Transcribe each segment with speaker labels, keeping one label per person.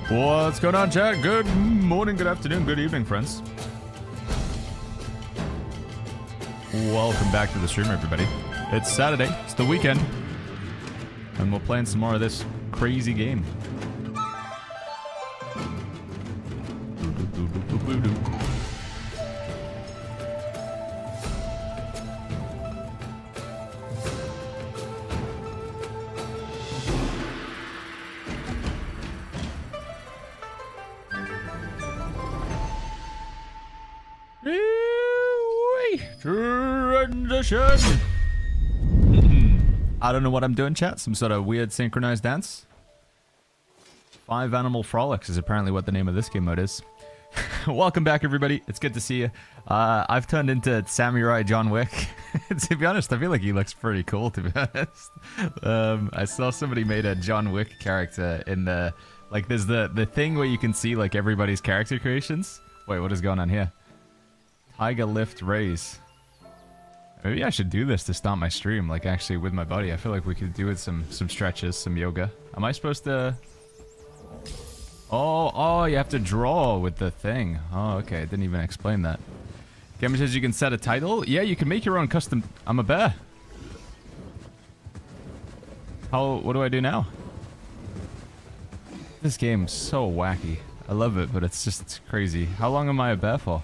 Speaker 1: What's going on, chat? Good morning, good afternoon, good evening, friends. Welcome back to the stream, everybody. It's Saturday, it's the weekend, and we're playing some more of this crazy game. Transition. I don't know what I'm doing, chat. Some sort of weird synchronized dance. 5 Animal Frolics is apparently what the name of this game mode is. Welcome back, everybody. It's good to see you. I've turned into Samurai John Wick. To be honest, I feel like he looks pretty cool, to be honest. I saw somebody made a John Wick character in the... Like, there's the thing where you can see, like, everybody's character creations. Wait, what is going on here? Tiger lift raise. Maybe I should do this to start my stream, like, actually with my body. I feel like we could do with some stretches, some yoga. Am I supposed to... Oh, you have to draw with the thing. Oh, okay. It didn't even explain that. Gamer says you can set a title. Yeah, you can make your own custom... I'm a bear. What do I do now? This game's so wacky. I love it, but it's just crazy. How long am I a bear for?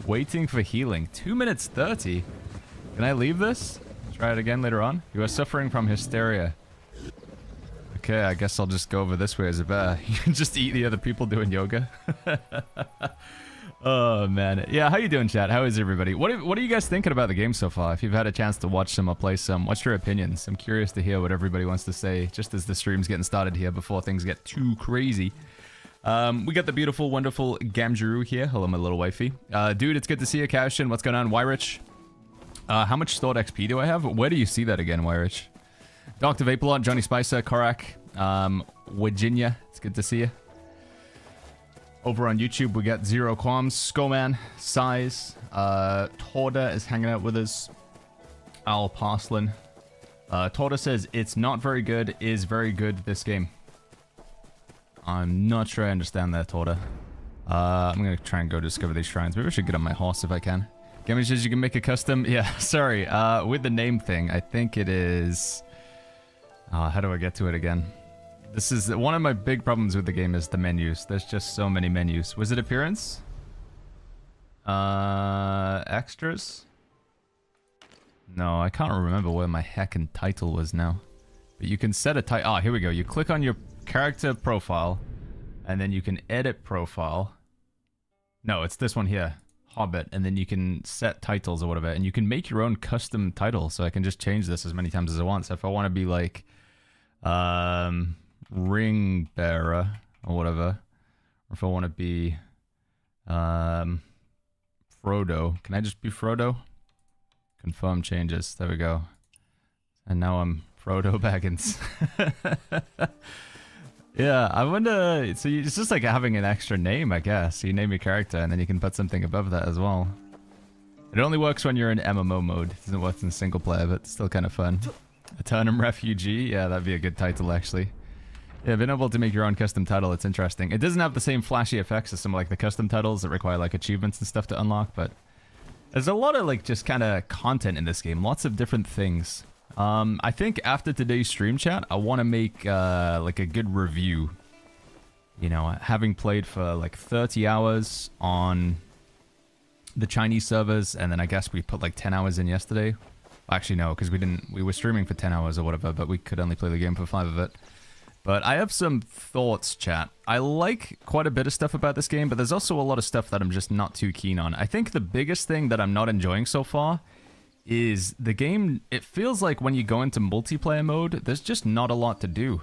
Speaker 1: Waiting for healing. 2 minutes 30. Can I leave this? Try it again later on. You are suffering from hysteria. Okay, I guess I'll just go over this way as a bear. You can just eat the other people doing yoga. Oh, man. Yeah, how you doing, chat? How is everybody? What are you guys thinking about the game so far? If you've had a chance to watch some or play some, what's your opinions? I'm curious to hear what everybody wants to say, just as the stream's getting started here before things get too crazy. We got the beautiful, wonderful Gamjuru here. Hello, my little wifey. Dude, it's good to see you, Cashin. What's going on, Wyrich? How much stored XP do I have? Where do you see that again, Wyrich? Dr. Vaporlord, Johnny Spicer, Korak, Virginia. It's good to see you. Over on YouTube, we got Zero Qualms, Skullman, Size, Torda is hanging out with us. Al Parslin. Torda says, it's not very good, is very good this game. I'm not sure I understand that, Torda. I'm gonna try and go discover these shrines. Maybe I should get on my horse if I can. Gaming says you can make a custom. Yeah, sorry. With the name thing, I think it is... how do I get to it again? This is one of my big problems with the game is the menus. There's just so many menus. Wizard appearance? Extras? No, I can't remember where my heckin' title was now. But you can set a title. Here we go. You click on your character profile, and then you can edit profile. No, it's this one here. Hobbit, and then you can set titles or whatever, and you can make your own custom title, so I can just change this as many times as I want. So if I want to be like Ring Bearer or whatever, or if I want to be Frodo, can I just be Frodo? Confirm changes. There we go. And now I'm Frodo Baggins. Yeah, I wonder... So it's just like having an extra name, I guess. You name your character, and then you can put something above that as well. It only works when you're in MMO mode. It doesn't work in single player, but it's still kind of fun. Eternum Refugee? Yeah, that'd be a good title, actually. Yeah, being able to make your own custom title, it's interesting. It doesn't have the same flashy effects as some of like the custom titles that require like achievements and stuff to unlock, but... There's a lot of like just kind of content in this game. Lots of different things. I think after today's stream chat, I want to make like a good review. You know, having played for like 30 hours on the Chinese servers, and then I guess we put like 10 hours in yesterday. Actually, no, because we were streaming for 10 hours or whatever, but we could only play the game for 5 of it. But I have some thoughts, chat. I like quite a bit of stuff about this game, but there's also a lot of stuff that I'm just not too keen on. I think the biggest thing that I'm not enjoying so far is the game. It feels like when you go into multiplayer mode, there's just not a lot to do.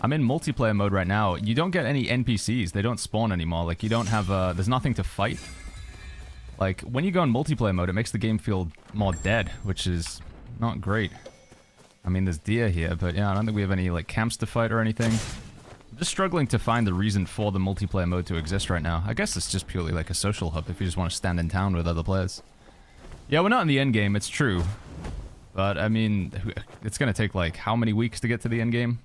Speaker 1: I'm in multiplayer mode right now. You don't get any NPCs. They don't spawn anymore. Like, you don't have, there's nothing to fight. Like, when you go in multiplayer mode, it makes the game feel more dead, which is not great. I mean, there's deer here, but yeah, I don't think we have any, like, camps to fight or anything. I'm just struggling to find the reason for the multiplayer mode to exist right now. I guess it's just purely like a social hub if you just want to stand in town with other players. Yeah, we're not in the end game, it's true. But, I mean, it's gonna take, like, how many weeks to get to the end game?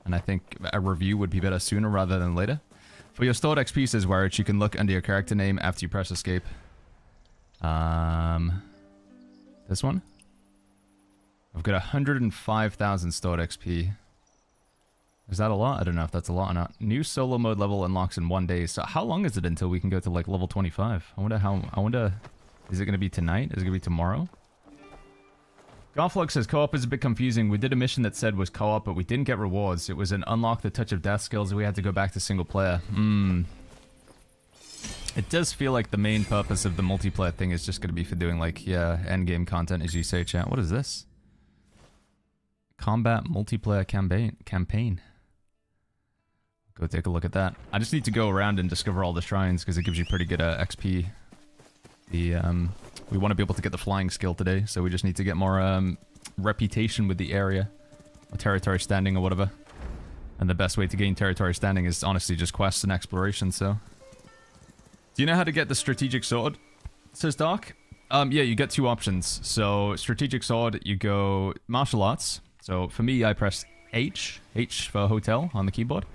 Speaker 1: And I think a review would be better sooner rather than later. For your stored XP, says Warich, you can look under your character name after you press escape. This one? I've got 105,000 stored XP. Is that a lot? I don't know if that's a lot or not. New solo mode level unlocks in 1 day. So how long is it until we can go to like level 25? I wonder, is it going to be tonight? Is it going to be tomorrow? Garflug says co-op is a bit confusing. We did a mission that said was co-op, but we didn't get rewards. It was an unlock the touch of death skills. We had to go back to single player. It does feel like the main purpose of the multiplayer thing is just going to be for doing like, yeah, endgame content, as you say, chat. What is this? Combat multiplayer campaign. Go take a look at that. I just need to go around and discover all the shrines because it gives you pretty good XP. We want to be able to get the flying skill today, so we just need to get more reputation with the area, or territory standing or whatever. And the best way to gain territory standing is honestly just quests and exploration. So, do you know how to get the strategic sword? Says Dark. Yeah, you get two options. So strategic sword, you go martial arts. So for me, I press H for hotel on the keyboard.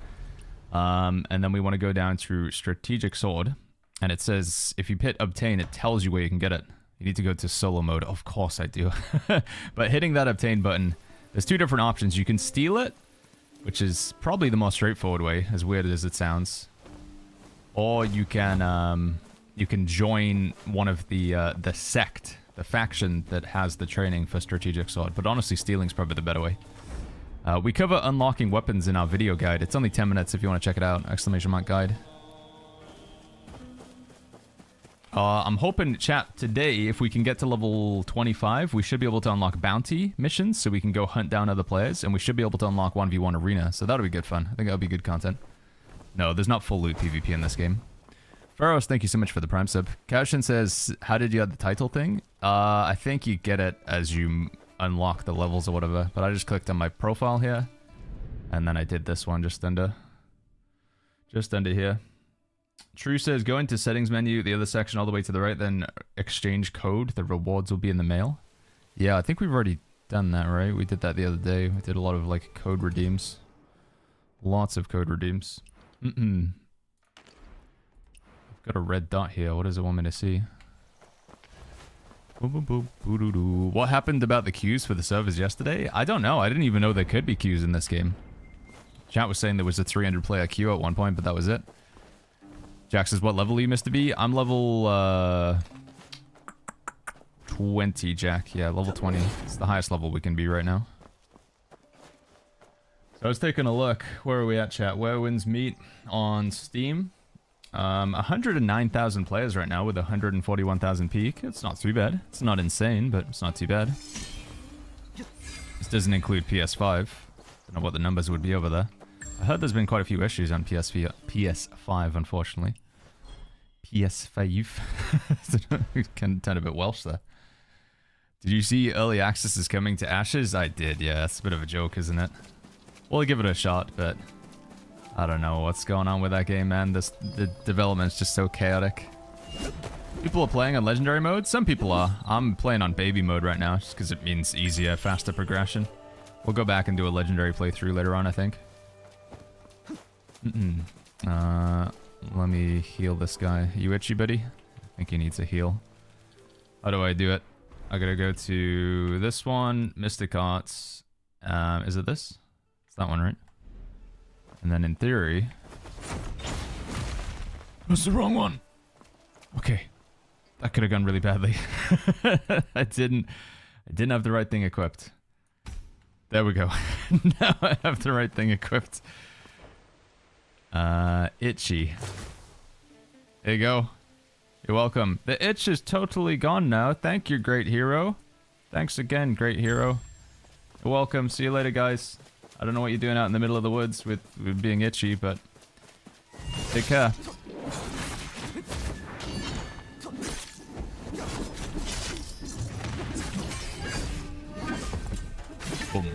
Speaker 1: And then we want to go down to strategic sword. And it says, if you hit obtain, it tells you where you can get it. You need to go to solo mode. Of course I do. But hitting that obtain button, there's two different options. You can steal it, which is probably the more straightforward way, as weird as it sounds. Or you can join one of the sect, the faction that has the training for strategic sword. But honestly, stealing's probably the better way. We cover unlocking weapons in our video guide. It's only 10 minutes if you want to check it out. Exclamation mark guide. I'm hoping, chat, today, if we can get to level 25, we should be able to unlock bounty missions, so we can go hunt down other players, and we should be able to unlock 1v1 arena, so that'll be good fun. I think that'll be good content. No, there's not full loot PvP in this game. Pharaohs, thank you so much for the Prime sub. Kaushin says, how did you get the title thing? I think you get it as you unlock the levels or whatever, but I just clicked on my profile here, and then I did this one just under here. True says, go into settings menu, the other section all the way to the right, then exchange code. The rewards will be in the mail. Yeah, I think we've already done that, right? We did that the other day. We did a lot of, like, code redeems. Lots of code redeems. I've got a red dot here. What does it want me to see? What happened about the queues for the servers yesterday? I don't know. I didn't even know there could be queues in this game. Chat was saying there was a 300-player queue at one point, but that was it. Jack says, what level are you missed to be? I'm level 20, Jack. Yeah, level 20. It's the highest level we can be right now. So I was taking a look. Where are we at, chat? Where Winds Meet on Steam. 109,000 players right now with 141,000 peak. It's not too bad. It's not insane, but it's not too bad. This doesn't include PS5. Don't know what the numbers would be over there. I heard there's been quite a few issues on PS5, unfortunately. PS5. Can turn a bit Welsh there. Did you see early access is coming to Ashes? I did, yeah. That's a bit of a joke, isn't it? We'll give it a shot, but I don't know what's going on with that game, man. The development's just so chaotic. People are playing on legendary mode? Some people are. I'm playing on baby mode right now, just because it means easier, faster progression. We'll go back and do a legendary playthrough later on, I think. Let me heal this guy. You itchy, buddy? I think he needs a heal. How do I do it? I gotta go to this one, Mystic Arts. Is it this? It's that one, right? And then in theory... That's the wrong one! Okay. That could have gone really badly. I didn't have the right thing equipped. There we go. Now I have the right thing equipped. Itchy. There you go. You're welcome. The itch is totally gone now. Thank you, great hero. Thanks again, great hero. You're welcome. See you later, guys. I don't know what you're doing out in the middle of the woods with being itchy, but take care. Boom.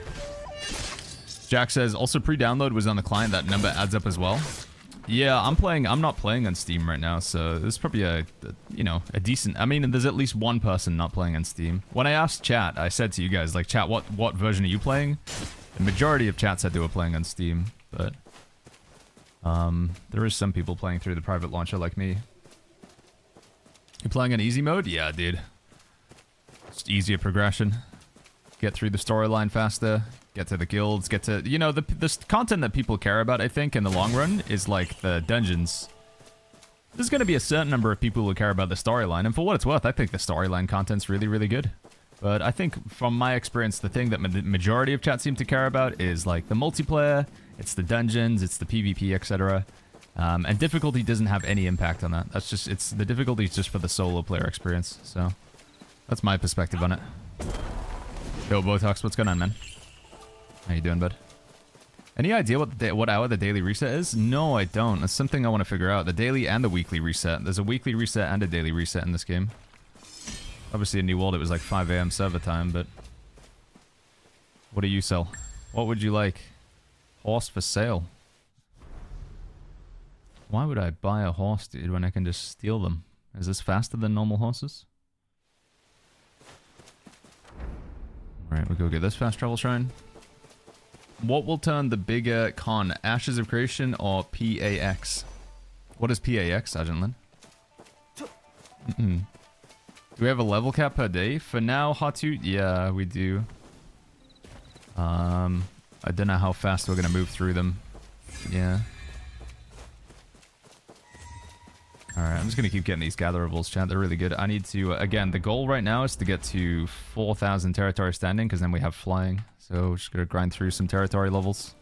Speaker 1: Jack says, also pre-download was on the client. That number adds up as well. Yeah, I'm not playing on Steam right now, so there's probably a decent... I mean, there's at least one person not playing on Steam. When I asked chat, I said to you guys, like, chat, what version are you playing? The majority of chat said they were playing on Steam, but there is some people playing through the private launcher like me. You playing on easy mode? Yeah, dude. Just easier progression. Get through the storyline faster. Get to the guilds. Get to, you know, the content that people care about, I think, in the long run is like the dungeons. There's going to be a certain number of people who care about the storyline, and for what it's worth, I think the storyline content's really, really good. But I think, from my experience, the thing that the majority of chat seem to care about is, like, the multiplayer, it's the dungeons, it's the PvP, etc. And difficulty doesn't have any impact on that. That's just, the difficulty is just for the solo player experience, so that's my perspective on it. Yo, Botox, what's going on, man? How you doing, bud? Any idea what hour the daily reset is? No, I don't. That's something I want to figure out. The daily and the weekly reset. There's a weekly reset and a daily reset in this game. Obviously in New World it was like 5 AM server time, but... What do you sell? What would you like? Horse for sale. Why would I buy a horse, dude, when I can just steal them? Is this faster than normal horses? Alright, we'll go get this fast travel shrine. What will turn the bigger con? Ashes of Creation or PAX? What is PAX, Sergeant Lin? Do we have a level cap per day? For now, Hatu? Yeah, we do. I don't know how fast we're gonna move through them. Yeah. Alright, I'm just gonna keep getting these gatherables, chat. They're really good. I need to... again, the goal right now is to get to 4,000 territory standing, because then we have flying. So, just gonna grind through some territory levels.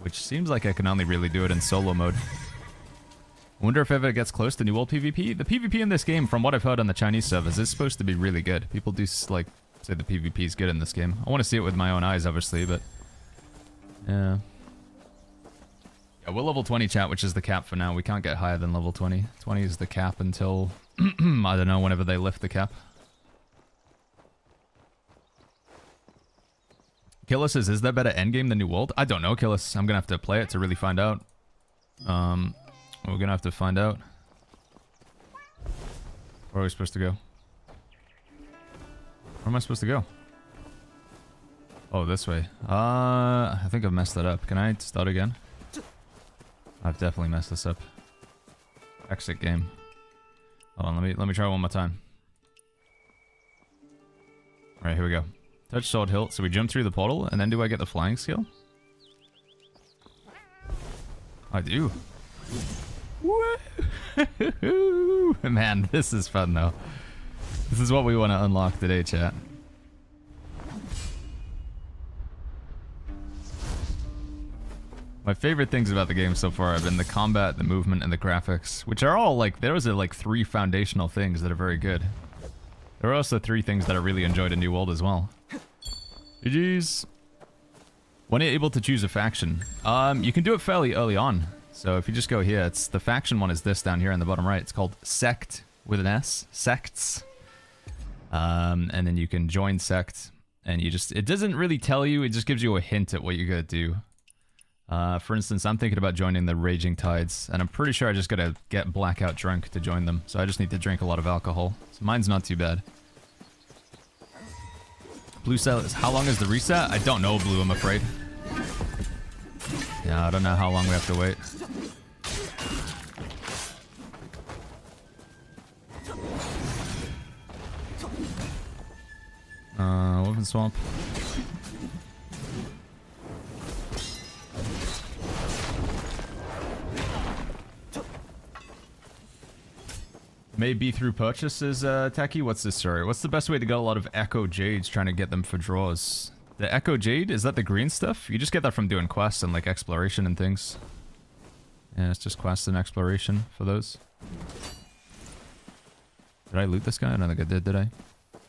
Speaker 1: Which seems like I can only really do it in solo mode. I wonder if ever it gets close to New World PvP. The PvP in this game, from what I've heard on the Chinese servers, is supposed to be really good. People do, like, say the PvP is good in this game. I want to see it with my own eyes, obviously, but... Yeah. Yeah, we're level 20, chat, which is the cap for now. We can't get higher than level 20. 20 is the cap until... I don't know, whenever they lift the cap. Killa says, is there better endgame than New World? I don't know, Killis. I'm gonna have to play it to really find out. We're gonna have to find out. Where are we supposed to go? Where am I supposed to go? Oh, this way. I think I've messed that up. Can I start again? I've definitely messed this up. Exit game. Hold on, let me try one more time. Alright, here we go. Touch sword hilt. So we jump through the portal, and then do I get the flying skill? I do. Man, this is fun though. This is what we want to unlock today, chat. My favorite things about the game so far have been the combat, the movement, and the graphics, which are all like, those are like 3 foundational things that are very good. There are also 3 things that I really enjoyed in New World as well. GG's. When you're able to choose a faction, you can do it fairly early on. So if you just go here, it's the faction one is this down here in the bottom right. It's called Sect with an S. Sects. And then you can join Sect. And you just, it doesn't really tell you, it just gives you a hint at what you're gonna do. For instance, I'm thinking about joining the Raging Tides. And I'm pretty sure I just gotta get blackout drunk to join them. So I just need to drink a lot of alcohol. So mine's not too bad. Blue says, how long is the reset? I don't know, Blue, I'm afraid. Yeah, I don't know how long we have to wait. Weapon swamp. May be through purchases, Techie. What's this story? What's the best way to get a lot of Echo Jades trying to get them for draws? The Echo Jade? Is that the green stuff? You just get that from doing quests and like exploration and things. Yeah, it's just quests and exploration for those. Did I loot this guy? I don't think I did I?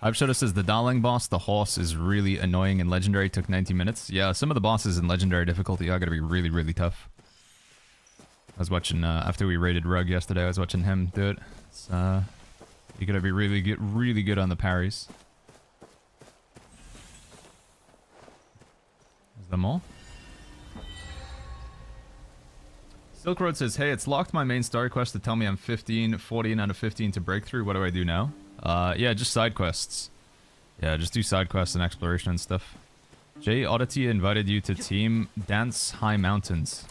Speaker 1: Hype Shadow says the Darling boss, the horse, is really annoying in Legendary. Took 90 minutes. Yeah, some of the bosses in Legendary difficulty are gonna be really, really tough. I was watching, after we raided Rug yesterday, I was watching him do it. It's, you gotta be really good on the parries. Is them all? Silk Road says, hey, it's locked my main story quest to tell me I'm 15, 14 out of 15 to breakthrough. What do I do now? Yeah, just side quests. Yeah, just do side quests and exploration and stuff. Jay Oddity invited you to team Dance High Mountains.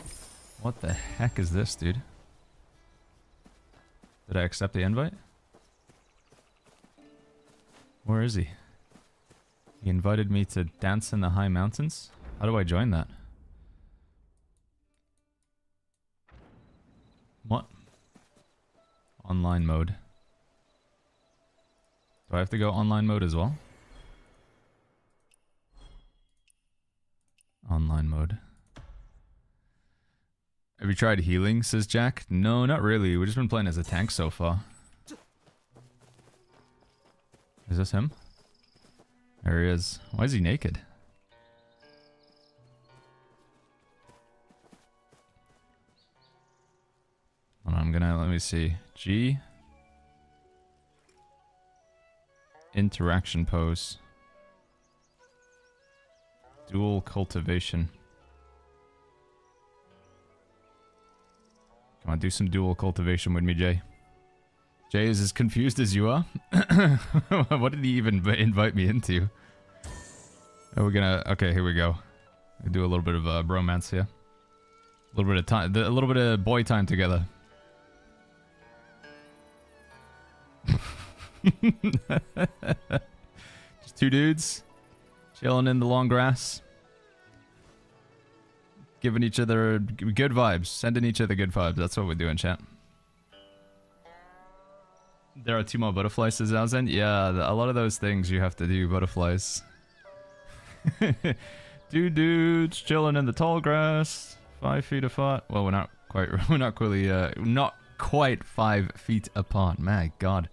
Speaker 1: What the heck is this, dude? Did I accept the invite? Where is he? He invited me to dance in the high mountains? How do I join that? What? Online mode. Do I have to go online mode as well? Online mode. Have you tried healing, says Jack? No, not really. We've just been playing as a tank so far. Is this him? There he is. Why is he naked? Hold on, I'm gonna, let me see. G. Interaction pose. Dual cultivation. Come on, do some dual cultivation with me, Jay. Jay is as confused as you are. What did he even invite me into? Are we gonna... Okay, here we go. We do a little bit of bromance here. A little bit of time, a little bit of boy time together. Just two dudes chilling in the long grass, giving each other good vibes, sending each other good vibes. That's what we're doing, chat. There are 2 more butterflies, says Alzen. Yeah, a lot of those things you have to do, butterflies. 2 dudes chilling in the tall grass, 5 feet apart. Well, we're not quite 5 feet apart. My God.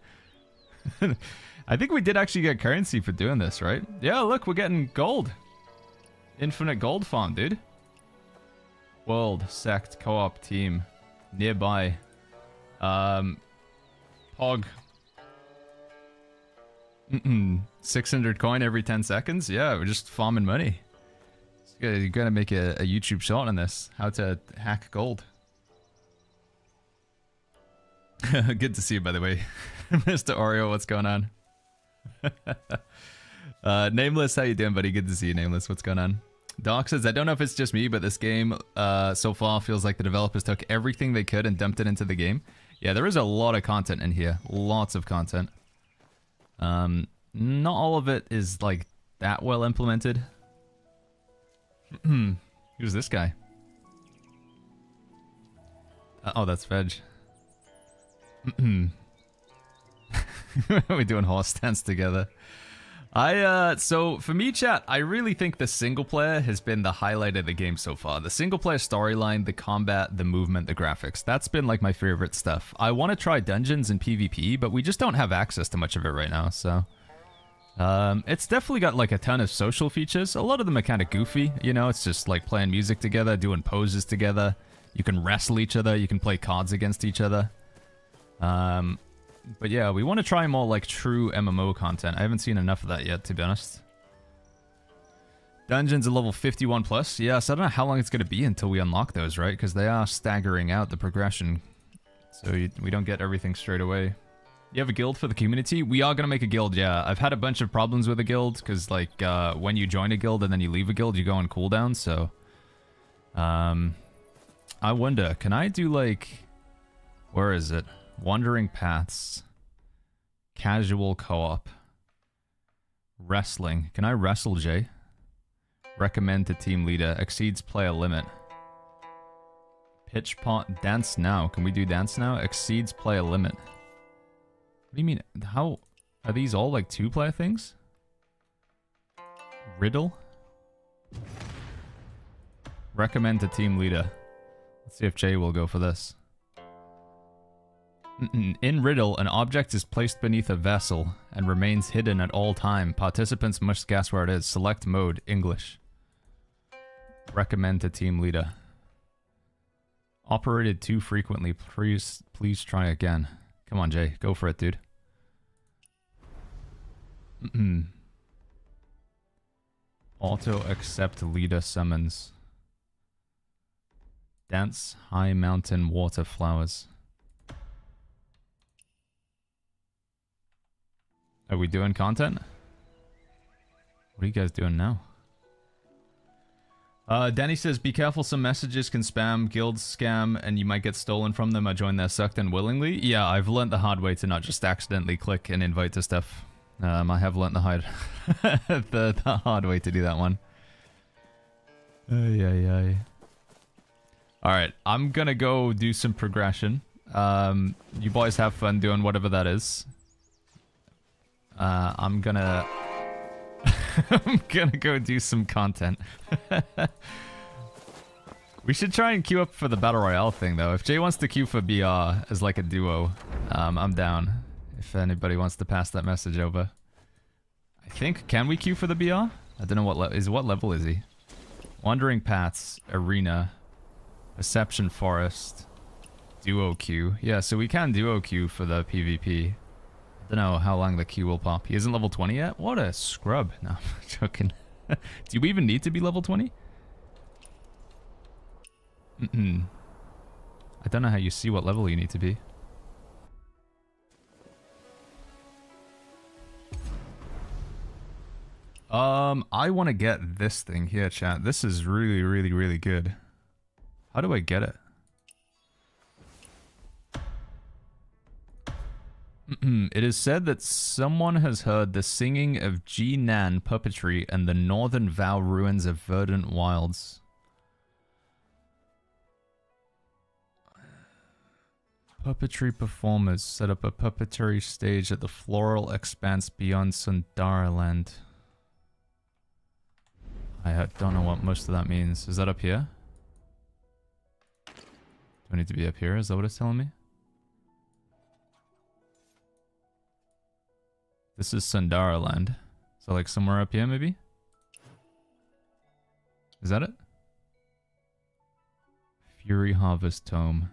Speaker 1: I think we did actually get currency for doing this, right? Yeah, look, we're getting gold. Infinite gold farm, dude. World, sect, co-op, team. Nearby. Pog. 600 coin every 10 seconds? Yeah, we're just farming money. You gotta make a YouTube short on this. How to hack gold. Good to see you, by the way. Mr. Oreo, what's going on? Nameless, how you doing, buddy? Good to see you, Nameless. What's going on? Doc says, I don't know if it's just me, but this game so far feels like the developers took everything they could and dumped it into the game. Yeah, there is a lot of content in here. Lots of content. Not all of it is, like, that well implemented. Who's this guy? Oh, that's Veg. We're doing horse stance together. So for me, chat, I really think the single player has been the highlight of the game so far. The single player storyline, the combat, the movement, the graphics. That's been like my favorite stuff. I want to try dungeons and PvP, but we just don't have access to much of it right now, so... it's definitely got like a ton of social features. A lot of them are kind of goofy, you know, it's just like playing music together, doing poses together. You can wrestle each other, you can play cards against each other. But yeah, we want to try more like true MMO content. I haven't seen enough of that yet, to be honest. Dungeons are level 51 plus. Yeah, so I don't know how long it's going to be until we unlock those, right? Because they are staggering out the progression. So we don't get everything straight away. You have a guild for the community? We are going to make a guild, yeah. I've had a bunch of problems with a guild, because like when you join a guild and then you leave a guild, you go on cooldown, so... I wonder, can I do like... Where is it? Wandering Paths. Casual co-op. Wrestling. Can I wrestle, Jay? Recommend to team leader. Exceeds player limit. Pitch pot. Dance now. Can we do dance now? Exceeds player limit. What do you mean? How? Are these all like 2-player things? Riddle? Recommend to team leader. Let's see if Jay will go for this. In Riddle, an object is placed beneath a vessel and remains hidden at all time. Participants must guess where it is. Select mode, English. Recommend to team leader. Operated too frequently. Please try again. Come on, Jay. Go for it, dude. Auto accept leader summons. Dance high mountain water flowers. Are we doing content? What are you guys doing now? Danny says, be careful, some messages can spam, guilds scam, and you might get stolen from them. I joined there sucked unwillingly. Yeah, I've learned the hard way to not just accidentally click and invite to stuff. I have learned the hard way to do that one. Alright, I'm gonna go do some progression. You boys have fun doing whatever that is. I'm gonna... I'm gonna go do some content. We should try and queue up for the Battle Royale thing, though. If Jay wants to queue for BR as like a duo, I'm down. If anybody wants to pass that message over. I think, can we queue for the BR? I don't know what level is he? Wandering Paths, Arena, Perception Forest, Duo queue. Yeah, so we can duo queue for the PvP. Don't know how long the queue will pop. He isn't level 20 yet? What a scrub. No, I'm joking. Do you even need to be level 20? I don't know how you see what level you need to be. I want to get this thing here, chat. This is really, really, really good. How do I get it? It is said that someone has heard the singing of Jinan puppetry and the northern vow ruins of verdant wilds. Puppetry performers set up a puppetry stage at the floral expanse beyond Sundaraland. I don't know what most of that means. Is that up here? Do I need to be up here? Is that what it's telling me? This is Sundaraland. So like somewhere up here maybe? Is that it? Fury Harvest Tome.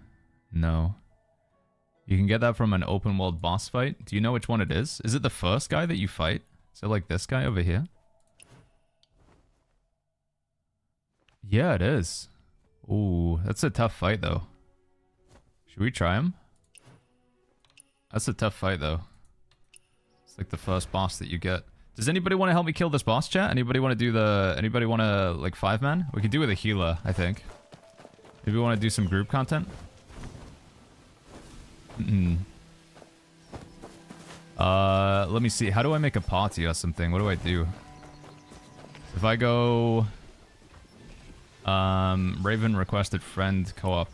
Speaker 1: No. You can get that from an open world boss fight. Do you know which one it is? Is it the first guy that you fight? Is it like this guy over here? Yeah, it is. Ooh, that's a tough fight though. Should we try him? That's a tough fight though. It's like the first boss that you get. Does anybody want to help me kill this boss, chat? Anybody want to do the... Anybody want to, like, 5-man? We could do with a healer, I think. Maybe we want to do some group content? Let me see. How do I make a party or something? What do I do? If I go... Raven requested friend co-op.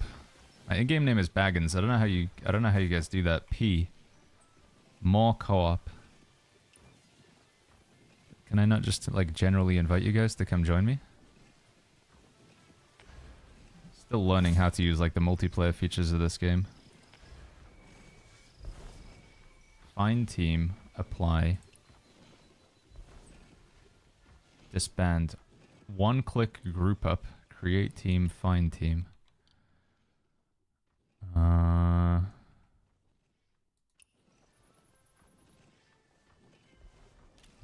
Speaker 1: My in-game name is Baggins. I don't know how you guys do that. P. More co-op. Can I not just, like, generally invite you guys to come join me? Still learning how to use, like, the multiplayer features of this game. Find team. Apply. Disband. One-click group up. Create team. Find team.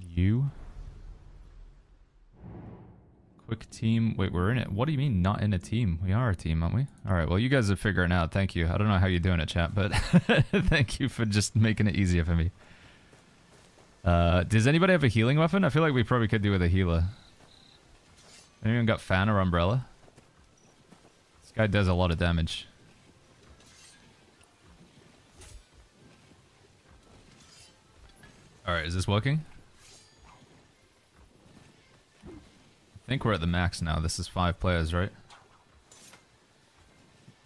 Speaker 1: You. Quick team. Wait, we're in it. What do you mean not in a team? We are a team, aren't we? Alright, well, you guys are figuring it out. Thank you. I don't know how you're doing it, chat, but thank you for just making it easier for me. Does anybody have a healing weapon? I feel like we probably could do with a healer. Anyone got fan or umbrella? This guy does a lot of damage. Alright, is this working? I think we're at the max now. This is 5 players, right?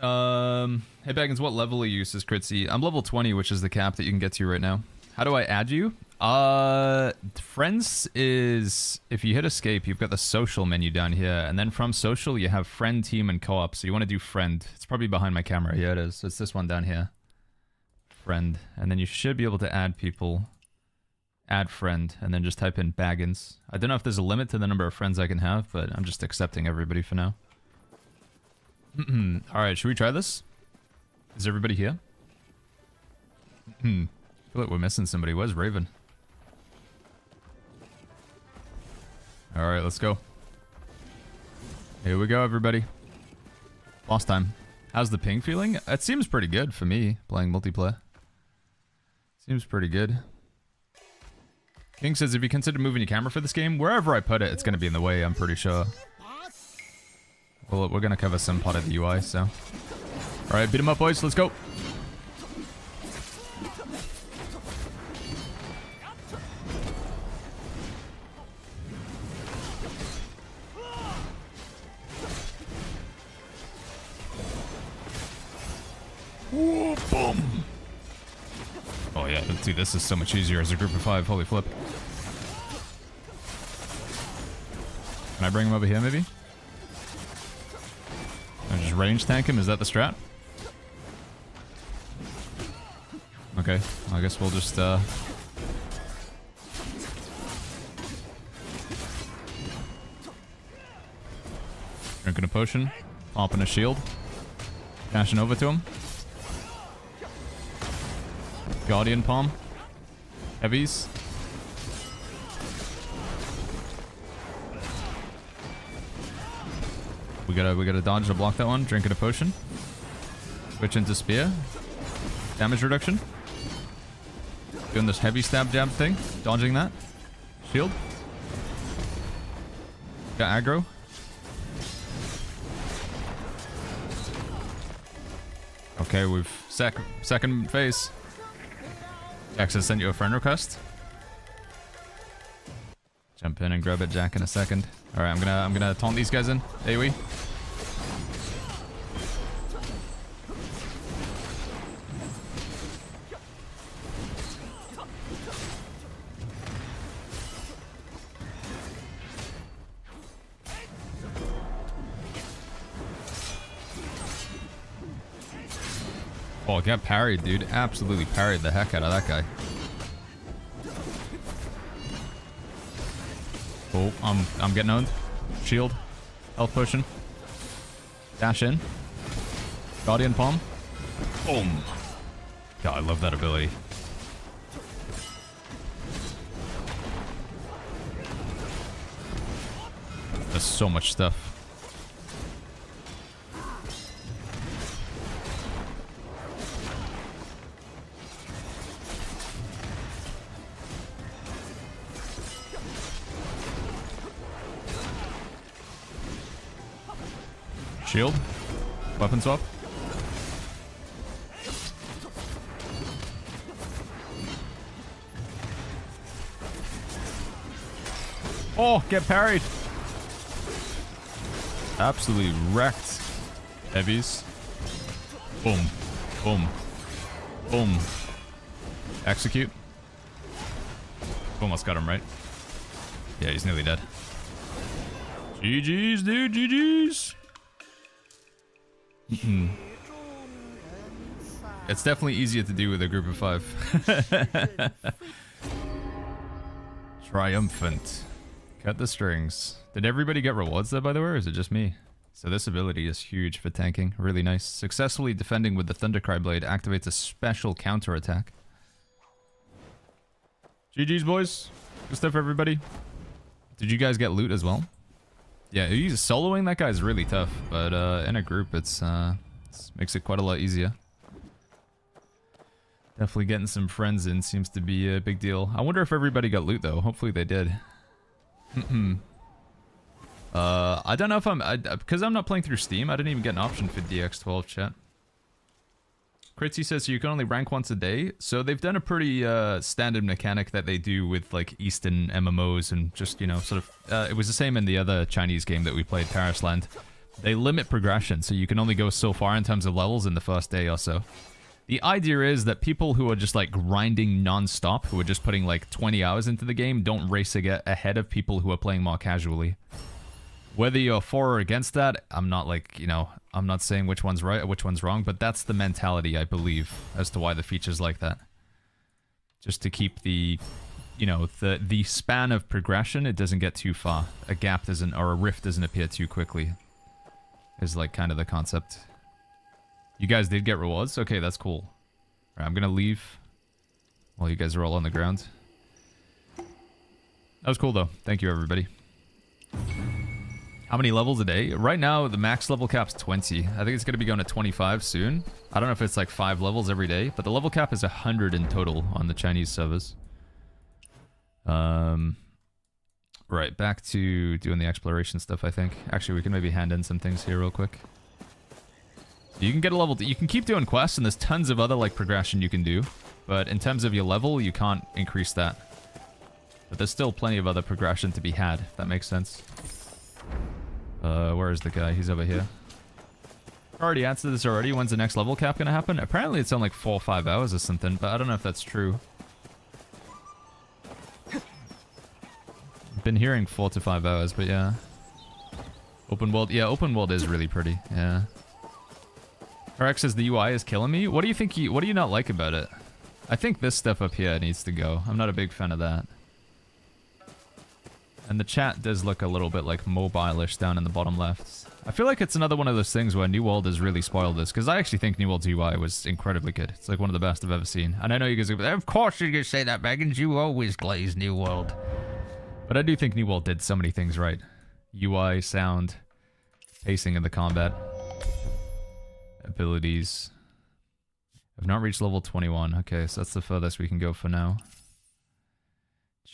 Speaker 1: Hey Baggins, what level are you, says Critzy? I'm level 20, which is the cap that you can get to right now. How do I add you? Friends is... If you hit escape, you've got the social menu down here. And then from social, you have friend, team, and co-op. So you want to do friend. It's probably behind my camera. Yeah, it is. So it's this one down here. Friend. And then you should be able to add people. Add friend, and then just type in Baggins. I don't know if there's a limit to the number of friends I can have, but I'm just accepting everybody for now. Alright, should we try this? Is everybody here? I feel like we're missing somebody. Where's Raven? Alright, let's go. Here we go, everybody. Boss time. How's the ping feeling? It seems pretty good for me, playing multiplayer. Seems pretty good. King says, if you consider moving your camera for this game, wherever I put it, it's going to be in the way, I'm pretty sure. Well, we're gonna cover some part of the UI, so. Alright, beat him up, boys. Let's go. Ooh, boom. Oh yeah, dude, this is so much easier as a group of 5. Holy flip. Can I bring him over here, maybe? And just range tank him? Is that the strat? Okay, I guess we'll just, drinking a potion. Popping a shield. Dashing over to him. Guardian Palm. Heavies. We gotta dodge to block that one. Drinking a potion. Switch into spear. Damage reduction. Doing this heavy stab jab thing. Dodging that. Shield. Got aggro. Okay, we've second phase. Jax has sent you a friend request. Jump in and grab it, Jack, in a second. All right, I'm gonna taunt these guys in. AoE. Oh, get parried, dude. Absolutely parried the heck out of that guy. Oh, I'm getting owned. Shield. Health potion. Dash in. Guardian Palm. Boom. God, I love that ability. There's so much stuff. Shield. Weapon swap. Oh, get parried. Absolutely wrecked. Heavies. Boom. Boom. Boom. Execute. Almost got him, right? Yeah, he's nearly dead. GG's, dude. GG's. It's definitely easier to do with a group of 5. Triumphant. Cut the strings. Did everybody get rewards there, by the way, or is it just me? So this ability is huge for tanking. Really nice. Successfully defending with the Thundercry Blade activates a special counter attack. GG's, boys. Good stuff, everybody. Did you guys get loot as well? Yeah, he's soloing that guy is really tough, but in a group it makes it quite a lot easier. Definitely getting some friends in seems to be a big deal. I wonder if everybody got loot though. Hopefully they did. I don't know if because I'm not playing through Steam. I didn't even get an option for DX12 chat. Critzy says you can only rank once a day. So they've done a pretty standard mechanic that they do with like Eastern MMOs and just, you know, sort of... it was the same in the other Chinese game that we played, Parisland. They limit progression, so you can only go so far in terms of levels in the first day or so. The idea is that people who are just like grinding non-stop, who are just putting like 20 hours into the game, don't race ahead of people who are playing more casually. Whether you're for or against that, I'm not like, you know, I'm not saying which one's right or which one's wrong, but that's the mentality, I believe, as to why the feature's like that. Just to keep the, you know, the span of progression, it doesn't get too far. A gap doesn't, or a rift doesn't appear too quickly. Is like kind of the concept. You guys did get rewards? Okay, that's cool. Alright, I'm gonna leave while you guys are all on the ground. That was cool though. Thank you, everybody. How many levels a day? Right now, the max level cap's 20. I think it's going to be going to 25 soon. I don't know if it's like 5 levels every day, but the level cap is 100 in total on the Chinese servers. Right Right, back to doing the exploration stuff, I think. Actually, we can maybe hand in some things here real quick. You can get a level... You can keep doing quests, and there's tons of other, like, progression you can do. But in terms of your level, you can't increase that. But there's still plenty of other progression to be had, if that makes sense. Where is the guy? He's over here. I already answered this already. When's the next level cap gonna happen? Apparently it's on, like, 4 or 5 hours or something, but I don't know if that's true. Been hearing 4 to 5 hours, but yeah. Open world, yeah, open world is really pretty, yeah. RX says the UI is killing me. What do you think what do you not like about it? I think this stuff up here needs to go. I'm not a big fan of that. And the chat does look a little bit like mobile-ish down in the bottom left. I feel like it's another one of those things where New World has really spoiled this, because I actually think New World's UI was incredibly good. It's like one of the best I've ever seen. And I know you guys are going, of course you're going to say that, Baggins, you always glaze New World. But I do think New World did so many things right. UI, sound, pacing of the combat, abilities. I've not reached level 21. Okay, so that's the furthest we can go for now.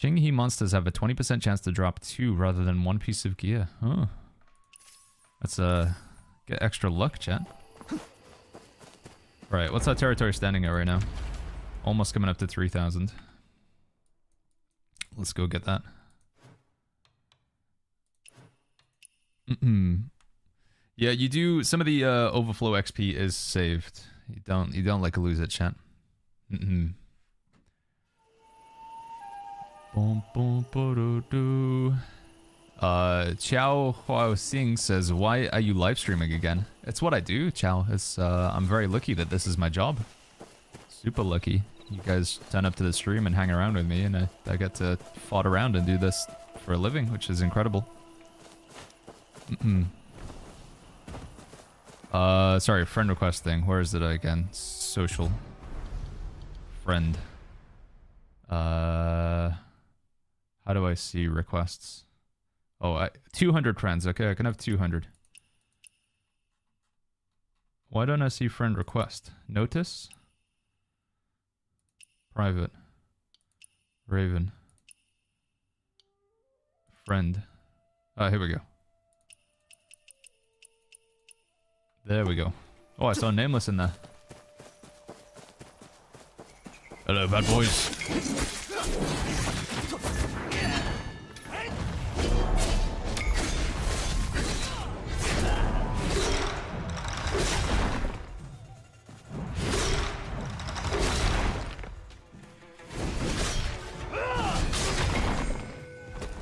Speaker 1: Qinghe monsters have a 20% chance to drop 2 rather than 1 piece of gear. Oh. Let's get extra luck, chat. Right, what's our territory standing at right now? Almost coming up to 3,000. Let's go get that. Yeah, you do. Some of the overflow XP is saved. You don't like lose it, chat. Chow Huao Sing says, "Why are you live streaming again?" It's what I do, Chow. It's I'm very lucky that this is my job. Super lucky. You guys turn up to the stream and hang around with me, and I get to fart around and do this for a living, which is incredible. Sorry, friend request thing. Where is it again? Social. Friend. How do I see requests? Oh, 200 friends. Okay, I can have 200. Why don't I see friend request? Notice? Private. Raven. Friend. Here we go. There we go. Oh, I saw Nameless in there. Hello, bad boys.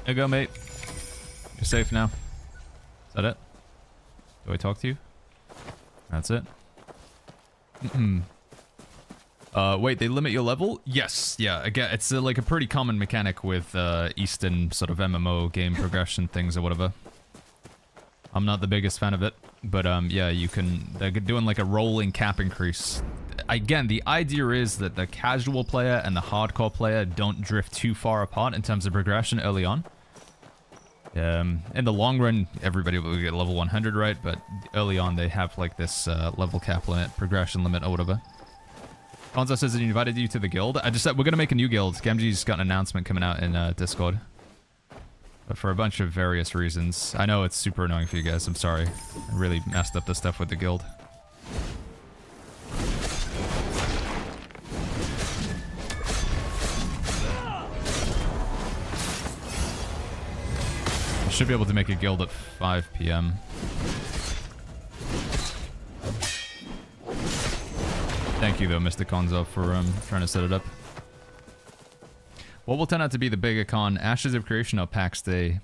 Speaker 1: There you go, mate. You're safe now. Is that it? Do I talk to you? That's it. Wait, they limit your level? Yes, yeah, again, it's like a pretty common mechanic with Eastern sort of MMO game progression things or whatever. I'm not the biggest fan of it, but yeah, they're doing like a rolling cap increase. Again, the idea is that the casual player and the hardcore player don't drift too far apart in terms of progression early on. In the long run, everybody will get level 100, right? But early on, they have like this level cap limit, progression limit, or whatever. Gonzo says that he invited you to the guild. I just said we're gonna make a new guild. Gamgee's got an announcement coming out in Discord. But for a bunch of various reasons. I know it's super annoying for you guys. I'm sorry. I really messed up the stuff with the guild. Should be able to make a guild at 5 PM. Thank you though, Mr. Konzo, for trying to set it up. What will turn out to be the bigger con? Ashes of Creation or PAX Day?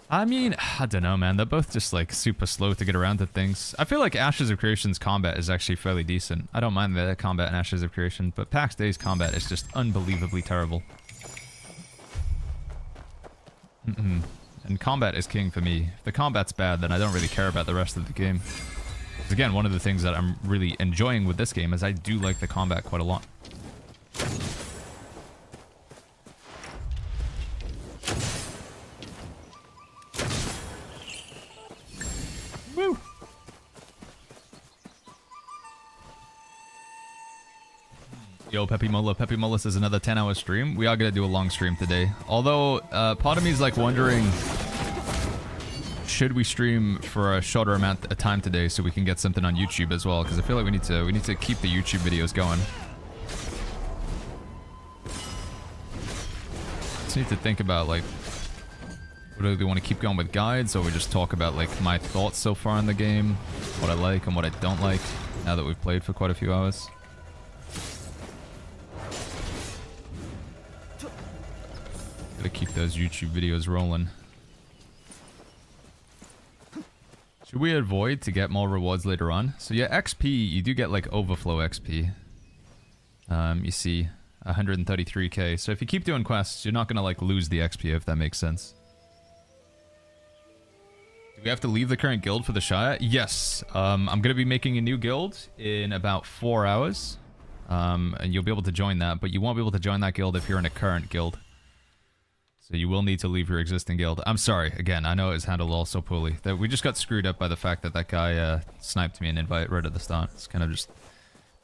Speaker 1: I mean, I don't know, man. They're both just like super slow to get around to things. I feel like Ashes of Creation's combat is actually fairly decent. I don't mind the combat in Ashes of Creation, but PAX Day's combat is just unbelievably terrible. And combat is king for me. If the combat's bad, then I don't really care about the rest of the game. Because again, one of the things that I'm really enjoying with this game is I do like the combat quite a lot. Woo! Yo, Peppy Mola says another 10-hour stream. We are going to do a long stream today. Although, part of me is like wondering, should we stream for a shorter amount of time today so we can get something on YouTube as well? Because I feel like we need to keep the YouTube videos going. Just need to think about like, whether we want to keep going with guides or we just talk about like my thoughts so far in the game, what I like and what I don't like, now that we've played for quite a few hours. Gotta keep those YouTube videos rolling. Should we avoid to get more rewards later on? So yeah, XP, you do get like overflow XP. You see 133k. So if you keep doing quests, you're not gonna like lose the XP, if that makes sense. Do we have to leave the current guild for the Shire? Yes. I'm gonna be making a new guild in about 4 hours. And you'll be able to join that, but you won't be able to join that guild if you're in a current guild. So you will need to leave your existing guild. I'm sorry, again, I know it was handled all so poorly. That we just got screwed up by the fact that that guy sniped me an invite right at the start. It's kind of just...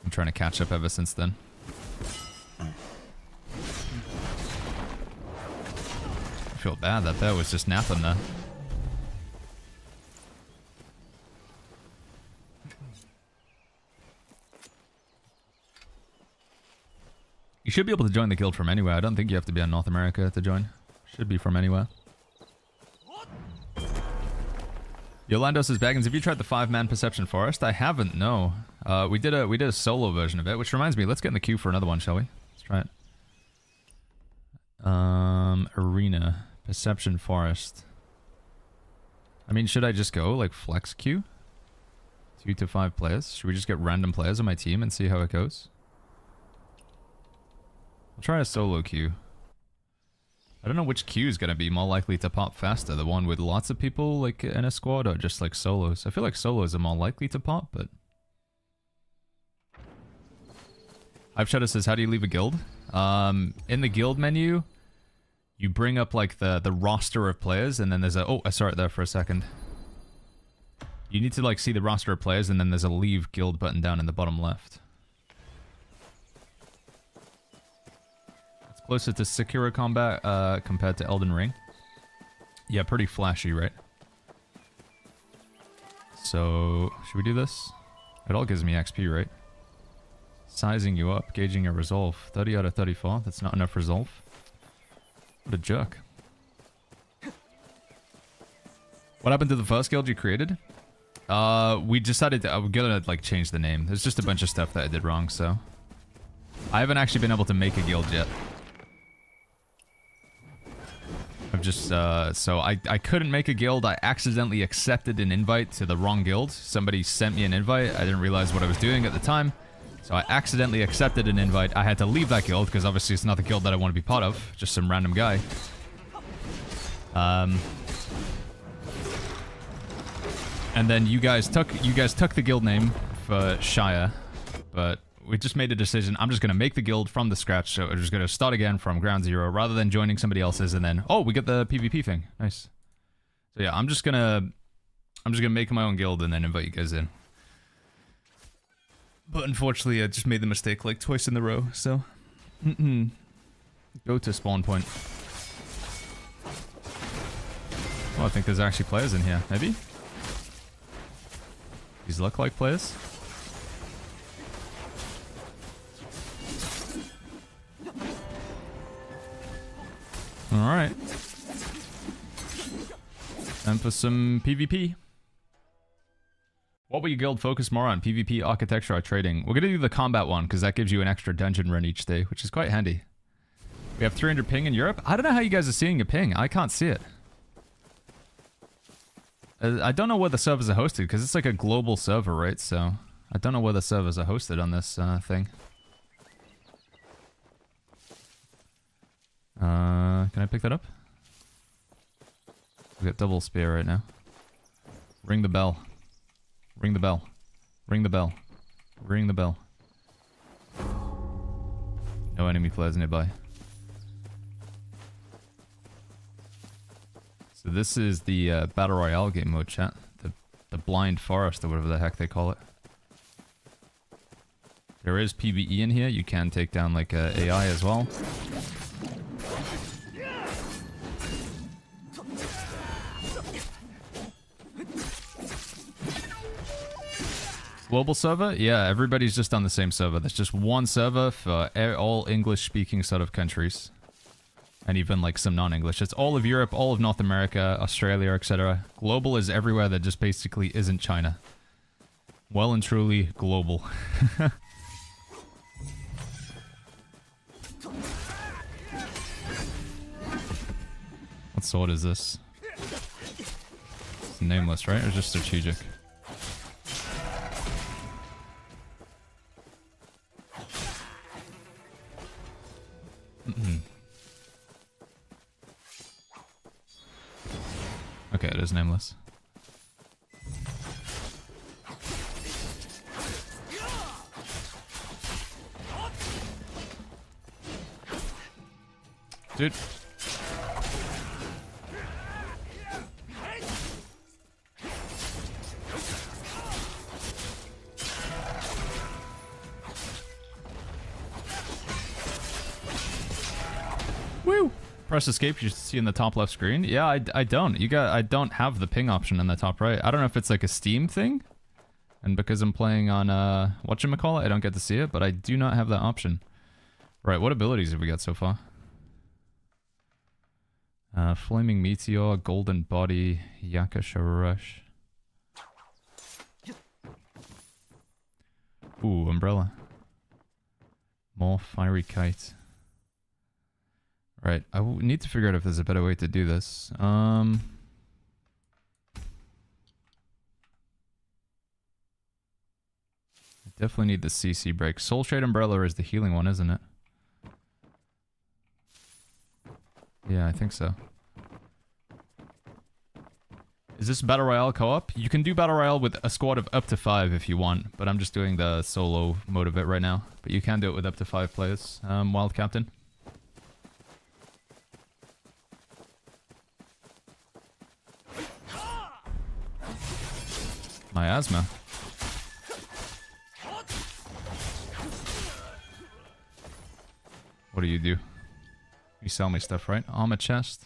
Speaker 1: I'm trying to catch up ever since then. I feel bad that that was just napping there. You should be able to join the guild from anywhere. I don't think you have to be in North America to join. Should be from anywhere. Yolando says, Baggins, have you tried the 5-man Perception Forest? I haven't, no. We did a solo version of it, which reminds me, let's get in the queue for another one, shall we? Let's try it. Arena. Perception Forest. I mean, should I just go, like, flex queue? 2 to 5 players? Should we just get random players on my team and see how it goes? I'll try a solo queue. I don't know which queue is going to be more likely to pop faster. The one with lots of people like in a squad or just like solos. I feel like solos are more likely to pop, but... Hive Shadow says, how do you leave a guild? In the guild menu, you bring up like the roster of players and then there's a... Oh, I saw it there for a second. You need to like see the roster of players and then there's a leave guild button down in the bottom left. Closer to Sekiro combat compared to Elden Ring. Yeah, pretty flashy, right? So, should we do this? It all gives me XP, right? Sizing you up, gauging your resolve. 30 out of 34, that's not enough resolve. What a jerk. What happened to the first guild you created? We decided to, we're gonna like change the name. There's just a bunch of stuff that I did wrong, so. I haven't actually been able to make a guild yet. I've just, so I couldn't make a guild. I accidentally accepted an invite to the wrong guild. Somebody sent me an invite. I didn't realize what I was doing at the time. So I accidentally accepted an invite. I had to leave that guild because obviously it's not the guild that I want to be part of. Just some random guy. And then you guys took the guild name for Shire, but we just made a decision. I'm just going to make the guild from the scratch, so we're just going to start again from ground zero rather than joining somebody else's and then, oh, we get the PvP thing. Nice. So yeah, I'm just going to make my own guild and then invite you guys in. But unfortunately, I just made the mistake like twice in a row, so go to spawn point. Oh, I think there's actually players in here. Maybe? These look like players. Alright. Time for some PvP. What will your guild focus more on? PvP, architecture, or trading? We're gonna do the combat one, because that gives you an extra dungeon run each day, which is quite handy. We have 300 ping in Europe? I don't know how you guys are seeing a ping. I can't see it. I don't know where the servers are hosted, because it's like a global server, right? So, I don't know where the servers are hosted on this thing. Can I pick that up? We got double spear right now. Ring the bell. Ring the bell. Ring the bell. Ring the bell. No enemy players nearby. So this is the Battle Royale game mode, chat. The Blind Forest, or whatever the heck they call it. There is PvE in here. You can take down like AI as well. Global server? Yeah, everybody's just on the same server. There's just one server for all English-speaking sort of countries. And even like some non-English. It's all of Europe, all of North America, Australia, etc. Global is everywhere that just basically isn't China. Well and truly global. What sword is this? It's nameless, right? Or just strategic? Okay, it is nameless. Dude. Woo! Press escape, you see in the top left screen. Yeah, I don't. I don't have the ping option in the top right. I don't know if it's like a Steam thing. And because I'm playing on whatchamacallit, I don't get to see it, but I do not have that option. Right, what abilities have we got so far? Flaming Meteor, Golden Body, Yakasha Rush. Ooh, Umbrella. More Fiery Kite. Right, I need to figure out if there's a better way to do this. I definitely need the CC break. Soul Shade Umbrella is the healing one, isn't it? Yeah, I think so. Is this Battle Royale co-op? You can do Battle Royale with a squad of up to 5 if you want, but I'm just doing the solo mode of it right now. But you can do it with up to 5 players. Wild Captain. Miasma. What do? You sell me stuff, right? Armor chest.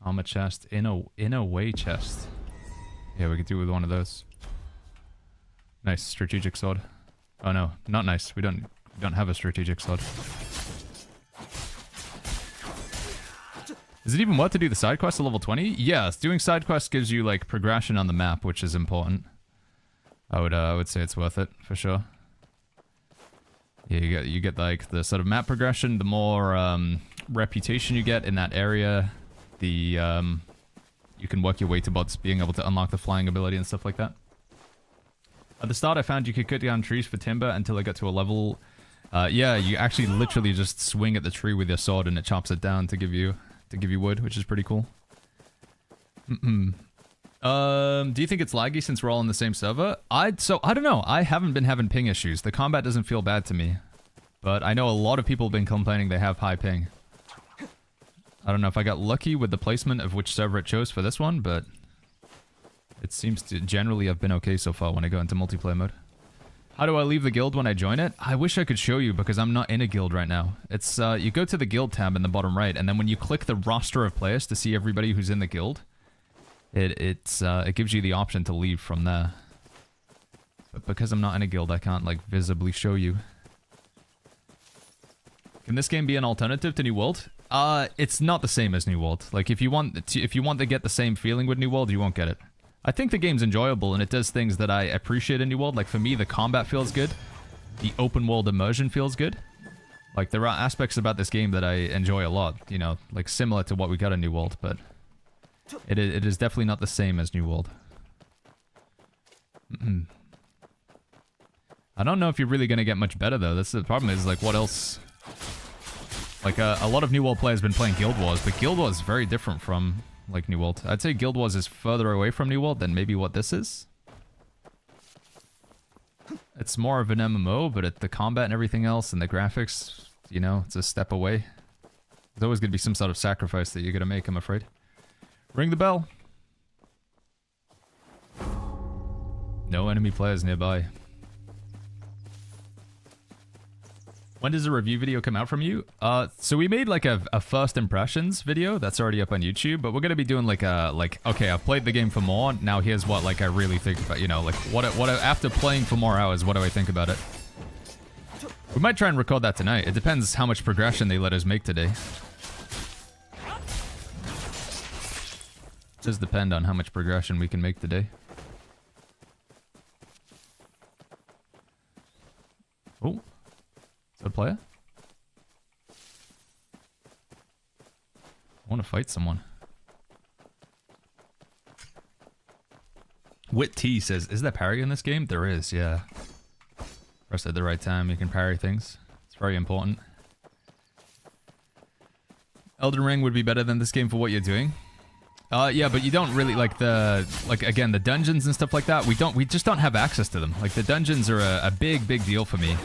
Speaker 1: Armor chest. In a way chest. Yeah, we could do with one of those. Nice strategic sword. Oh no, not nice. We don't have a strategic sword. Is it even worth to do the side quest at level 20? Yes, doing side quests gives you like progression on the map, which is important. I would say it's worth it for sure. Yeah, you get like the sort of map progression. The more reputation you get in that area, the you can work your way towards being able to unlock the flying ability and stuff like that. At the start, I found you could cut down trees for timber until I got to a level. Yeah, you actually literally just swing at the tree with your sword and it chops it down to give you wood, which is pretty cool. Do you think it's laggy since we're all on the same server? I don't know. I haven't been having ping issues. The combat doesn't feel bad to me. But I know a lot of people have been complaining they have high ping. I don't know if I got lucky with the placement of which server it chose for this one, but it seems to generally have been okay so far when I go into multiplayer mode. How do I leave the guild when I join it? I wish I could show you because I'm not in a guild right now. It's you go to the guild tab in the bottom right, and then when you click the roster of players to see everybody who's in the guild, it gives you the option to leave from there. But because I'm not in a guild, I can't like visibly show you. Can this game be an alternative to New World? It's not the same as New World. Like if you want to get the same feeling with New World, you won't get it. I think the game's enjoyable and it does things that I appreciate in New World. Like for me, the combat feels good. The open world immersion feels good. Like there are aspects about this game that I enjoy a lot, you know, like similar to what we got in New World, but it is definitely not the same as New World. I don't know if you're really going to get much better though. That's the problem is like what else? Like a lot of New World players have been playing Guild Wars, but Guild Wars is very different from like New World. I'd say Guild Wars is further away from New World than maybe what this is. It's more of an MMO, but the combat and everything else and the graphics, you know, it's a step away. There's always going to be some sort of sacrifice that you're going to make, I'm afraid. Ring the bell. No enemy players nearby. When does a review video come out from you? So we made like a first impressions video that's already up on YouTube, but we're gonna be doing like okay, I've played the game for more. Now here's what like I really think about, you know, like what after playing for more hours, what do I think about it? We might try and record that tonight. It depends how much progression they let us make today. It does depend on how much progression we can make today. Oh. Is that a player? I want to fight someone. Wit T says, is there parry in this game? There is, yeah. Press at the right time, you can parry things. It's very important. Elden Ring would be better than this game for what you're doing. Yeah, but you don't really like again, the dungeons and stuff like that. We just don't have access to them. Like the dungeons are a big deal for me.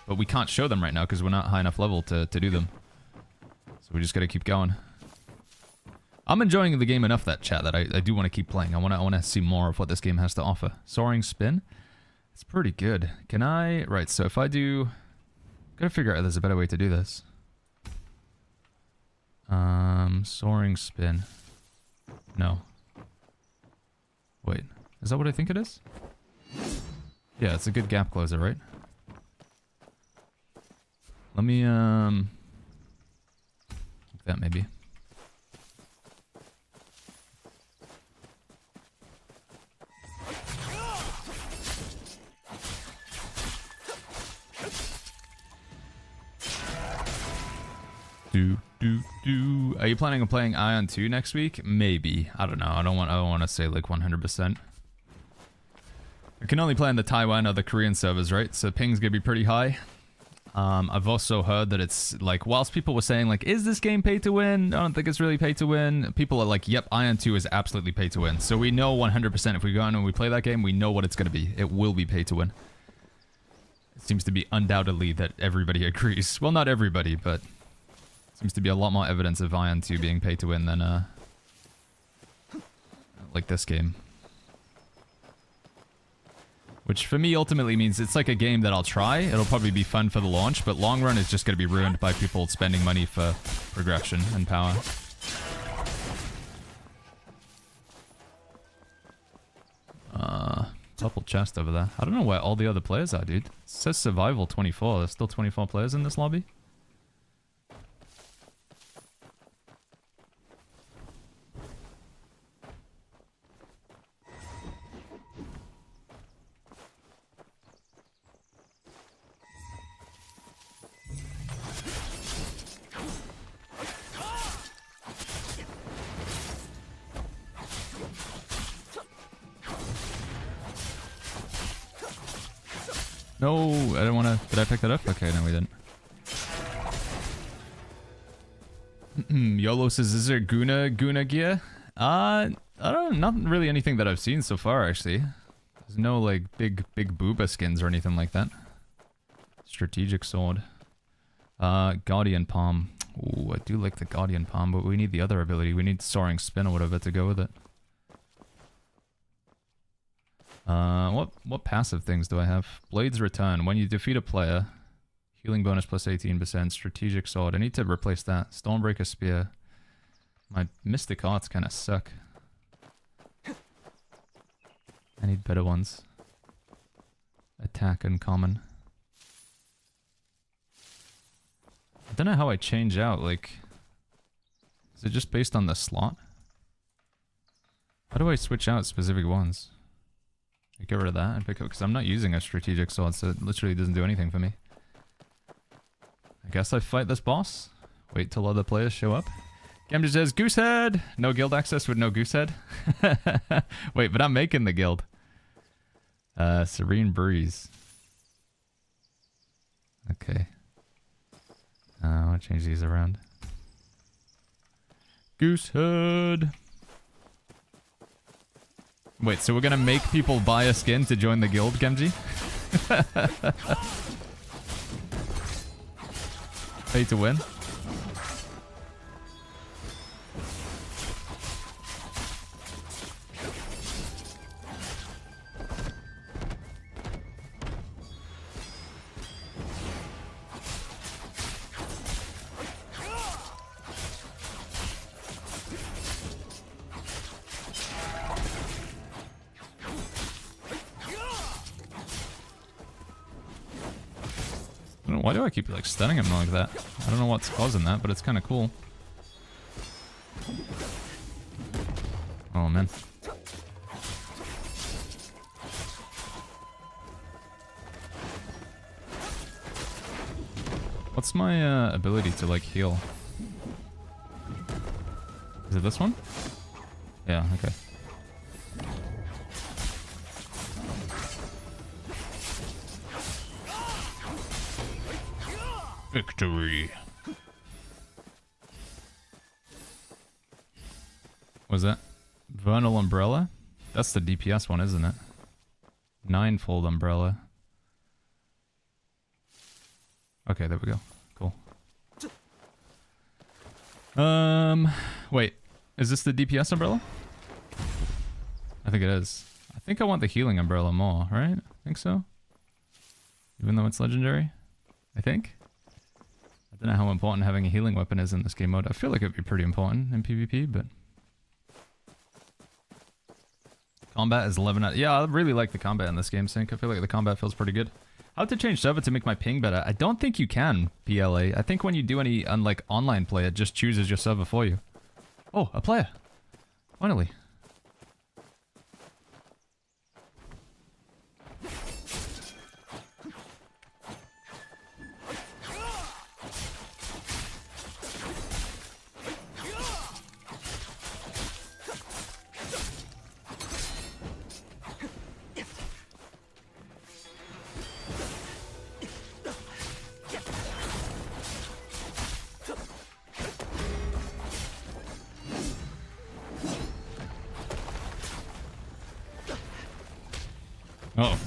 Speaker 1: But we can't show them right now because we're not high enough level to do them. So we just gotta keep going. I'm enjoying the game enough, that chat, that I do want to keep playing. I want to see more of what this game has to offer. Soaring Spin? It's pretty good. Can I... Right, so if I do... Gotta figure out if there's a better way to do this. Soaring Spin. No. Wait. Is that what I think it is? Yeah, it's a good gap closer, right? Let me, like that maybe. Are you planning on playing Ion 2 next week? Maybe. I don't know. I don't want to say like 100%. I can only play on the Taiwan or the Korean servers, right? So ping's gonna be pretty high. I've also heard that it's like, whilst people were saying like, is this game pay to win? I don't think it's really pay to win. People are like, yep, Ion 2 is absolutely pay to win. So we know 100% if we go on and we play that game, we know what it's going to be. It will be pay to win. It seems to be undoubtedly that everybody agrees. Well, not everybody, but it seems to be a lot more evidence of Ion 2 being pay to win than like this game. Which for me ultimately means it's like a game that I'll try. It'll probably be fun for the launch, but long run is just going to be ruined by people spending money for progression and power. Couple chest over there. I don't know where all the other players are, dude. It says survival 24. There's still 24 players in this lobby. No, I don't want to... Did I pick that up? Okay, no, we didn't. YOLO says, is there Guna gear? I don't know, not really anything that I've seen so far, actually. There's no, like, big booba skins or anything like that. Strategic sword. Guardian Palm. Ooh, I do like the Guardian Palm, but we need the other ability. We need Soaring Spin or whatever to go with it. What passive things do I have? Blades Return. When you defeat a player, healing bonus plus 18%. Strategic Sword. I need to replace that. Stormbreaker Spear. My Mystic Arts kind of suck. I need better ones. Attack Uncommon. I don't know how I change out, like... Is it just based on the slot? How do I switch out specific ones? I get rid of that and pick up, because I'm not using a strategic sword, so it literally doesn't do anything for me. I guess I fight this boss. Wait till other players show up. Gamja says, Goosehead! No guild access with no Goosehead. Wait, but I'm making the guild. Serene Breeze. Okay. I want to change these around. Goosehead! Wait, so we're gonna make people buy a skin to join the guild, Genji? Pay to win? know, why do I keep like stunning him like that? I don't know what's causing that, but it's kind of cool. Oh man. What's my ability to like heal? Is it this one? Yeah, okay. Victory. What was that? Vernal Umbrella? That's the DPS one, isn't it? Ninefold Umbrella. Okay, there we go. Cool. Wait. Is this the DPS umbrella? I think it is. I think I want the healing umbrella more, right? I think so. Even though it's legendary. I think. I don't know how important having a healing weapon is in this game mode. I feel like it'd be pretty important in PvP, but... Combat is 11 out. Yeah, I really like the combat in this game, Sync. I feel like the combat feels pretty good. How to change server to make my ping better? I don't think you can, PLA. I think when you do any, unlike online play, it just chooses your server for you. Oh, a player. Finally. Oh.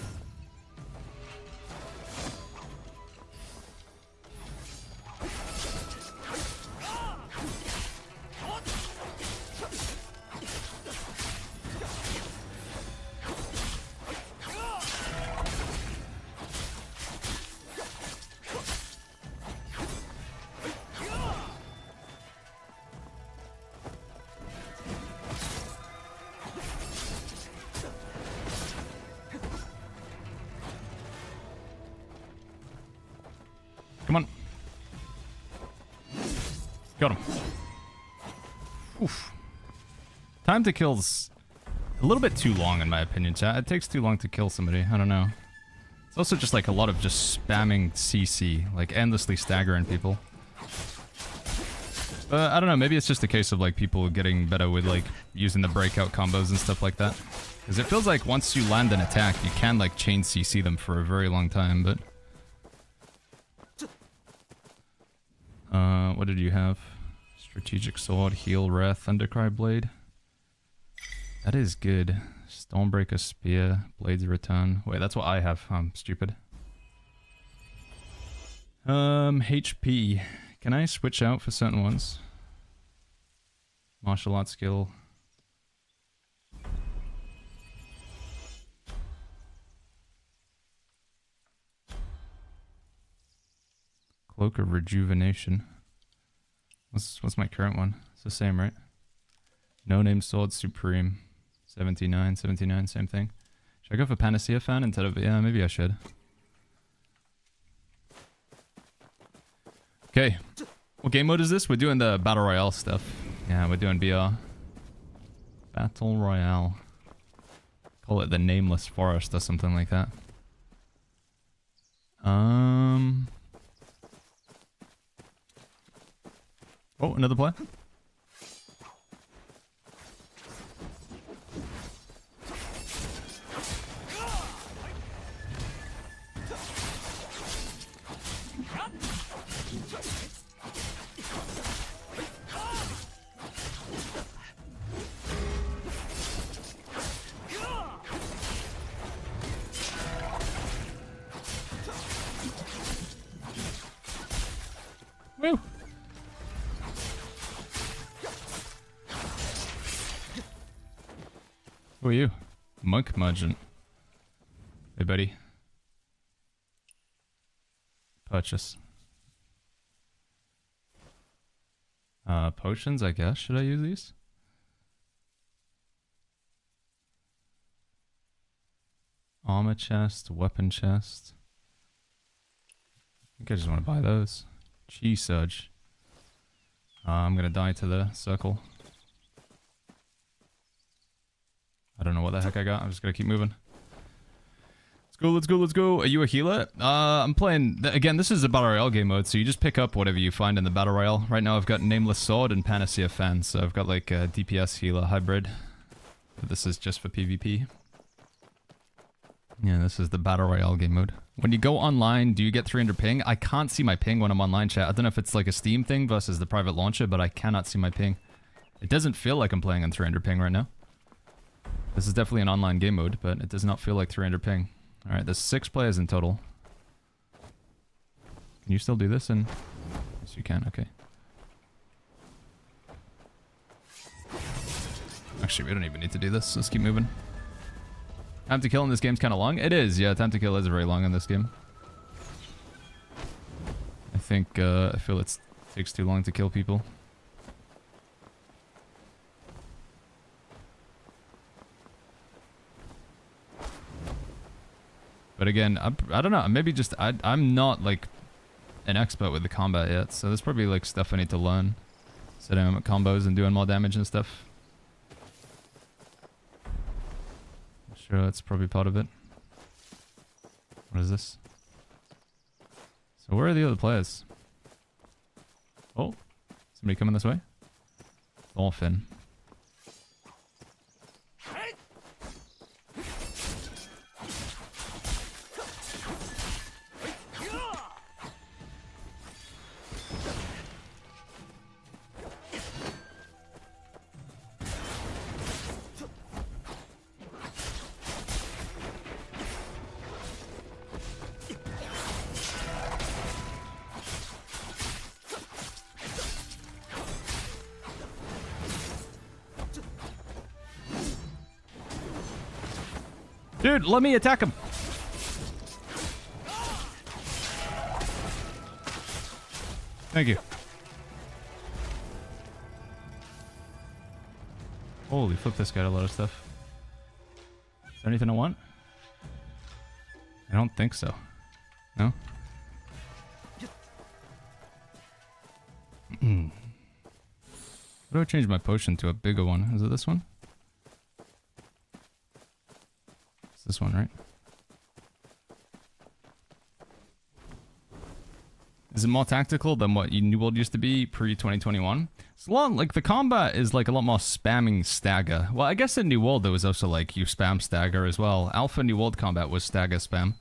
Speaker 1: Come on. Got him. Oof. Time to kill's a little bit too long in my opinion, chat. It takes too long to kill somebody. I don't know. It's also just like a lot of just spamming CC, like endlessly staggering people. I don't know, maybe it's just a case of like people getting better with like using the breakout combos and stuff like that. Because it feels like once you land an attack, you can like chain CC them for a very long time, but... what did you have? Strategic Sword, Heal, Wrath, Thundercry Blade. That is good. Stormbreaker Spear, Blades Return. Wait, that's what I have. I'm stupid. HP. Can I switch out for certain ones? Martial Arts Skill. Cloak of Rejuvenation. What's my current one? It's the same, right? No Name Sword Supreme. 79, 79, same thing. Should I go for Panacea Fan instead of... Yeah, maybe I should. Okay. What game mode is this? We're doing the Battle Royale stuff. Yeah, we're doing BR. Battle Royale. Call it the Nameless Forest or something like that. Oh, another player. Woo! Who are you? Monk Merchant. Hey, buddy. Purchase. Potions, I guess. Should I use these? Armor chest, weapon chest. think I just want to buy those. G-Surge. I'm gonna die to the circle. I don't know what the heck I got. I'm just gonna keep moving. Let's go, let's go, let's go. Are you a healer? I'm playing... Again, this is a Battle Royale game mode, so you just pick up whatever you find in the Battle Royale. Right now I've got Nameless Sword and Panacea Fan, so I've got like a DPS healer hybrid. But this is just for PvP. Yeah, this is the Battle Royale game mode. When you go online, do you get 300 ping? I can't see my ping when I'm online, chat. I don't know if it's like a Steam thing versus the private launcher, but I cannot see my ping. It doesn't feel like I'm playing on 300 ping right now. This is definitely an online game mode, but it does not feel like 300 ping. Alright, there's 6 players in total. Can you still do this? And yes, you can. Okay. Actually, we don't even need to do this. Let's keep moving. Time to kill in this game's kind of long. It is, yeah. Time to kill is very long in this game. I think, I feel it takes too long to kill people. But again, I don't know. Maybe just I'm not like an expert with the combat yet, so there's probably like stuff I need to learn. Setting up combos and doing more damage and stuff. I'm sure that's probably part of it. What is this? So where are the other players? Oh, somebody coming this way? Dolphin. Dude, let me attack him. Thank you. Holy flip, this got a lot of stuff. Is there anything I want? I don't think so. No? How do I change my potion to a bigger one? Is it this one? This one, right? Is it more tactical than what New World used to be pre-2021? It's a lot, like, the combat is, like, a lot more spamming stagger. Well, I guess in New World there was also, like, you spam stagger as well. Alpha New World combat was stagger spam.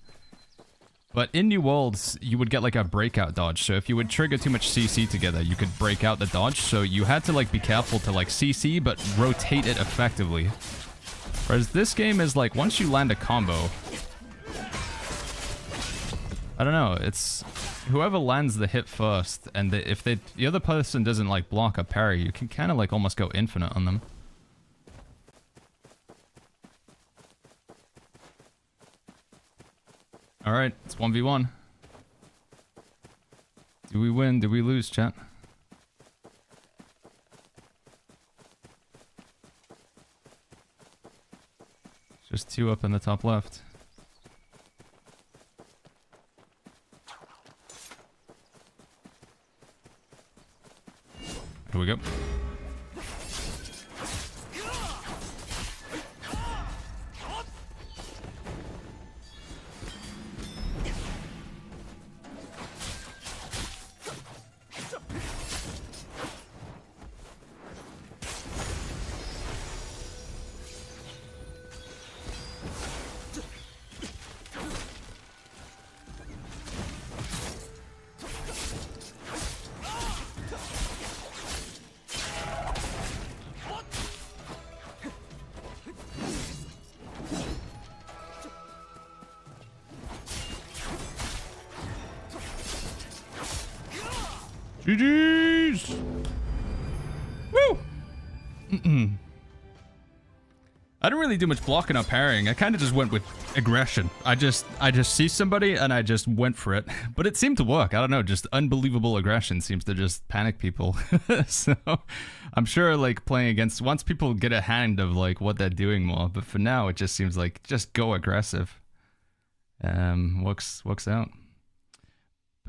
Speaker 1: But in New Worlds, you would get, like, a breakout dodge. So if you would trigger too much CC together, you could break out the dodge. So you had to, like, be careful to, like, CC, but rotate it effectively. Whereas this game is like, once you land a combo, I don't know, it's whoever lands the hit first, and if the other person doesn't like block a parry, you can kind of like almost go infinite on them. Alright, it's 1v1. Do we win? Do we lose, chat? Just 2 up in the top left. Here we go. GG's! Woo! I didn't really do much blocking or parrying. I kind of just went with aggression. I just see somebody and I just went for it. But it seemed to work. I don't know, just unbelievable aggression seems to just panic people. So I'm sure like playing against, once people get a hand of like what they're doing more, but for now it just seems like just go aggressive. Works out.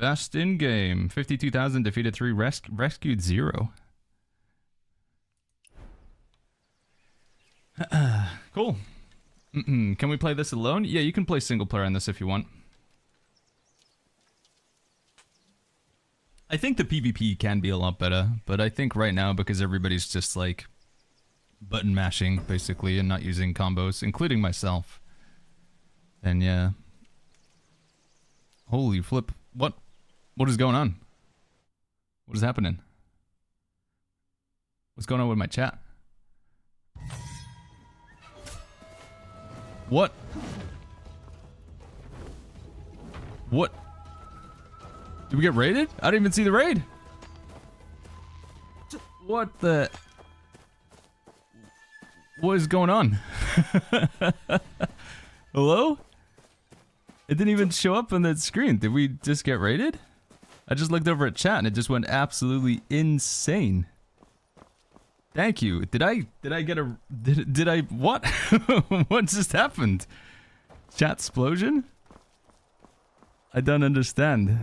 Speaker 1: Best in game. 52,000, defeated 3, rescued 0. Cool. Can we play this alone? Yeah, you can play single player on this if you want. I think the PvP can be a lot better, but I think right now, because everybody's just like button mashing basically and not using combos, including myself, then yeah. Holy flip. What is going on? What is happening? What's going on with my chat? What? What? Did we get raided? I didn't even see the raid. What the? What is going on? Hello? It didn't even show up on the screen. Did we just get raided? I just looked over at chat and it just went absolutely insane. Thank you. Did I get a... Did I... What? What just happened? Chat explosion? I don't understand.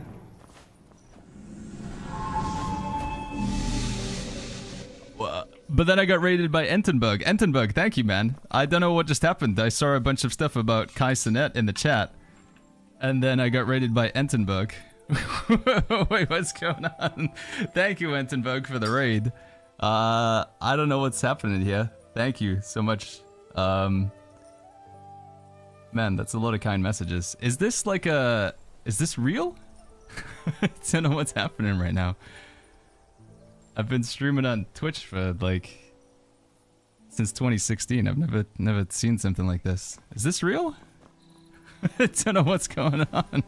Speaker 1: But then I got raided by Entenbug. Entenbug, thank you, man. I don't know what just happened. I saw a bunch of stuff about Kai Sinet in the chat. And then I got raided by Entenbug. Wait, what's going on? Thank you, Entenbug, for the raid. I don't know what's happening here. Thank you so much. Man, that's a lot of kind messages. Is this like a... Is this real? I don't know what's happening right now. I've been streaming on Twitch for like... since 2016. I've never seen something like this. Is this real? I don't know what's going on.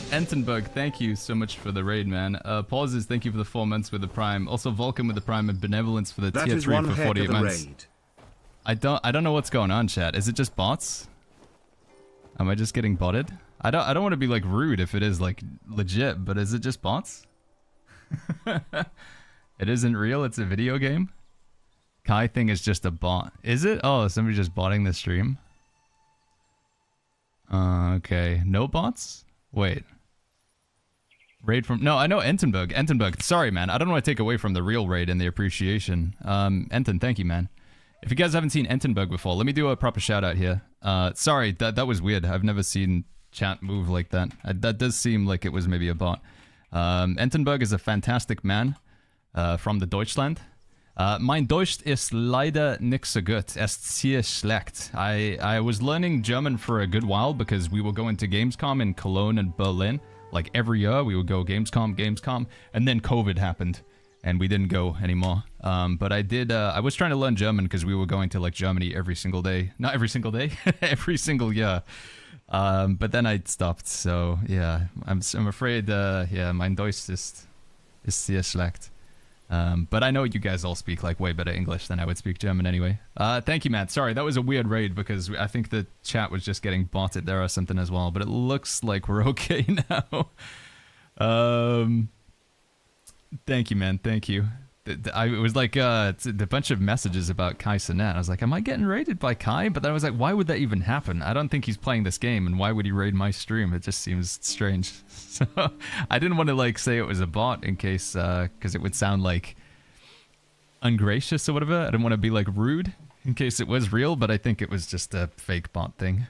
Speaker 1: Entenbug, thank you so much for the raid, man. Pauses, thank you for the 4 months with the Prime. Also, Vulcan with the Prime and Benevolence for the tier 3 for 48 months. Raid. I don't know what's going on, chat. Is it just bots? Am I just getting botted? I don't want to be like rude if it is like legit, but is it just bots? It isn't real, it's a video game? Kai thing is just a bot. Is it? Oh, somebody just botting the stream? Okay. No bots? Wait. Raid from... No, I know Entenbug. Entenbug. Sorry, man. I don't want to take away from the real raid and the appreciation. Enten, thank you, man. If you guys haven't seen Entenbug before, let me do a proper shout out here. Sorry, that was weird. I've never seen chat move like that. That does seem like it was maybe a bot. Entenbug is a fantastic man from the Deutschland. Mein Deutsch ist leider nicht so gut. Es ist sehr schlecht. I was learning German for a good while because we were going to Gamescom in Cologne and Berlin. Like every year we would go Gamescom, and then COVID happened and we didn't go anymore. But I was trying to learn German because we were going to like Germany every single day. Not every single day, every single year. But then I stopped, so yeah, I'm afraid, yeah, mein Deutsch ist sehr schlecht. But I know you guys all speak like way better English than I would speak German anyway. Thank you, Matt. Sorry, that was a weird raid because I think the chat was just getting botted there or something as well, but it looks like we're okay now. Thank you, man. Thank you. It was like a bunch of messages about Kai Sinet. I was like, am I getting raided by Kai? But then I was like, why would that even happen? I don't think he's playing this game, and why would he raid my stream? It just seems strange. So I didn't want to like say it was a bot in case, because it would sound like ungracious or whatever. I didn't want to be like rude in case it was real, but I think it was just a fake bot thing.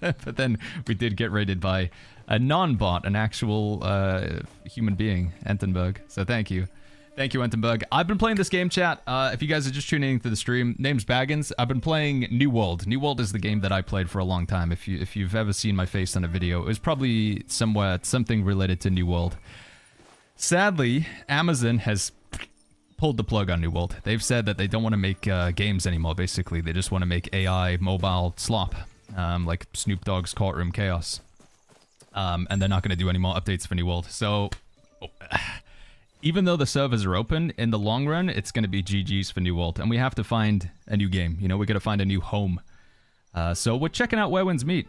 Speaker 1: But then we did get raided by a non-bot, an actual human being, Entenberg. So thank you. Thank you, Entenberg. I've been playing this game, chat. If you guys are just tuning into the stream, name's Baggins. I've been playing New World. New World is the game that I played for a long time. If you've ever seen my face on a video, it was probably something related to New World. Sadly, Amazon has pulled the plug on New World. They've said that they don't want to make games anymore, basically. They just want to make AI mobile slop, like Snoop Dogg's Courtroom Chaos. And they're not going to do any more updates for New World. So... even though the servers are open, in the long run, it's going to be GG's for New World. And we have to find a new game. You know, we got to find a new home. So we're checking out Where Winds Meet.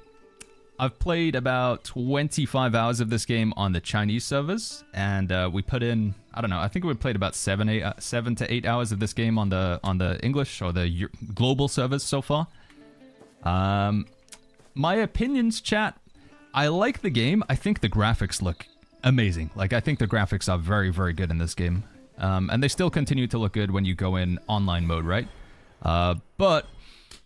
Speaker 1: I've played about 25 hours of this game on the Chinese servers. And we put in, I don't know, I think we played about 7 to 8 hours of this game on the English or the global servers so far. My opinions, chat. I like the game. I think the graphics look amazing. Like, I think the graphics are very, very good in this game. And they still continue to look good when you go in online mode, right? But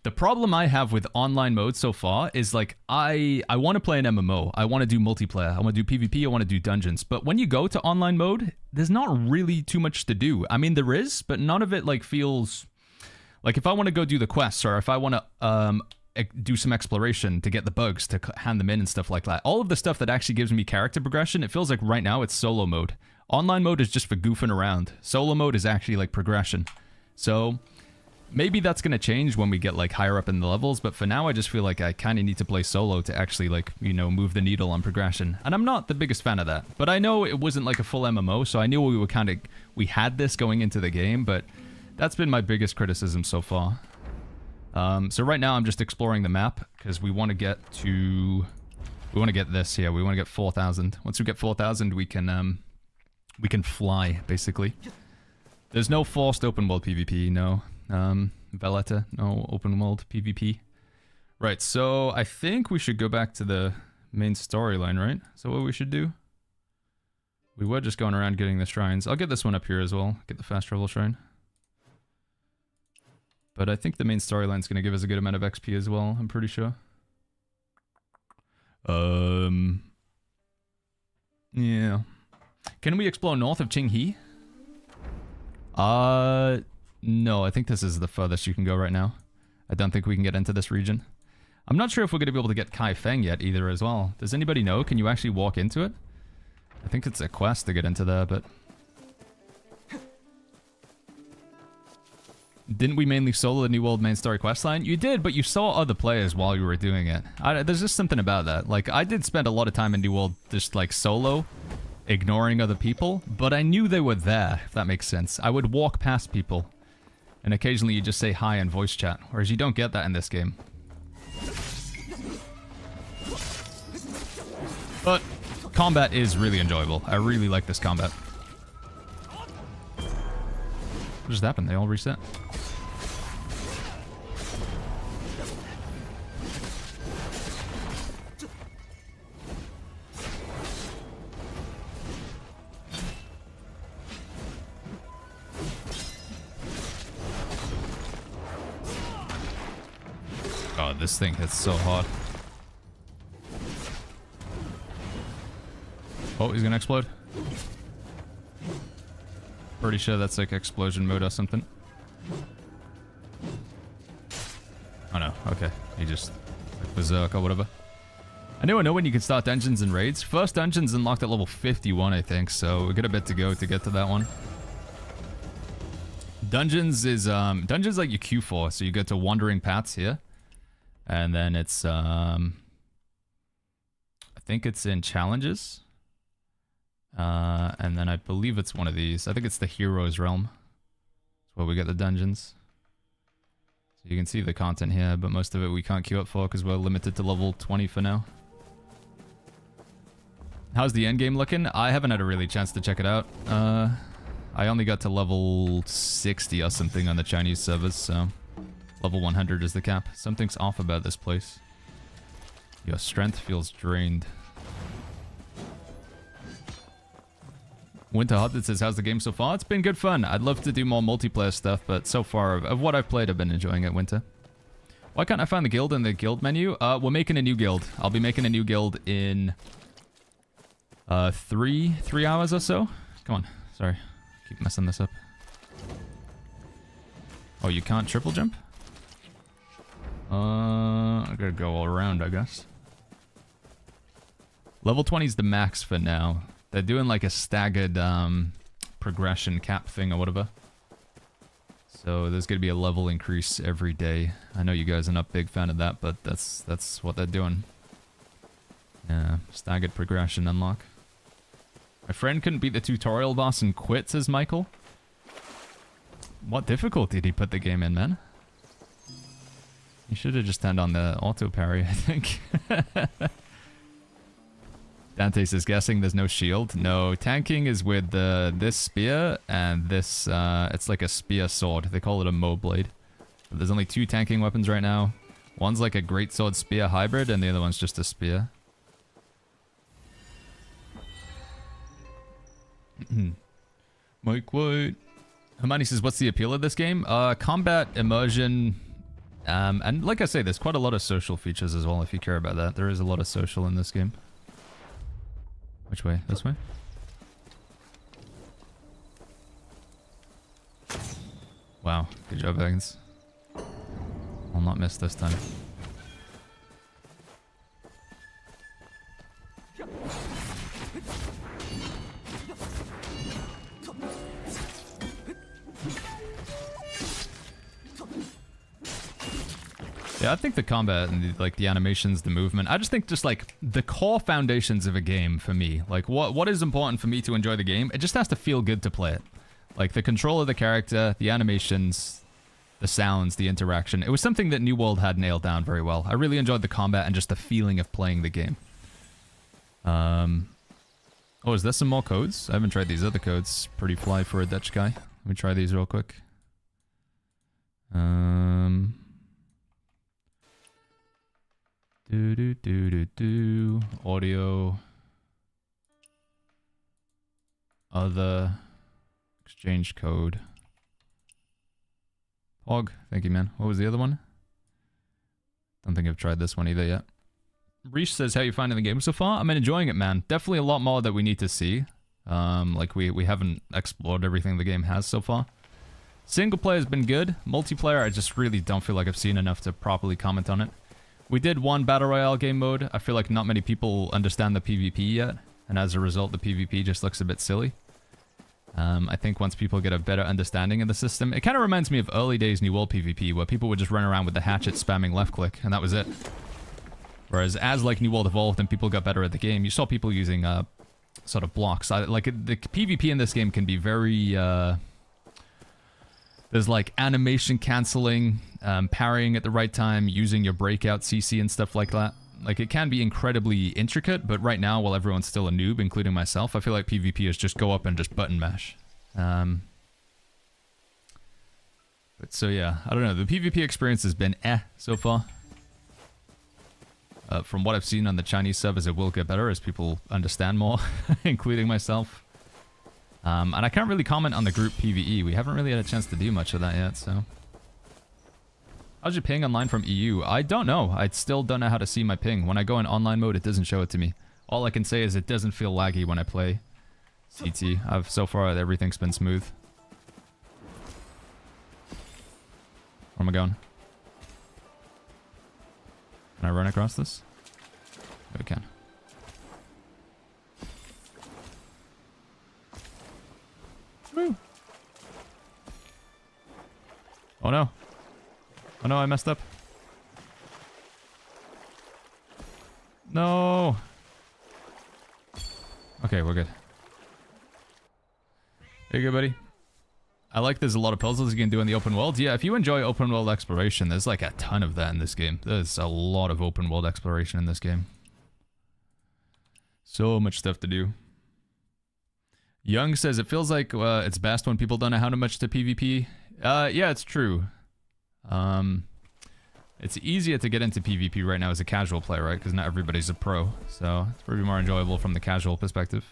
Speaker 1: the problem I have with online mode so far is, like, I want to play an MMO. I want to do multiplayer. I want to do PvP. I want to do dungeons. But when you go to online mode, there's not really too much to do. I mean, there is, but none of it, like, feels... Like, if I want to go do the quests, or if I want to do some exploration to get the bugs, to hand them in and stuff like that, all of the stuff that actually gives me character progression, it feels like right now it's solo mode. Online mode is just for goofing around. Solo mode is actually, like, progression. So... maybe that's going to change when we get, like, higher up in the levels, but for now I just feel like I kind of need to play solo to actually, like, you know, move the needle on progression. And I'm not the biggest fan of that. But I know it wasn't, like, a full MMO, so I knew we were kind of... we had this going into the game, but that's been my biggest criticism so far. So right now I'm just exploring the map, because we want to get to... we want to get this here. We want to get 4,000. Once we get 4,000, we can fly, basically. There's no forced open world PvP, no. Valletta, no open world PvP. Right, so I think we should go back to the main storyline, right? Is that what we should do? We were just going around getting the shrines. I'll get this one up here as well. Get the fast travel shrine. But I think the main storyline's going to give us a good amount of XP as well, I'm pretty sure. Yeah. Can we explore north of Qinghe? No, I think this is the furthest you can go right now. I don't think we can get into this region. I'm not sure if we're going to be able to get Kai Feng yet either as well. Does anybody know? Can you actually walk into it? I think it's a quest to get into there, but... didn't we mainly solo the New World main story questline? You did, but you saw other players while you were doing it. There's just something about that. Like, I did spend a lot of time in New World just, like, solo, ignoring other people, but I knew they were there, if that makes sense. I would walk past people, and occasionally you just say hi in voice chat, whereas you don't get that in this game. But combat is really enjoyable. I really like this combat. What just happened? They all reset. Oh, this thing hits so hard. Oh, he's gonna explode. Pretty sure that's like explosion mode or something. Oh no, okay. He just like berserk or whatever. I know when you can start dungeons and raids. First dungeon's unlocked at level 51, I think, so we got a bit to go to get to that one. Dungeons is dungeons like you queue for, so you get to wandering paths here. And then it's I think it's in challenges. And then I believe it's one of these. I think it's the Heroes Realm. That's where we get the dungeons. So you can see the content here, but most of it we can't queue up for because we're limited to level 20 for now. How's the endgame looking? I haven't had a really chance to check it out. I only got to level 60 or something on the Chinese servers, so... level 100 is the cap. Something's off about this place. Your strength feels drained. Winter Hot that says, how's the game so far? It's been good fun. I'd love to do more multiplayer stuff, but so far, of what I've played, I've been enjoying it, Winter. Why can't I find the guild in the guild menu? We're making a new guild. I'll be making a new guild in... 3 hours or so? Come on. Sorry. Keep messing this up. Oh, you can't triple jump? I gotta go all around, I guess. Level 20 is the max for now. They're doing like a staggered progression cap thing or whatever. So there's gonna be a level increase every day. I know you guys are not a big fan of that, but that's what they're doing. Yeah, staggered progression unlock. My friend couldn't beat the tutorial boss and quit, says Michael. What difficulty did he put the game in, man? You should have just turned on the auto parry, I think. Dante says, guessing there's no shield. No, tanking is with this spear and this, it's like a spear sword. They call it a Mo blade. But there's only 2 tanking weapons right now. One's like a greatsword spear hybrid, and the other one's just a spear. Mike White. Hermione says, what's the appeal of this game? Combat, immersion, and like I say, there's quite a lot of social features as well if you care about that. There is a lot of social in this game. Which way? This way? Wow, good job, Higgins. I'll not miss this time. Yeah, I think the combat and the animations, the movement, I just think just like the core foundations of a game for me, like what is important for me to enjoy the game, it just has to feel good to play it. Like the control of the character, the animations, the sounds, the interaction. It was something that New World had nailed down very well. I really enjoyed the combat and just the feeling of playing the game. Oh, is there some more codes? I haven't tried these other codes. Pretty fly for a Dutch guy. Let me try these real quick. Audio. Other. Exchange code. Pog. Thank you, man. What was the other one? Don't think I've tried this one either yet. Reese says, how you finding the game so far? I'm enjoying it, man. Definitely a lot more that we need to see. Like we haven't explored everything the game has so far. Single player has been good. Multiplayer, I just really don't feel like I've seen enough to properly comment on it. We did one Battle Royale game mode. I feel like not many people understand the PvP yet, and as a result, the PvP just looks a bit silly. I think once people get a better understanding of the system, it kind of reminds me of early days New World PvP, where people would just run around with the hatchet spamming left click, and that was it. Whereas as like New World evolved and people got better at the game, you saw people using sort of blocks. Like the PvP in this game can be very... There's like animation canceling, parrying at the right time, using your breakout CC and stuff like that. Like it can be incredibly intricate, but right now, while everyone's still a noob, including myself, I feel like PvP is just go up and just button mash. But so yeah, I don't know. The PvP experience has been so far. From what I've seen on the Chinese servers, it will get better as people understand more, including myself. And I can't really comment on the group PvE. We haven't really had a chance to do much of that yet, so... How's your ping online from EU? I don't know. I still don't know how to see my ping. When I go in online mode, it doesn't show it to me. All I can say is it doesn't feel laggy when I play CT. So far, everything's been smooth. Where am I going? Can I run across this? I can. Woo. Oh no. Oh no, I messed up. No. Okay, we're good. There you go, buddy. I like there's a lot of puzzles you can do in the open world. Yeah, if you enjoy open world exploration, there's like a ton of that in this game. There's a lot of open world exploration in this game. So much stuff to do. Young says, it feels like it's best when people don't know how much to PvP. Yeah, it's true. It's easier to get into PvP right now as a casual player, right? Because not everybody's a pro. So it's probably more enjoyable from the casual perspective.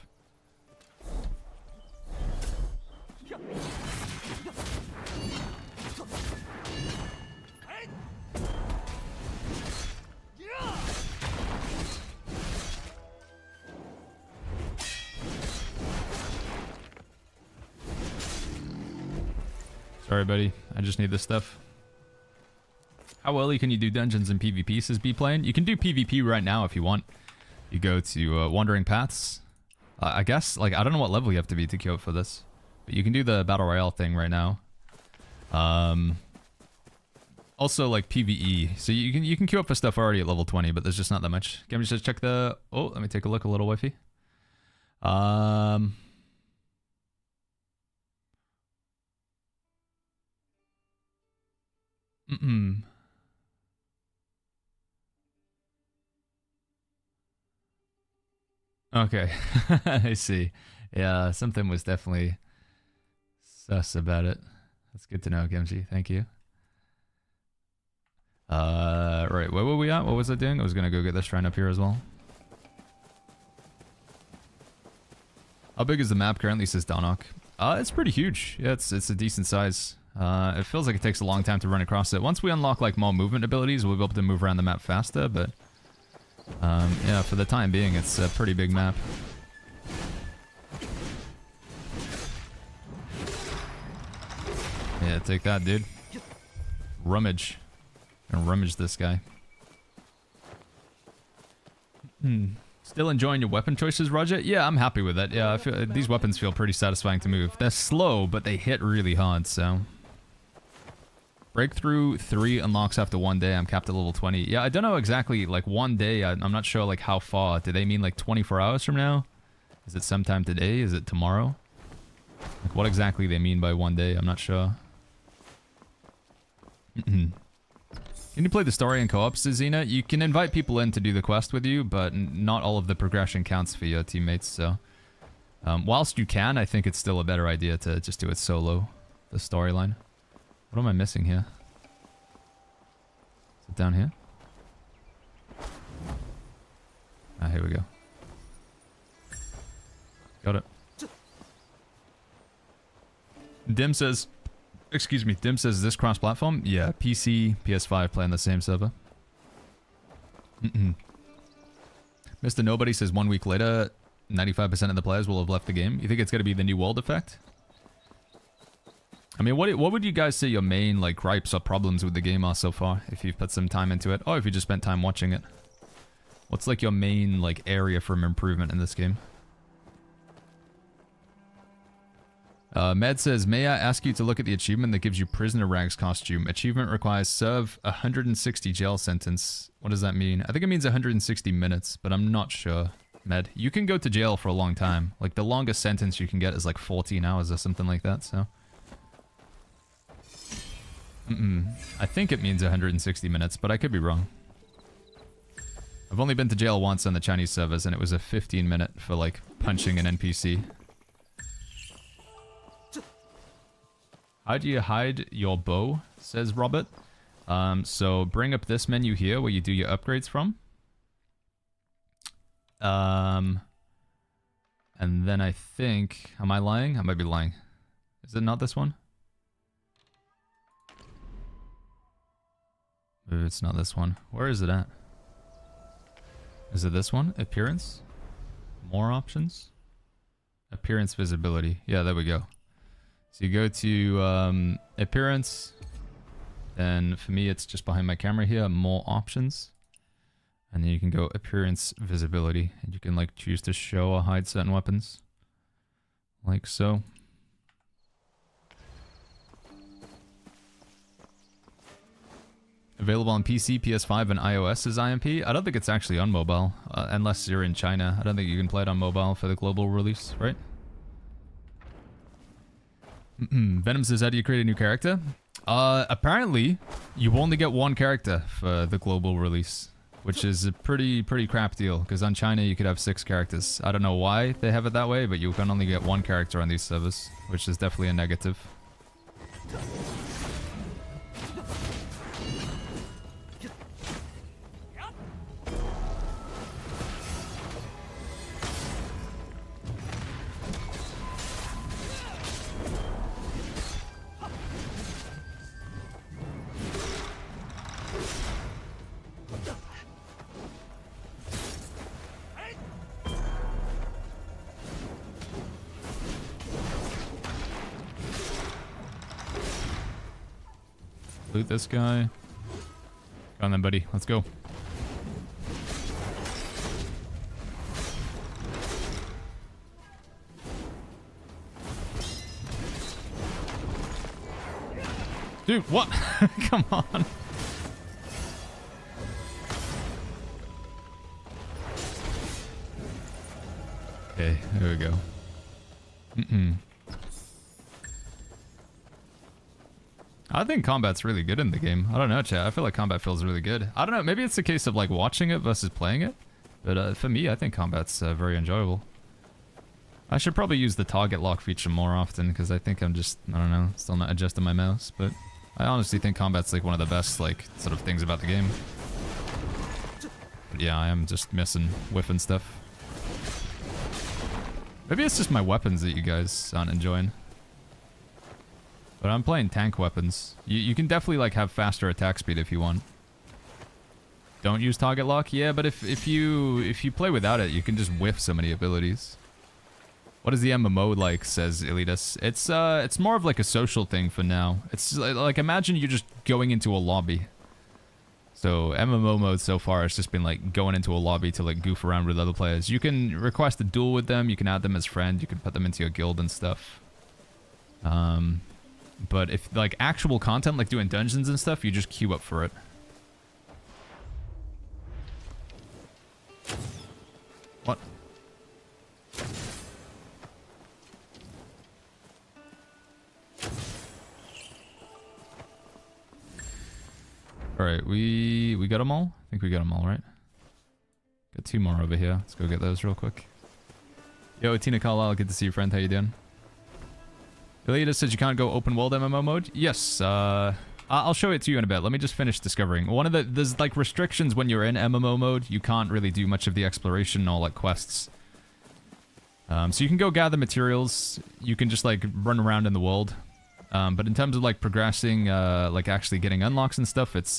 Speaker 1: Sorry, buddy. I just need this stuff. How early can you do dungeons in PvP, says B-Plane? You can do PvP right now if you want. You go to Wandering Paths. I guess, like, I don't know what level you have to be to queue up for this. But you can do the Battle Royale thing right now. Also, like, PvE. So you can queue up for stuff already at level 20, but there's just not that much. Can we just check the... Oh, let me take a look, a little wifey. Okay, I see. Yeah, something was definitely sus about it. That's good to know, Gemji. Thank you. Right, where were we at? What was I doing? I was gonna go get this shrine up here as well. How big is the map currently, says Donok? It's pretty huge. Yeah, it's a decent size. It feels like it takes a long time to run across it. Once we unlock like more movement abilities, we'll be able to move around the map faster, but yeah, for the time being, it's a pretty big map. Yeah, take that, dude. Rummage. Gonna rummage this guy. Still enjoying your weapon choices, Roger? Yeah, I'm happy with it. Yeah, I feel these weapons feel pretty satisfying to move. They're slow, but they hit really hard, so... Breakthrough 3 unlocks after 1 day. I'm capped at level 20. Yeah, I don't know exactly, like 1 day. I'm not sure like how far. Do they mean like 24 hours from now? Is it sometime today? Is it tomorrow? Like what exactly they mean by 1 day? I'm not sure. Can you play the story in co-op, Zena? You can invite people in to do the quest with you, but not all of the progression counts for your teammates, so... whilst you can, I think it's still a better idea to just do it solo, the storyline. What am I missing here? Is it down here? Ah, here we go. Got it. Dim says... Excuse me, Dim says, is this cross-platform? Yeah, PC, PS5 play on the same server. Mr. Nobody says 1 week later, 95% of the players will have left the game. You think it's going to be the New World effect? I mean, what would you guys say your main like gripes or problems with the game are so far, if you've put some time into it, or if you just spent time watching it? What's like your main like area for improvement in this game? Med says, may I ask you to look at the achievement that gives you prisoner rags costume? Achievement requires serve 160 jail sentence. What does that mean? I think it means 160 minutes, but I'm not sure. Med, you can go to jail for a long time. Like the longest sentence you can get is like 14 hours or something like that, so. I think it means 160 minutes, but I could be wrong. I've only been to jail once on the Chinese servers, and it was a 15-minute for like punching an NPC. How do you hide your bow? Says Robert. So bring up this menu here where you do your upgrades from. And then I think... Am I lying? I might be lying. Is it not this one? Maybe it's not this one. Where is it at? Is it this one? Appearance? More options? Appearance visibility. Yeah, there we go. So you go to appearance, then for me it's just behind my camera here, more options, and then you can go appearance visibility, and you can like choose to show or hide certain weapons, like so. Available on PC, PS5, and iOS as IMP. I don't think it's actually on mobile, unless you're in China. I don't think you can play it on mobile for the global release, right? Venom says, how do you create a new character? Apparently, you only get one character for the global release, which is a pretty crap deal, because on China you could have 6 characters. I don't know why they have it that way, but you can only get one character on these servers, which is definitely a negative. Loot this guy. Go on then, buddy. Let's go. Dude, what? Come on. Okay, there we go. I think combat's really good in the game. I don't know, chat. I feel like combat feels really good. I don't know. Maybe it's a case of like watching it versus playing it. But for me, I think combat's very enjoyable. I should probably use the target lock feature more often because I think I'm just, I don't know, still not adjusting my mouse. But I honestly think combat's like one of the best like sort of things about the game. But yeah, I am just missing whiffing stuff. Maybe it's just my weapons that you guys aren't enjoying. But I'm playing tank weapons. You can definitely like have faster attack speed if you want. Don't use target lock? Yeah, but if you play without it, you can just whiff so many abilities. What is the MMO like, says Elitas? It's more of like a social thing for now. It's like, imagine you're just going into a lobby. So MMO mode so far has just been like going into a lobby to like goof around with other players. You can request a duel with them, you can add them as friend, you can put them into your guild and stuff. But if like actual content, like doing dungeons and stuff, you just queue up for it. What? Alright, we got them all? I think we got them all, right? Got 2 more over here. Let's go get those real quick. Yo, Tina Carlisle, good to see you, friend. How you doing? Elita says you can't go open world MMO mode? Yes, I'll show it to you in a bit. Let me just finish discovering. There's like restrictions when you're in MMO mode. You can't really do much of the exploration or like quests. So you can go gather materials. You can just like run around in the world. But in terms of like progressing, like actually getting unlocks and stuff, it's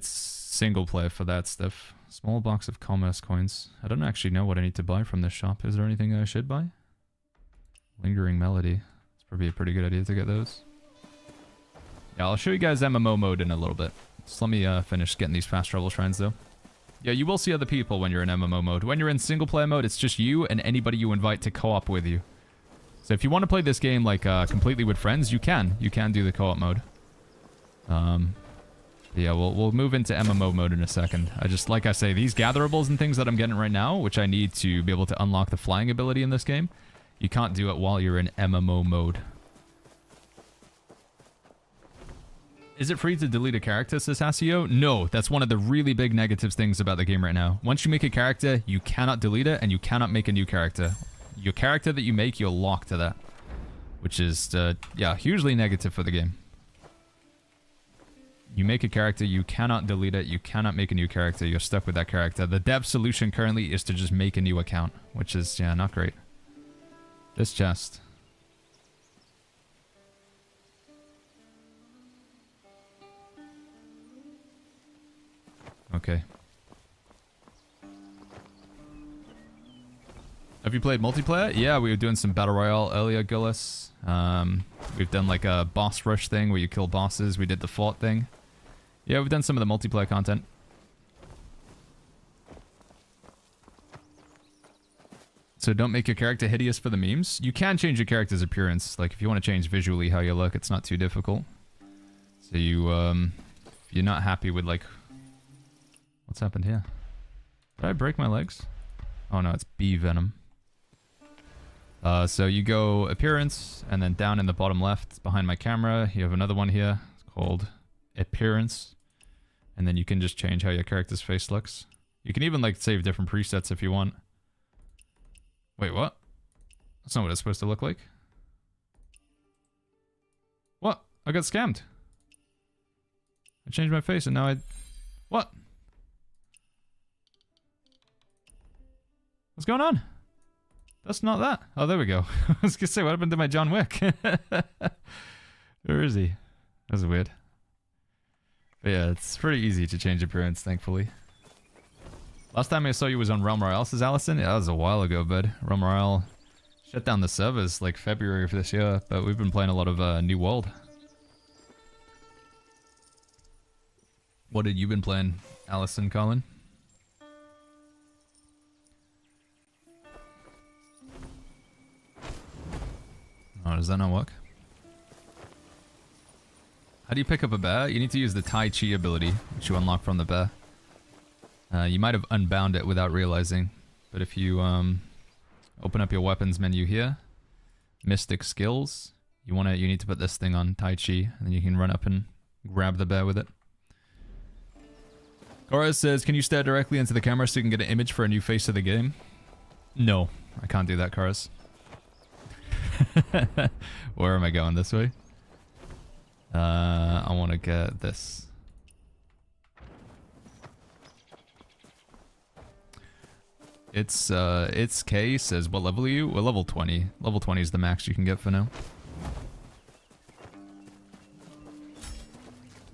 Speaker 1: single play for that stuff. Small box of commerce coins. I don't actually know what I need to buy from this shop. Is there anything I should buy? Lingering Melody. It's probably a pretty good idea to get those. Yeah, I'll show you guys MMO mode in a little bit. Just let me finish getting these fast travel shrines though. Yeah, you will see other people when you're in MMO mode. When you're in single player mode, it's just you and anybody you invite to co-op with you. So if you want to play this game like completely with friends, you can. You can do the co-op mode. Yeah, we'll move into MMO mode in a second. Like I say, these gatherables and things that I'm getting right now, which I need to be able to unlock the flying ability in this game, you can't do it while you're in MMO mode. Is it free to delete a character, says Hasio? No, that's one of the really big negative things about the game right now. Once you make a character, you cannot delete it, and you cannot make a new character. Your character that you make, you're locked to that. Which is, yeah, hugely negative for the game. You make a character, you cannot delete it, you cannot make a new character, you're stuck with that character. The dev solution currently is to just make a new account, which is, yeah, not great. This chest. Okay. Have you played multiplayer? Yeah, we were doing some Battle Royale earlier, Gullis. We've done like a boss rush thing where you kill bosses. We did the fort thing. Yeah, we've done some of the multiplayer content. So don't make your character hideous for the memes. You can change your character's appearance. Like if you want to change visually how you look, it's not too difficult. So you, if you're not happy with like... What's happened here? Did I break my legs? Oh no, it's bee venom. So you go appearance, and then down in the bottom left, behind my camera, you have another one here. It's called appearance. And then you can just change how your character's face looks. You can even like save different presets if you want. Wait, what? That's not what it's supposed to look like. What? I got scammed. I changed my face and now I... What? What's going on? That's not that. Oh, there we go. I was gonna say, what happened to my John Wick? Where is he? That's weird. But yeah, it's pretty easy to change appearance, thankfully. Last time I saw you was on Realm Royale, says Allison. Yeah, that was a while ago, bud. Realm Royale shut down the servers like February of this year, but we've been playing a lot of New World. What had you been playing, Allison, Colin? Oh, does that not work? How do you pick up a bear? You need to use the Tai Chi ability, which you unlock from the bear. You might have unbound it without realizing, but if you open up your weapons menu here, Mystic Skills, you need to put this thing on Tai Chi, and then you can run up and grab the bear with it. Cora says, can you stare directly into the camera so you can get an image for a new face of the game? No, I can't do that, Coras. Where am I going? This way? I want to get this. It's K says, what level are you? Well, level 20. Level 20 is the max you can get for now.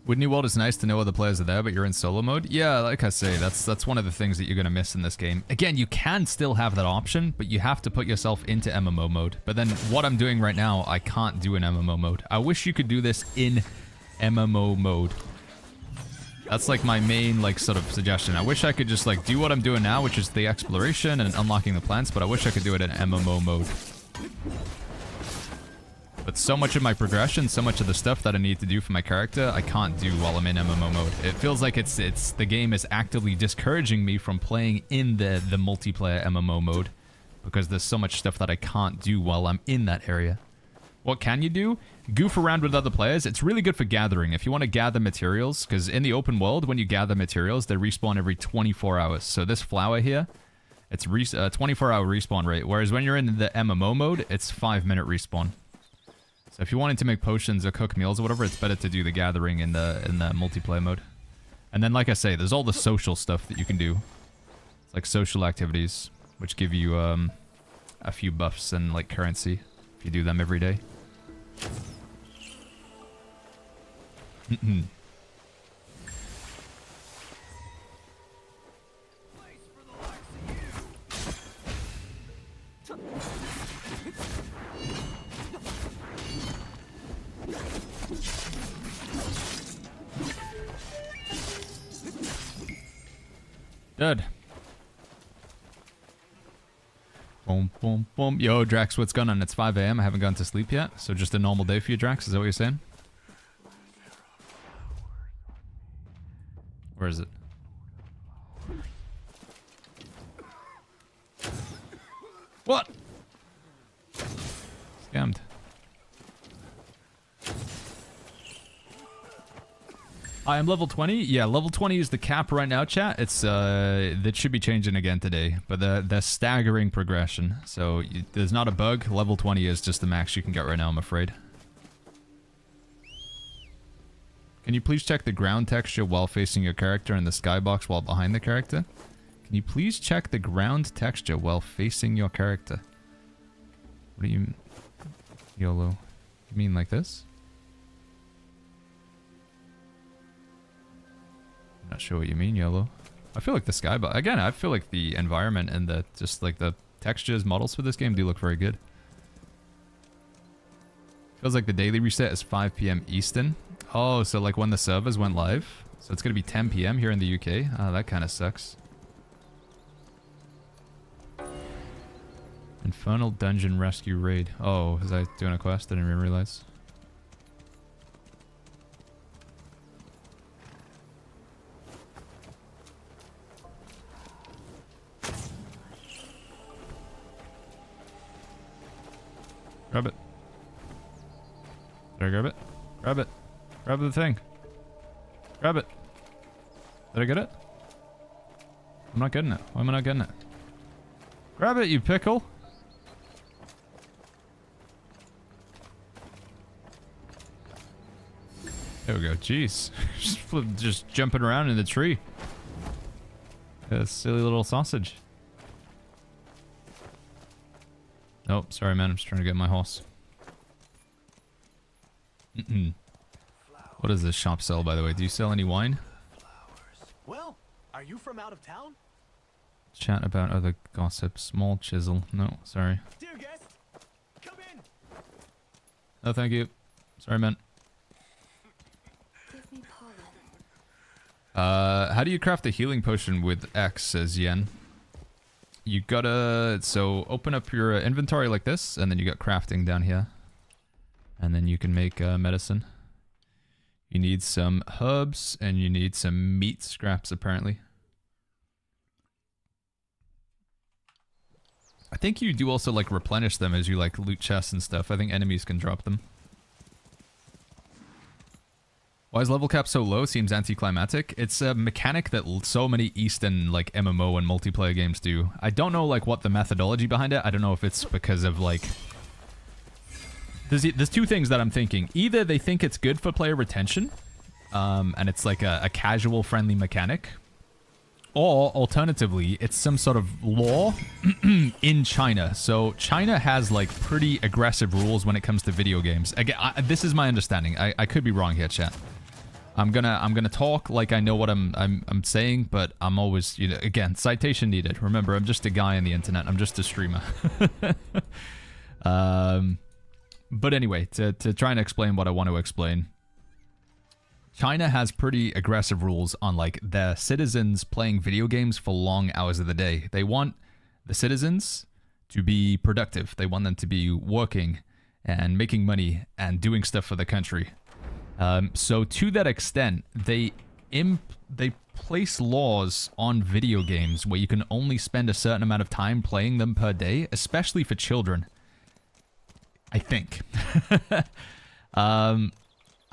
Speaker 1: With New World, it's nice to know other players are there, but you're in solo mode. Yeah, like I say, that's one of the things that you're going to miss in this game. Again, you can still have that option, but you have to put yourself into MMO mode. But then what I'm doing right now, I can't do in MMO mode. I wish you could do this in MMO mode. That's like my main like sort of suggestion. I wish I could just like do what I'm doing now, which is the exploration and unlocking the plants, but I wish I could do it in MMO mode. But so much of my progression, so much of the stuff that I need to do for my character, I can't do while I'm in MMO mode. It feels like it's the game is actively discouraging me from playing in the multiplayer MMO mode because there's so much stuff that I can't do while I'm in that area. What can you do? Goof around with other players. It's really good for gathering. If you want to gather materials, because in the open world, when you gather materials, they respawn every 24 hours. So this flower here, it's 24-hour respawn rate. Whereas when you're in the MMO mode, it's 5-minute respawn. So if you wanted to make potions or cook meals or whatever, it's better to do the gathering in the multiplayer mode. And then, like I say, there's all the social stuff that you can do. It's like social activities, which give you a few buffs and like currency if you do them every day. Good. Boom, boom, boom. Yo, Drax, what's going on? It's 5 AM. I haven't gone to sleep yet. So just a normal day for you, Drax? Is that what you're saying? Where is it? What? Scammed. I am level 20. Yeah, level 20 is the cap right now, chat. It's that should be changing again today, but the staggering progression. So there's not a bug. Level 20 is just the max you can get right now, I'm afraid. Can you please check the ground texture while facing your character and the skybox while behind the character? Can you please check the ground texture while facing your character? What do you... YOLO. You mean like this? Not sure what you mean, YOLO. I feel like the skybox... Again, I feel like the environment and the... Just like the textures, models for this game do look very good. Feels like the daily reset is 5 PM Eastern. Oh, so like when the servers went live? So it's gonna be 10 PM here in the UK? Oh, that kind of sucks. Infernal Dungeon Rescue Raid. Oh, was I doing a quest? I didn't even realize. Grab it. Did I grab it? Grab it. Grab the thing. Grab it. Did I get it? I'm not getting it. Why am I not getting it? Grab it, you pickle! There we go. Jeez. Just jumping around in the tree. A silly little sausage. Oh, sorry man, I'm just trying to get my horse. What does this shop sell, by the way? Do you sell any wine?
Speaker 2: Well, are you from out of town?
Speaker 1: Chat about other gossip. Small chisel. No, sorry.
Speaker 2: Dear guest, come in.
Speaker 1: No, thank you. Sorry, man.
Speaker 3: Give me pollen.
Speaker 1: How do you craft a healing potion with X, says Yen? You gotta... So, open up your inventory like this, and then you got crafting down here. And then you can make medicine. You need some herbs, and you need some meat scraps, apparently. I think you do also, like, replenish them as you, like, loot chests and stuff. I think enemies can drop them. Why is level cap so low? Seems anticlimactic. It's a mechanic that so many Eastern, like, MMO and multiplayer games do. I don't know, like, what the methodology behind it. I don't know if it's because of, like... there's two things that I'm thinking. Either they think it's good for player retention, and it's like a casual friendly mechanic, or alternatively, it's some sort of law in China. So China has like pretty aggressive rules when it comes to video games. Again, this is my understanding. I could be wrong here, chat. I'm gonna talk like I know what I'm saying, but I'm always, you know, again, citation needed. Remember, I'm just a guy on the internet. I'm just a streamer. But anyway, to try and explain what I want to explain. China has pretty aggressive rules on like their citizens playing video games for long hours of the day. They want the citizens to be productive. They want them to be working and making money and doing stuff for the country. So to that extent, they place laws on video games where you can only spend a certain amount of time playing them per day, especially for children. I think.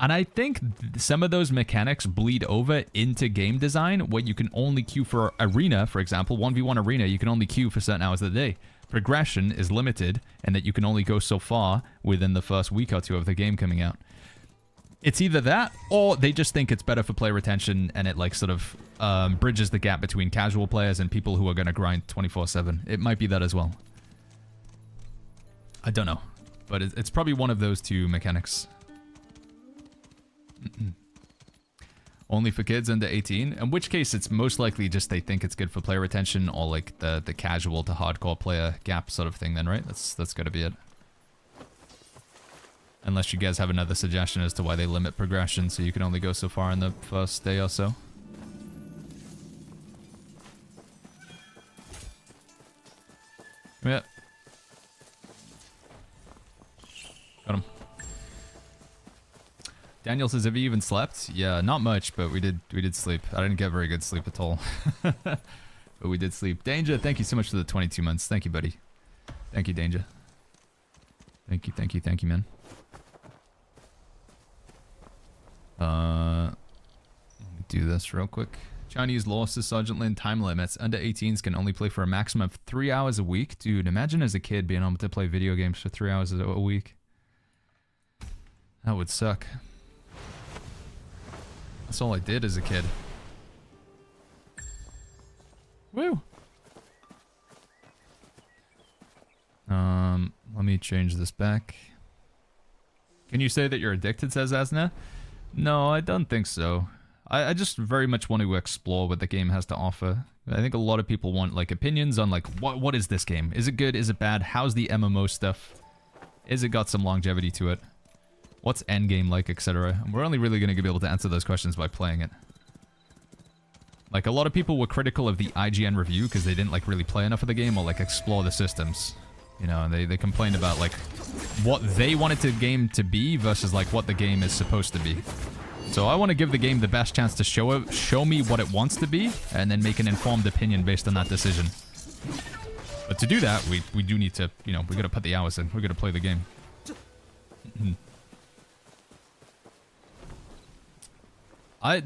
Speaker 1: And I think some of those mechanics bleed over into game design, where you can only queue for arena, for example, 1v1 arena, you can only queue for certain hours of the day. Progression is limited, and that you can only go so far within the first week or two of the game coming out. It's either that, or they just think it's better for player retention, and it like sort of bridges the gap between casual players and people who are going to grind 24/7. It might be that as well. I don't know, but it's probably one of those two mechanics. Only for kids under 18, in which case it's most likely just they think it's good for player retention, or like the casual to hardcore player gap sort of thing then, right? That's gotta be it. Unless you guys have another suggestion as to why they limit progression so you can only go so far in the first day or so. Yeah. Got him. Daniel says, have you even slept? Yeah, not much, but we did sleep. I didn't get very good sleep at all. But we did sleep. Danger, thank you so much for the 22 months. Thank you, buddy. Thank you, Danger. Thank you, man. Let me do this real quick. Chinese law says Sergeant Lin time limits. Under 18s can only play for a maximum of 3 hours a week. Dude, imagine as a kid being able to play video games for 3 hours a week. That would suck. That's all I did as a kid. Woo! Let me change this back. Can you say that you're addicted, says Asna? No, I don't think so. I just very much want to explore what the game has to offer. I think a lot of people want like opinions on like, what is this game? Is it good? Is it bad? How's the MMO stuff? Is it got some longevity to it? What's endgame like, etc.? And we're only really going to be able to answer those questions by playing it. Like, a lot of people were critical of the IGN review because they didn't, like, really play enough of the game or, like, explore the systems. You know, and they complained about, like, what they wanted the game to be versus, like, what the game is supposed to be. So I want to give the game the best chance to show me what it wants to be, and then make an informed opinion based on that decision. But to do that, we do need to, you know, we got to put the hours in. We got to play the game.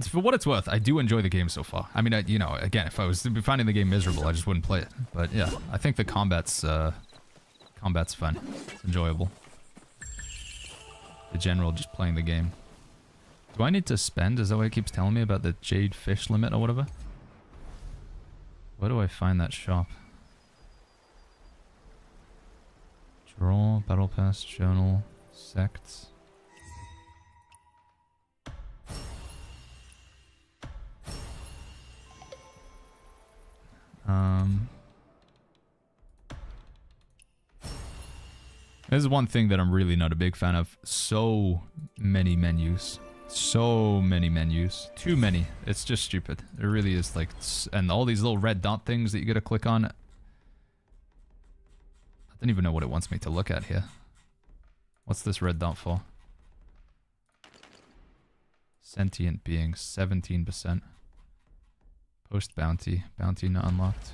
Speaker 1: For what it's worth, I do enjoy the game so far. I mean, you know, again, if I was finding the game miserable, I just wouldn't play it. But yeah, I think the combat's fun. It's enjoyable. The general, just playing the game. Do I need to spend? Is that what it keeps telling me about the Jade Fish limit or whatever? Where do I find that shop? Draw, Battle Pass, Journal, Sects. There's one thing that I'm really not a big fan of. So many menus. So many menus. Too many. It's just stupid. It really is like... And all these little red dot things that you gotta click on. I don't even know what it wants me to look at here. What's this red dot for? Sentient beings. 17%. Post bounty. Bounty not unlocked.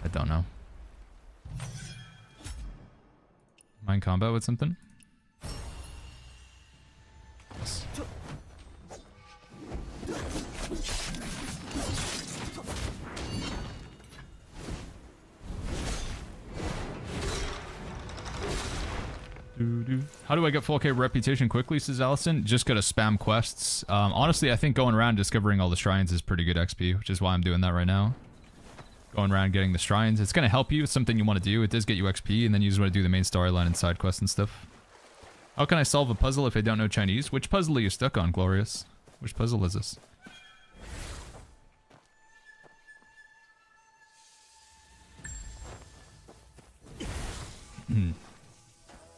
Speaker 1: I don't know. Am I in combat with something? Yes. How do I get 4K reputation quickly, says Allison? Just gotta spam quests. Honestly, I think going around discovering all the shrines is pretty good XP, which is why I'm doing that right now. Going around getting the shrines. It's gonna help you. It's something you want to do. It does get you XP, and then you just want to do the main storyline and side quests and stuff. How can I solve a puzzle if I don't know Chinese? Which puzzle are you stuck on, Glorious? Which puzzle is this?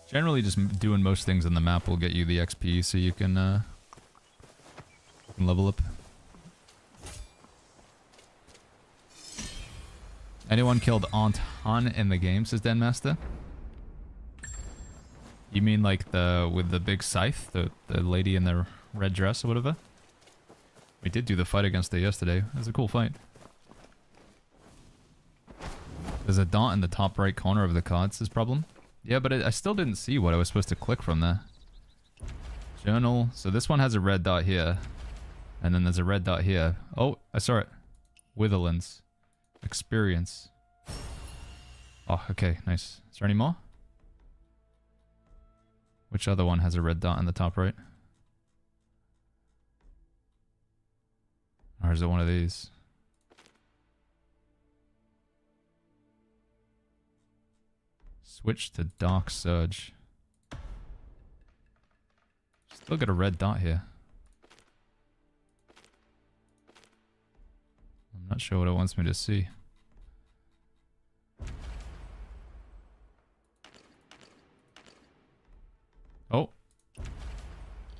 Speaker 1: Generally, just doing most things on the map will get you the XP, so you can level up. Anyone killed Aunt Han in the game, says Denmaster? You mean like with the big scythe? The lady in the red dress or whatever? We did do the fight against her yesterday. It was a cool fight. There's a dot in the top right corner of the card, says Problem. Yeah, but I still didn't see what I was supposed to click from there. Journal. So this one has a red dot here. And then there's a red dot here. Oh, I saw it. Witherlands. Experience. Oh, okay, nice. Is there any more? Which other one has a red dot in the top right? Or is it one of these? Switch to Dark Surge. Still got a red dot here. I'm not sure what it wants me to see. Oh.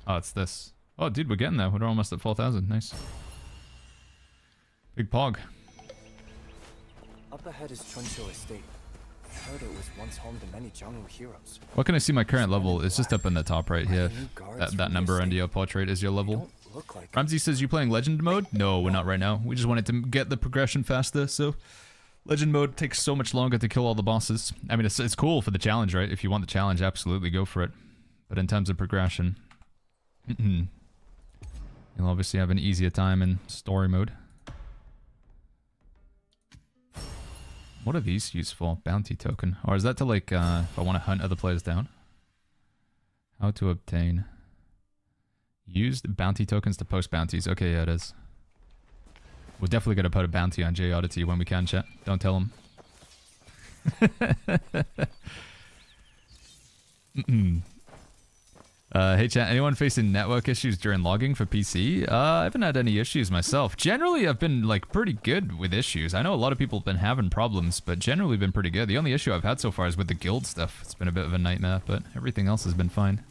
Speaker 1: Oh, it's this. Oh, dude, we're getting there. We're almost at 4,000. Nice. Big pog.
Speaker 3: Up ahead is Chuncho Estate. I heard it was once home to many jungle heroes.
Speaker 1: What can I see my current level? It's just up in the top right here. That number under your portrait is your level. Ramsey says, you playing legend mode? No, we're not right now. We just wanted to get the progression faster, so legend mode takes so much longer to kill all the bosses. I mean, it's cool for the challenge, right? If you want the challenge, absolutely go for it. But in terms of progression, you'll obviously have an easier time in story mode. What are these used for? Bounty token. Or is that to like, if I want to hunt other players down? How to obtain. Used bounty tokens to post bounties. Okay, yeah, it is. We're definitely going to put a bounty on J Oddity when we can, chat. Don't tell him. Hey chat, anyone facing network issues during logging for PC? I haven't had any issues myself. Generally, I've been like pretty good with issues. I know a lot of people have been having problems, but generally been pretty good. The only issue I've had so far is with the guild stuff. It's been a bit of a nightmare, but everything else has been fine.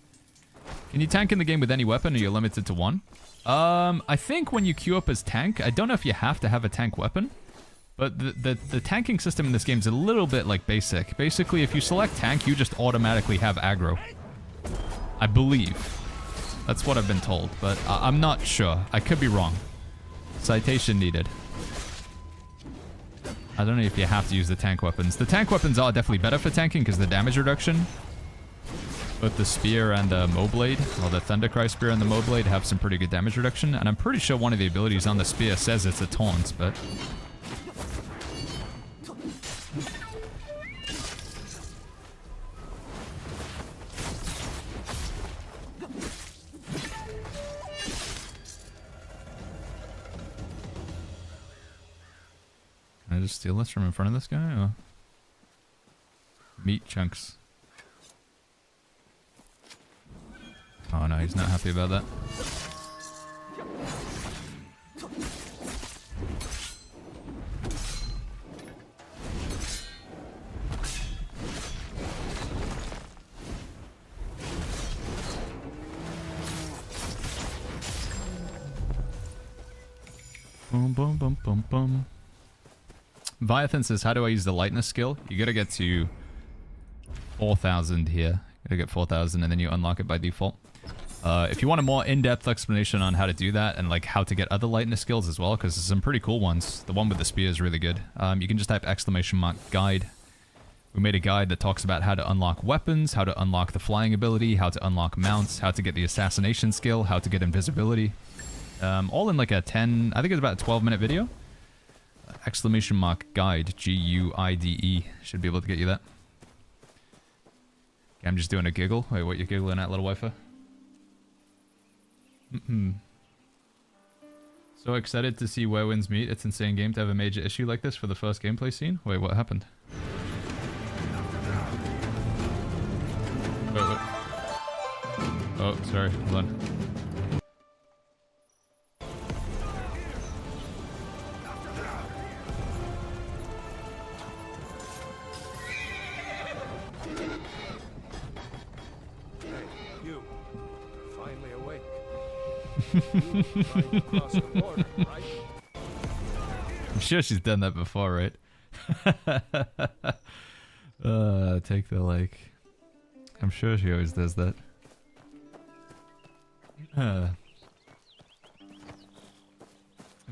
Speaker 1: Can you tank in the game with any weapon, or you're limited to one? I think when you queue up as tank, I don't know if you have to have a tank weapon, but the tanking system in this game is a little bit like basic. Basically, if you select tank, you just automatically have aggro. I believe. That's what I've been told, but I'm not sure. I could be wrong. Citation needed. I don't know if you have to use the tank weapons. The tank weapons are definitely better for tanking because the damage reduction. Both the spear and the Moblade, or the Thundercry spear and the Moblade, have some pretty good damage reduction. And I'm pretty sure one of the abilities on the spear says it's a taunt, but... Can I just steal this from in front of this guy, or...? Meat chunks. Oh no, he's not happy about that. Boom, boom, boom, boom, boom. Viathan says, how do I use the lightness skill? You gotta get to 4,000 here. You gotta get 4,000 and then you unlock it by default. If you want a more in-depth explanation on how to do that and like how to get other lightness skills as well, because there's some pretty cool ones. The one with the spear is really good. You can just type !guide. We made a guide that talks about how to unlock weapons, how to unlock the flying ability, how to unlock mounts, how to get the assassination skill, how to get invisibility. All in like a 10, I think it's about a 12-minute video. !guide, G-U-I-D-E, should be able to get you that. I'm just doing a giggle. Wait, what you giggling at, little wifer? So excited to see where wins meet. It's insane game to have a major issue like this for the first gameplay scene. Wait, what happened? Wait. Oh, sorry. Hold on.
Speaker 4: You, finally awake. You tried to cross the border, right?
Speaker 1: I'm sure she's done that before, right? Take the like. I'm sure she always does that.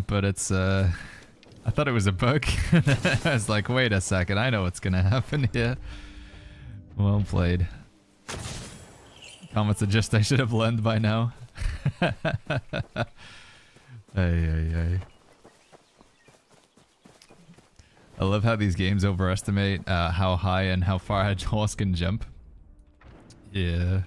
Speaker 1: But it's I thought it was a bug. I was like, wait a second, I know what's gonna happen here. Well played. Comments suggest I should have learned by now. Ay. I love how these games overestimate how high and how far a horse can jump. Yeah.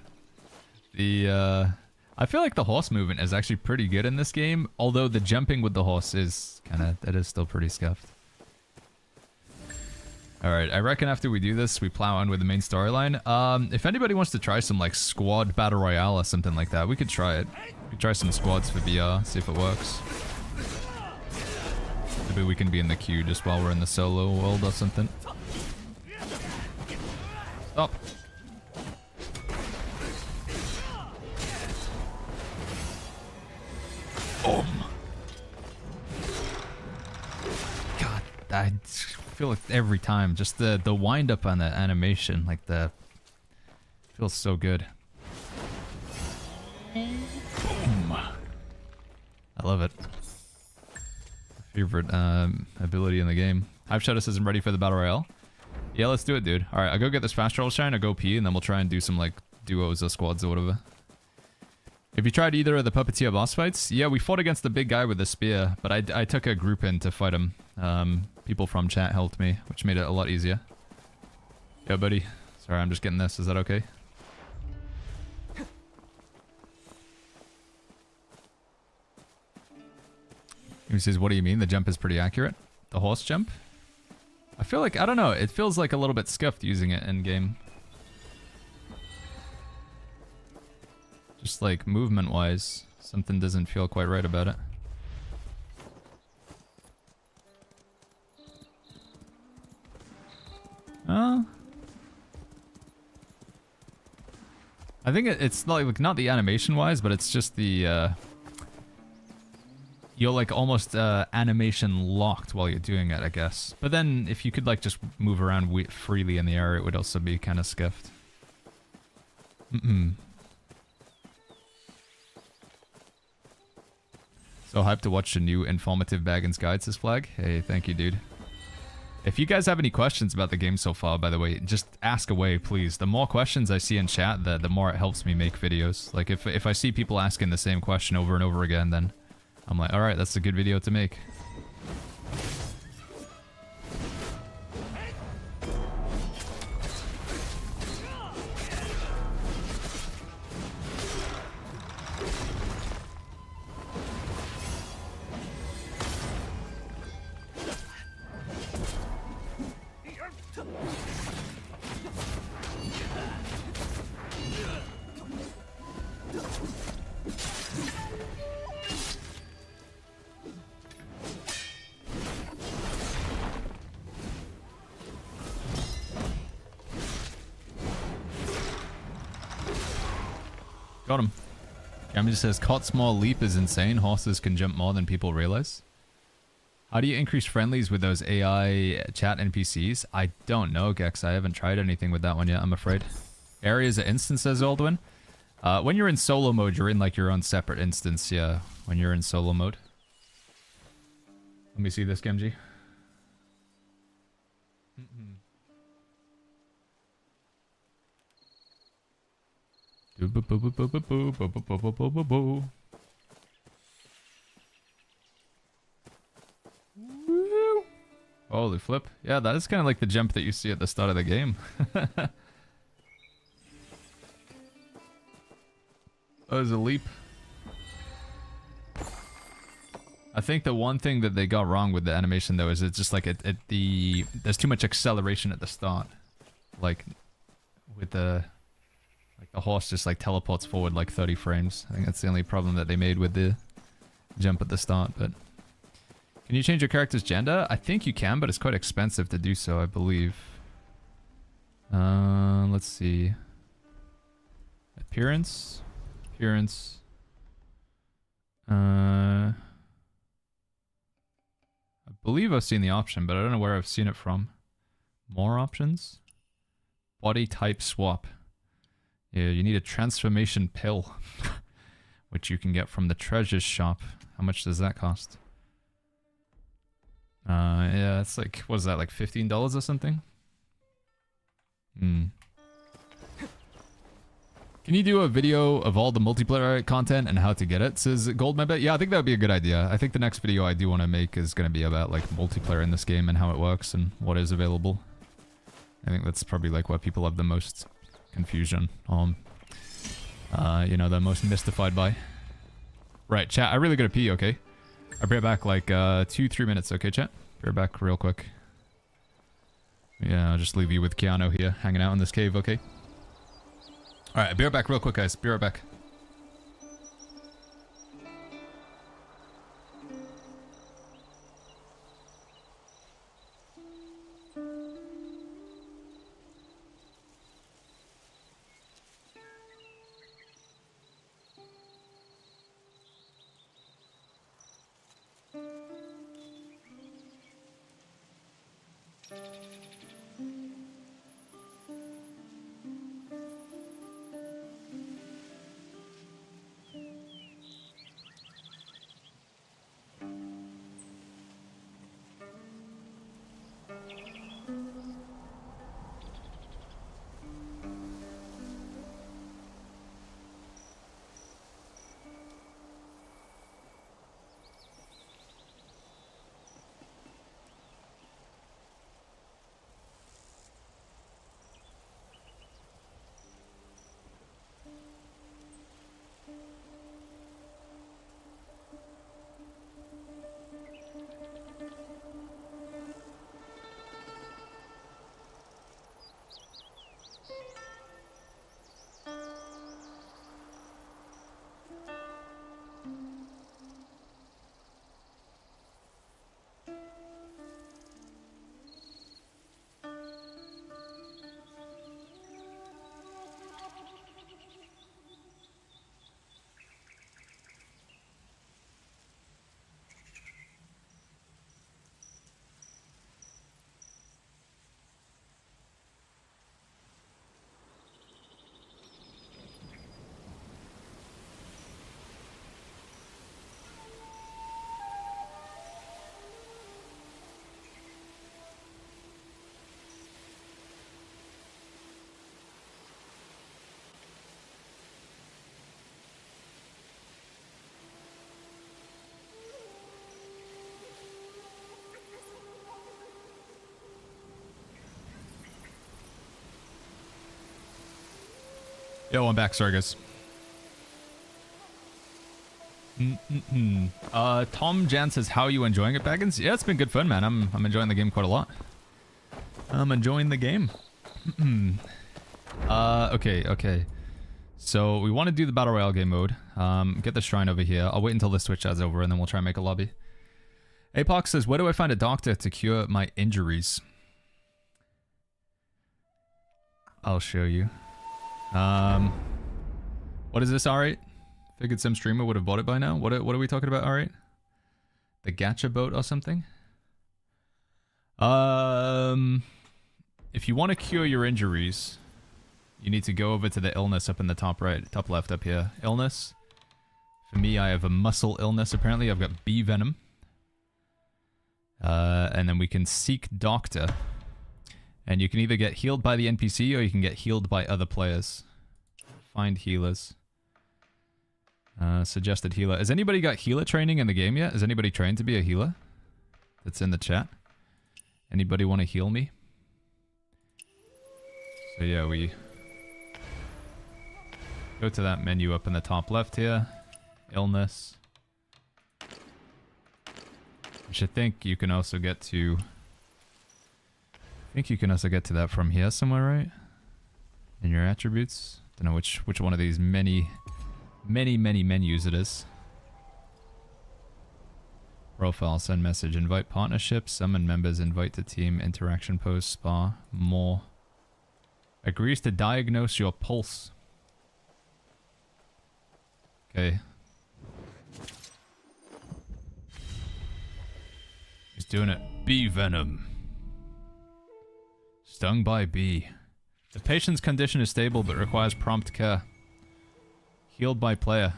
Speaker 1: I feel like the horse movement is actually pretty good in this game, although the jumping with the horse is that is still pretty scuffed. Alright, I reckon after we do this, we plow on with the main storyline. If anybody wants to try some like squad battle royale or something like that, we could try it. We could try some squads for VR, see if it works. Maybe we can be in the queue just while we're in the solo world or something. Stop. God, I feel like every time, just the wind up on that animation, like feels so good. Boom. I love it. Favorite ability in the game. Hype Shadow says I'm ready for the battle royale. Yeah, let's do it, dude. All right, I'll go get this fast travel shine. I'll go pee, and then we'll try and do some like duos or squads or whatever. Have you tried either of the puppeteer boss fights? Yeah, we fought against the big guy with the spear, but I took a group in to fight him. People from chat helped me, which made it a lot easier. Yeah, buddy. Sorry, I'm just getting this. Is that okay? He says, what do you mean? The jump is pretty accurate? The horse jump? I feel like, I don't know, it feels like a little bit scuffed using it in game. Just like movement wise, something doesn't feel quite right about it. I think it's not the animation wise, but it's just the you're like almost animation locked while you're doing it, I guess. But then if you could like just move around freely in the air, it would also be kind of scuffed. So hyped to watch the new informative Baggins Guide, says Flag. Hey, thank you, dude. If you guys have any questions about the game so far, by the way, just ask away, please. The more questions I see in chat, the more it helps me make videos. Like, if I see people asking the same question over and over again, then I'm like, alright, that's a good video to make. Got him. Gamma just says, caught small leap is insane. Horses can jump more than people realize. How do you increase friendlies with those AI chat NPCs? I don't know, Gex. I haven't tried anything with that one yet, I'm afraid. Areas of instance, says Aldwin. When you're in solo mode, you're in like your own separate instance, yeah. When you're in solo mode. Let me see this, Gemji. Holy flip. Yeah, that is kind of like the jump that you see at the start of the game. Oh, there's a leap. I think the one thing that they got wrong with the animation though is it's just like there's too much acceleration at the start. Like with the horse just like teleports forward like 30 frames. I think that's the only problem that they made with the jump at the start, but can you change your character's gender? I think you can, but it's quite expensive to do so, I believe. Let's see. Appearance. I believe I've seen the option, but I don't know where I've seen it from. More options? Body type swap. Yeah, you need a transformation pill, which you can get from the treasures shop. How much does that cost? Yeah, it's like, what is that, like $15 or something? Can you do a video of all the multiplayer content and how to get it, says Goldmembet? Yeah, I think that would be a good idea. I think the next video I do want to make is going to be about like multiplayer in this game and how it works and what is available. I think that's probably like what people have the most confusion on. You know, they're most mystified by. Right, chat, I really gotta pee, okay? I'll be right back like 2-3 minutes, okay chat? Be right back real quick. Yeah, I'll just leave you with Keanu here, hanging out in this cave, okay? Alright, be right back real quick guys, be right back. Yo, I'm back, sorry guys. Tom Jan says, how are you enjoying it, Baggins? Yeah, it's been good fun, man. I'm enjoying the game quite a lot. I'm enjoying the game. Okay. So we want to do the Battle Royale game mode. Get the shrine over here. I'll wait until the Switch ad's over and then we'll try and make a lobby. Apox says, where do I find a doctor to cure my injuries? I'll show you. What is this, alright? Figured some streamer would have bought it by now. What are we talking about, alright? The gacha boat or something? If you want to cure your injuries, you need to go over to the illness up in the top right, top left up here. Illness. For me, I have a muscle illness apparently. I've got bee venom. And then we can seek doctor. And you can either get healed by the NPC or you can get healed by other players. Find healers. Suggested healer. Has anybody got healer training in the game yet? Is anybody trained to be a healer? That's in the chat. Anybody want to heal me? So yeah, Go to that menu up in the top left here. Illness. Which I think you can also get to... I think you can also get to that from here somewhere, right? In your attributes. Don't know which one of these many menus it is. Profile, send message, invite partnership, summon members, invite to team, interaction post, spa, more. Agrees to diagnose your pulse. Okay. He's doing it. Bee venom. Stung by bee. The patient's condition is stable but requires prompt care. Healed by player.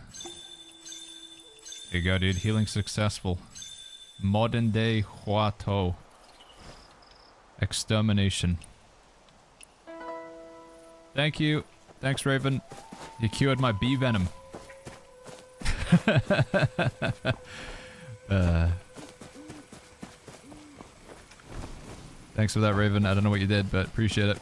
Speaker 1: There you go, dude. Healing successful. Modern day Huato. Extermination. Thank you. Thanks, Raven. You cured my bee venom. Thanks for that, Raven. I don't know what you did, but appreciate it.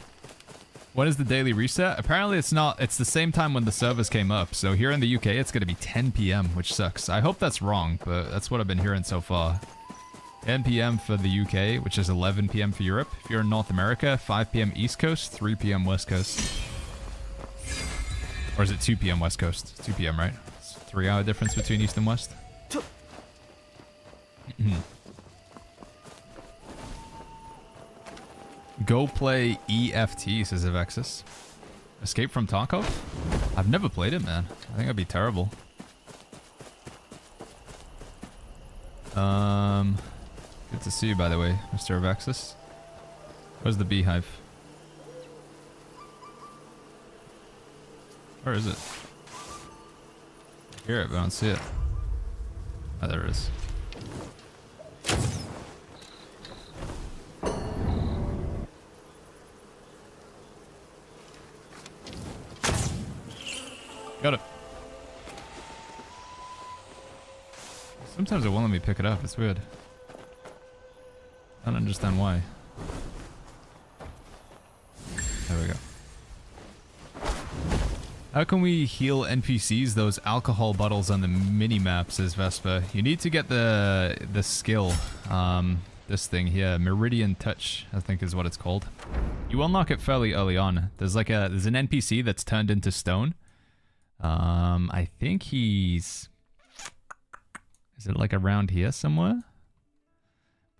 Speaker 1: When is the daily reset? Apparently it's not. It's the same time when the servers came up. So here in the UK, it's going to be 10 p.m., which sucks. I hope that's wrong, but that's what I've been hearing so far. 10 p.m. for the UK, which is 11 p.m. for Europe. If you're in North America, 5 p.m. East Coast, 3 p.m. West Coast. Or is it 2 p.m. West Coast? It's 2 p.m., right? It's a 3-hour difference between East and West. Go play EFT, says Avexis. Escape from Tarkov? I've never played it, man. I think I'd be terrible. Good to see you, by the way, Mr. Avexis. Where's the beehive? Where is it? I hear it, but I don't see it. Oh, there it is. Got it. Sometimes it won't let me pick it up. It's weird. I don't understand why. There we go. How can we heal NPCs? Those alcohol bottles on the mini-map, says Vespa. You need to get the skill. This thing here. Meridian Touch, I think is what it's called. You unlock it fairly early on. There's an NPC that's turned into stone. I think he's... Is it like around here somewhere?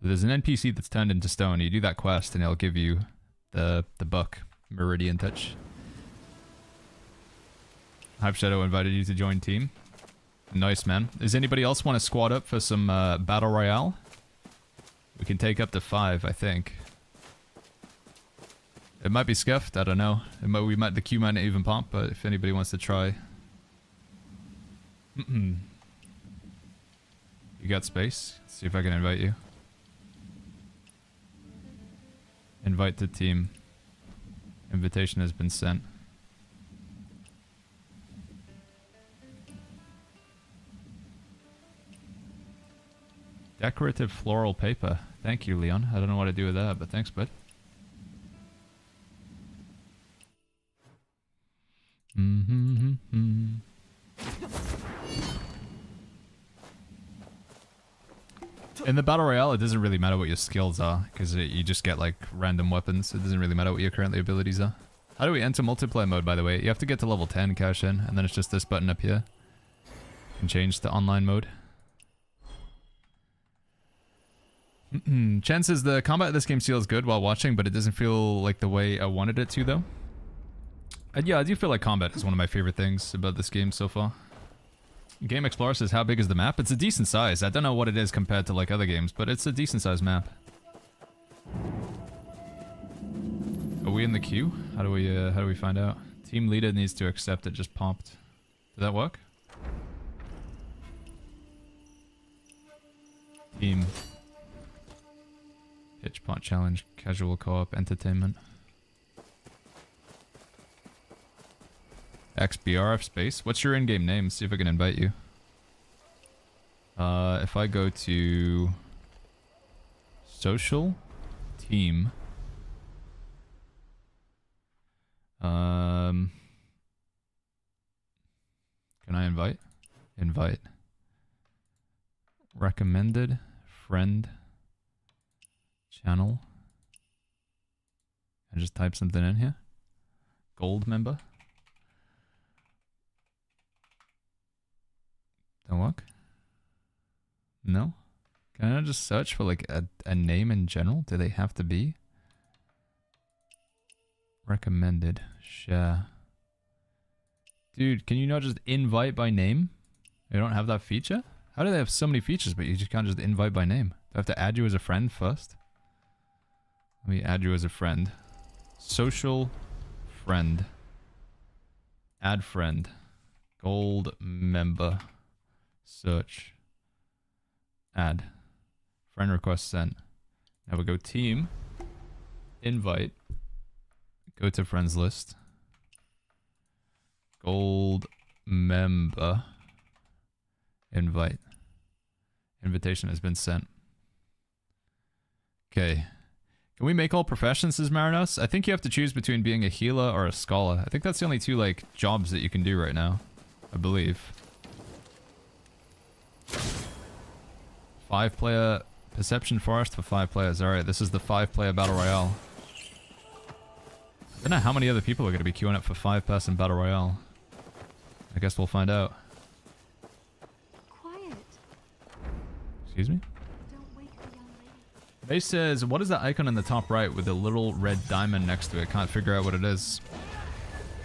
Speaker 1: There's an NPC that's turned into stone. You do that quest and it'll give you the book, Meridian Touch. Hype Shadow invited you to join team. Nice, man. Does anybody else want to squad up for some Battle Royale? We can take up to 5, I think. It might be scuffed, I don't know. The queue might not even pop, but if anybody wants to try... You got space? Let's see if I can invite you. Invite to team. Invitation has been sent. Decorative floral paper. Thank you, Leon. I don't know what to do with that, but thanks, bud. In the Battle Royale, it doesn't really matter what your skills are, because you just get, like, random weapons. It doesn't really matter what your current abilities are. How do we enter multiplayer mode, by the way? You have to get to level 10, cash in, and then it's just this button up here. You can change to online mode. Chen says the combat of this game feels good while watching, but it doesn't feel like the way I wanted it to, though. Yeah, I do feel like combat is one of my favorite things about this game so far. Game Explorer says, how big is the map? It's a decent size. I don't know what it is compared to like other games, but it's a decent sized map. Are we in the queue? How do we find out? Team leader needs to accept it just popped. Did that work? Team. Pitch pot challenge, casual co-op, entertainment. XBRF space. What's your in-game name? See if I can invite you. If I go to social team, Can I invite? Invite. Recommended. Friend. Channel. I just type something in here. Gold member. Don't work? No? Can I just search for like a name in general? Do they have to be? Recommended. Share. Dude, can you not just invite by name? You don't have that feature? How do they have so many features but you just can't just invite by name? Do I have to add you as a friend first? Let me add you as a friend. Social friend. Add friend. Gold member. Search. Add. Friend request sent. Now we go team. Invite. Go to friends list. Gold member. Invite. Invitation has been sent. Okay. Can we make all professions as Marinos? I think you have to choose between being a healer or a scholar. I think that's the only two, like, jobs that you can do right now. I believe. 5-player Perception Forest for 5 players. Alright, this is the 5-player Battle Royale. I don't know how many other people are going to be queuing up for 5-person Battle Royale. I guess we'll find out.
Speaker 5: Quiet.
Speaker 1: Excuse me?
Speaker 5: Don't wake the young lady.
Speaker 1: Base says, what is that icon in the top right with the little red diamond next to it? Can't figure out what it is.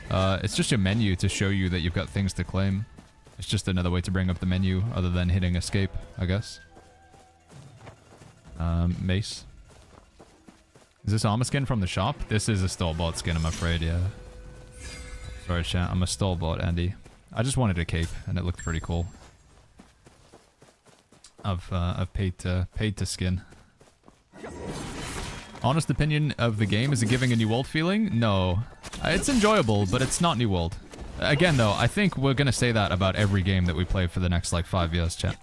Speaker 1: It's just a menu to show you that you've got things to claim. It's just another way to bring up the menu other than hitting escape, I guess. Mace. Is this armor skin from the shop? This is a store-bought skin, I'm afraid, yeah. Sorry, chat. I'm a store-bought, Andy. I just wanted a cape, and it looked pretty cool. I've paid to skin. Honest opinion of the game, is it giving a New World feeling? No. It's enjoyable, but it's not New World. Again, though, I think we're gonna say that about every game that we play for the next, like, 5 years, chat.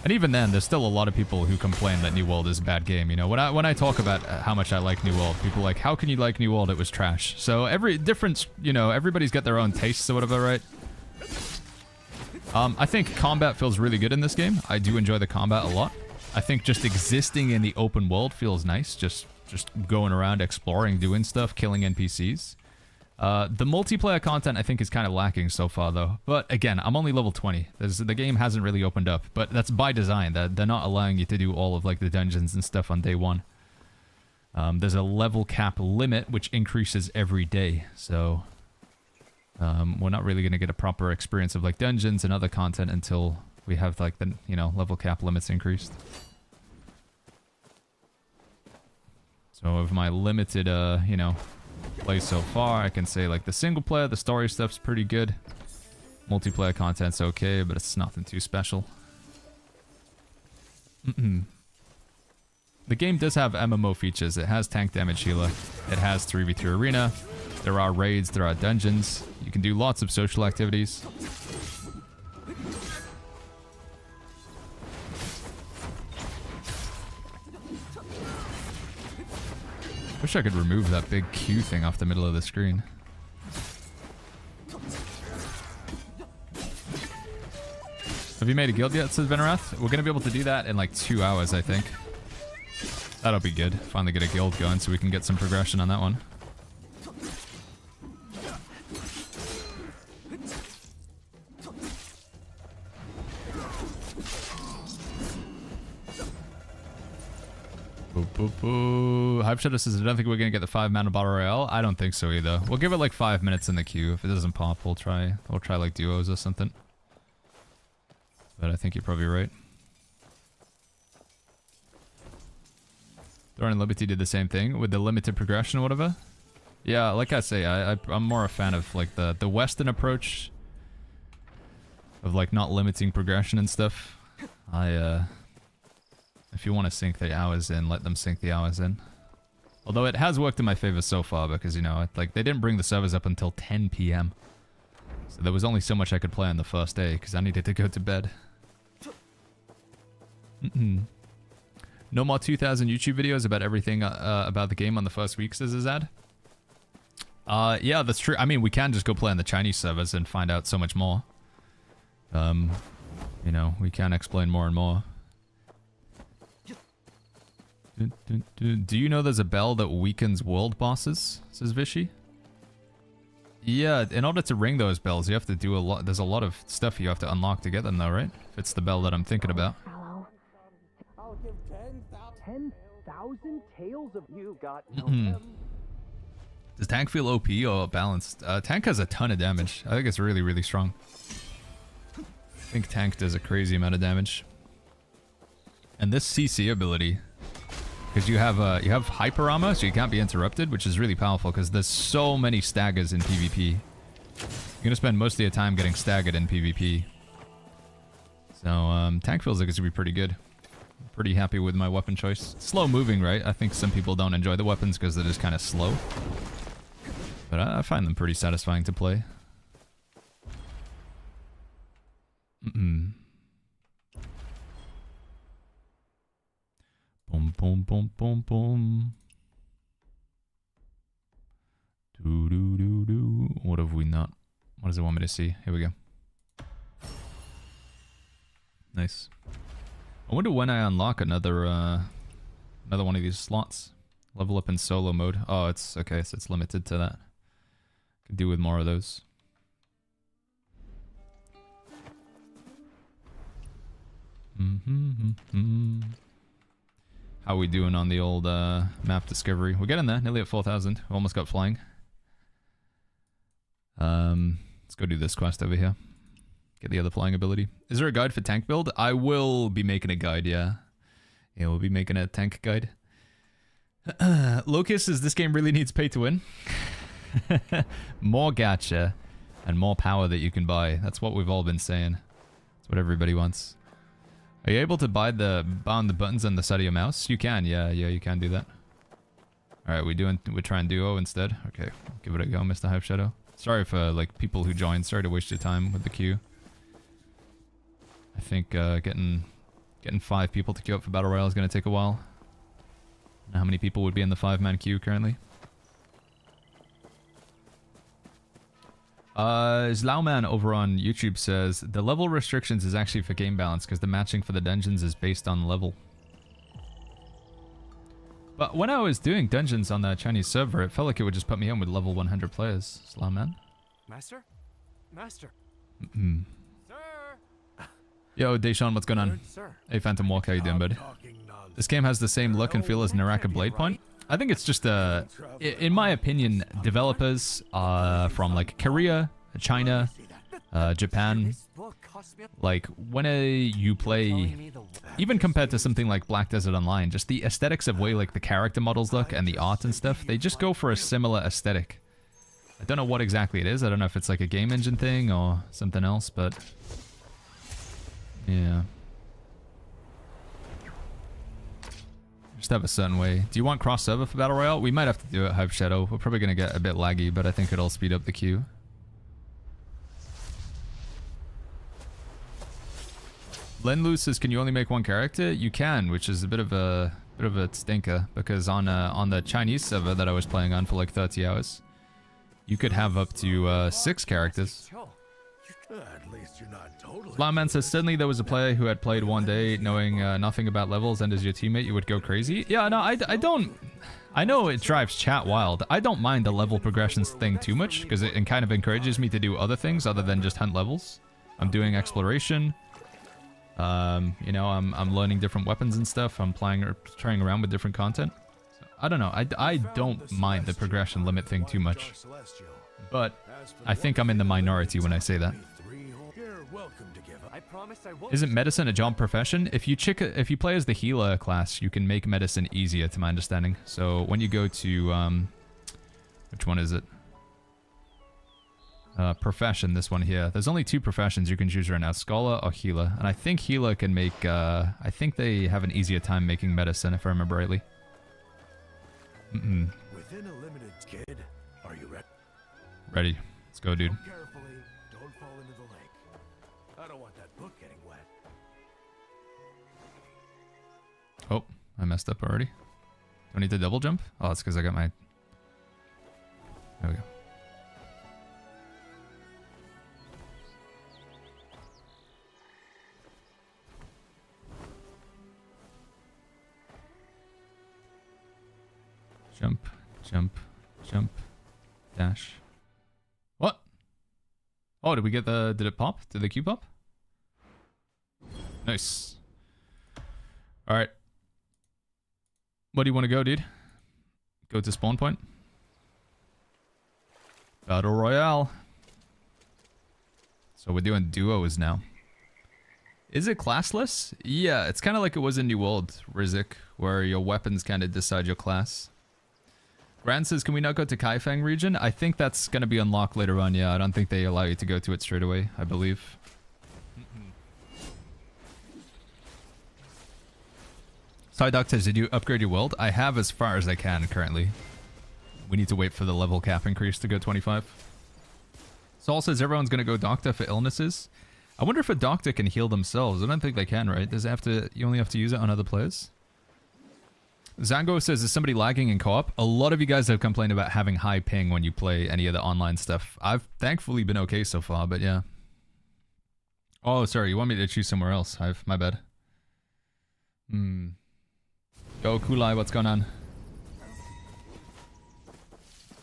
Speaker 1: And even then, there's still a lot of people who complain that New World is a bad game, you know? When I talk about how much I like New World, people are like, how can you like New World? It was trash. So every different, you know, everybody's got their own tastes or whatever, right? I think combat feels really good in this game. I do enjoy the combat a lot. I think just existing in the open world feels nice. Just going around, exploring, doing stuff, killing NPCs. The multiplayer content I think is kind of lacking so far though. But again, I'm only level 20. The game hasn't really opened up, but that's by design. They're not allowing you to do all of like the dungeons and stuff on day one. There's a level cap limit which increases every day. So we're not really going to get a proper experience of like dungeons and other content until we have like the, you know, level cap limits increased. So of my limited, you know, play so far, I can say like the single player, the story stuff's pretty good. Multiplayer content's okay, but it's nothing too special. The game does have MMO features. It has tank damage healer. It has 3v3 arena. There are raids, there are dungeons. You can do lots of social activities. Wish I could remove that big Q thing off the middle of the screen. Have you made a guild yet, says Venerath? We're going to be able to do that in like 2 hours, I think. That'll be good. Finally get a guild going so we can get some progression on that one. Hype Shadow says, I don't think we're going to get the 5-mana Battle Royale. I don't think so either. We'll give it like 5 minutes in the queue. If it doesn't pop, we'll try like duos or something. But I think you're probably right. Thorn and Liberty did the same thing with the limited progression or whatever. Yeah, like I say, I'm more a fan of like the Western approach of like not limiting progression and stuff. If you want to sink the hours in, let them sink the hours in. Although it has worked in my favor so far because, you know, like they didn't bring the servers up until 10 p.m. So there was only so much I could play on the first day because I needed to go to bed. No more 2,000 YouTube videos about everything about the game on the first week, says Azad. Yeah, that's true. I mean, we can just go play on the Chinese servers and find out so much more. You know, we can explain more and more. Do you know there's a bell that weakens world bosses? Says Vishy. Yeah, in order to ring those bells, you have to do a lot. There's a lot of stuff you have to unlock to get them, though, right? If it's the bell that I'm thinking about.
Speaker 3: I'll give 10,000 tales of you got no
Speaker 1: Does tank feel OP or balanced? Tank has a ton of damage. I think it's really, really strong. I think tank does a crazy amount of damage. And this CC ability, because you have hyper armor, so you can't be interrupted, which is really powerful because there's so many staggers in PvP. You're gonna spend most of your time getting staggered in PvP. So tank feels like it's gonna be pretty good. I'm pretty happy with my weapon choice. Slow moving, right? I think some people don't enjoy the weapons because they're just kind of slow. But I find them pretty satisfying to play. Boom, boom, boom, boom, boom. Do, do, do, do. What have we not? What does it want me to see? Here we go. Nice. I wonder when I unlock another one of these slots. Level up in solo mode. Oh, it's okay, so it's limited to that. Could do with more of those. How we doing on the old map discovery? We're getting there, nearly at 4,000. Almost got flying. Let's go do this quest over here. Get the other flying ability. Is there a guide for tank build? I will be making a guide, yeah. Yeah, we'll be making a tank guide. Locus says this game really needs pay to win. More gacha and more power that you can buy. That's what we've all been saying. That's what everybody wants. Are you able to buy the buttons on the side of your mouse? You can, yeah, you can do that. Alright, we're trying duo instead. Okay, give it a go, Mr. Hype Shadow. Sorry for like people who joined. Sorry to waste your time with the queue. I think getting 5 people to queue up for Battle Royale is going to take a while. I don't know how many people would be in the 5-man queue currently. Zlauman over on YouTube says, the level restrictions is actually for game balance because the matching for the dungeons is based on level. But when I was doing dungeons on the Chinese server, it felt like it would just put me in with level 100 players. Zlauman.
Speaker 3: Master? Master. Sir.
Speaker 1: Yo, Deshaun, what's going on?
Speaker 3: Sir.
Speaker 1: Hey, Phantom Walk, how you doing, bud? This game has the same look and feel as Naraka Blade Point. I think it's just in my opinion, developers from like Korea, China, Japan, like when you play, even compared to something like Black Desert Online, just the aesthetics of way like the character models look and the art and stuff, they just go for a similar aesthetic. I don't know what exactly it is. I don't know if it's like a game engine thing or something else, but yeah. Just have a certain way. Do you want cross server for Battle Royale? We might have to do it, Hype Shadow. We're probably going to get a bit laggy, but I think it'll speed up the queue. Lenlu says, can you only make one character? You can, which is a bit of a stinker, because on the Chinese server that I was playing on for like 30 hours, you could have up to 6 characters.
Speaker 2: At least you're not totally.
Speaker 1: Lawman says, suddenly there was a player who had played one day knowing nothing about levels, and as your teammate you would go crazy. Yeah, no, I don't. I know it drives chat wild. I don't mind the level progressions thing too much, because it kind of encourages me to do other things other than just hunt levels. I'm doing exploration. You know, I'm learning different weapons and stuff. I'm trying around with different content. So, I don't know. I don't mind the progression limit thing too much. But I think I'm in the minority when I say that. Isn't medicine a job profession? If you play as the healer class, you can make medicine easier, to my understanding. So when you go to which one is it? Profession, this one here. There's only 2 professions you can choose right now, scholar or healer. And I think healer can make, I think they have an easier time making medicine, if I remember rightly.
Speaker 2: Within a limited kid, are you ready?
Speaker 1: Ready. Let's go, dude.
Speaker 2: Carefully, don't fall into the lake. I don't want that book getting wet.
Speaker 1: Oh, I messed up already. Do I need to double jump? Oh, that's because I got my... There we go. Jump, jump, jump, dash. What? Oh, did we get the... Did it pop? Did the Q pop? Nice. Alright. What do you want to go, dude? Go to spawn point? Battle Royale. So we're doing duos now. Is it classless? Yeah, it's kind of like it was in New World, Rizik, where your weapons kind of decide your class. Grand says, can we not go to Kaifeng region? I think that's going to be unlocked later on, yeah. I don't think they allow you to go to it straight away, I believe. Psyduck says, did you upgrade your world? I have as far as I can currently. We need to wait for the level cap increase to go 25. Saul says everyone's going to go doctor for illnesses. I wonder if a doctor can heal themselves. I don't think they can, right? Does it have to? You only have to use it on other players? Zango says, is somebody lagging in co-op? A lot of you guys have complained about having high ping when you play any of the online stuff. I've thankfully been okay so far, but yeah. Oh, sorry. You want me to choose somewhere else? My bad. Go, Kulai. What's going on?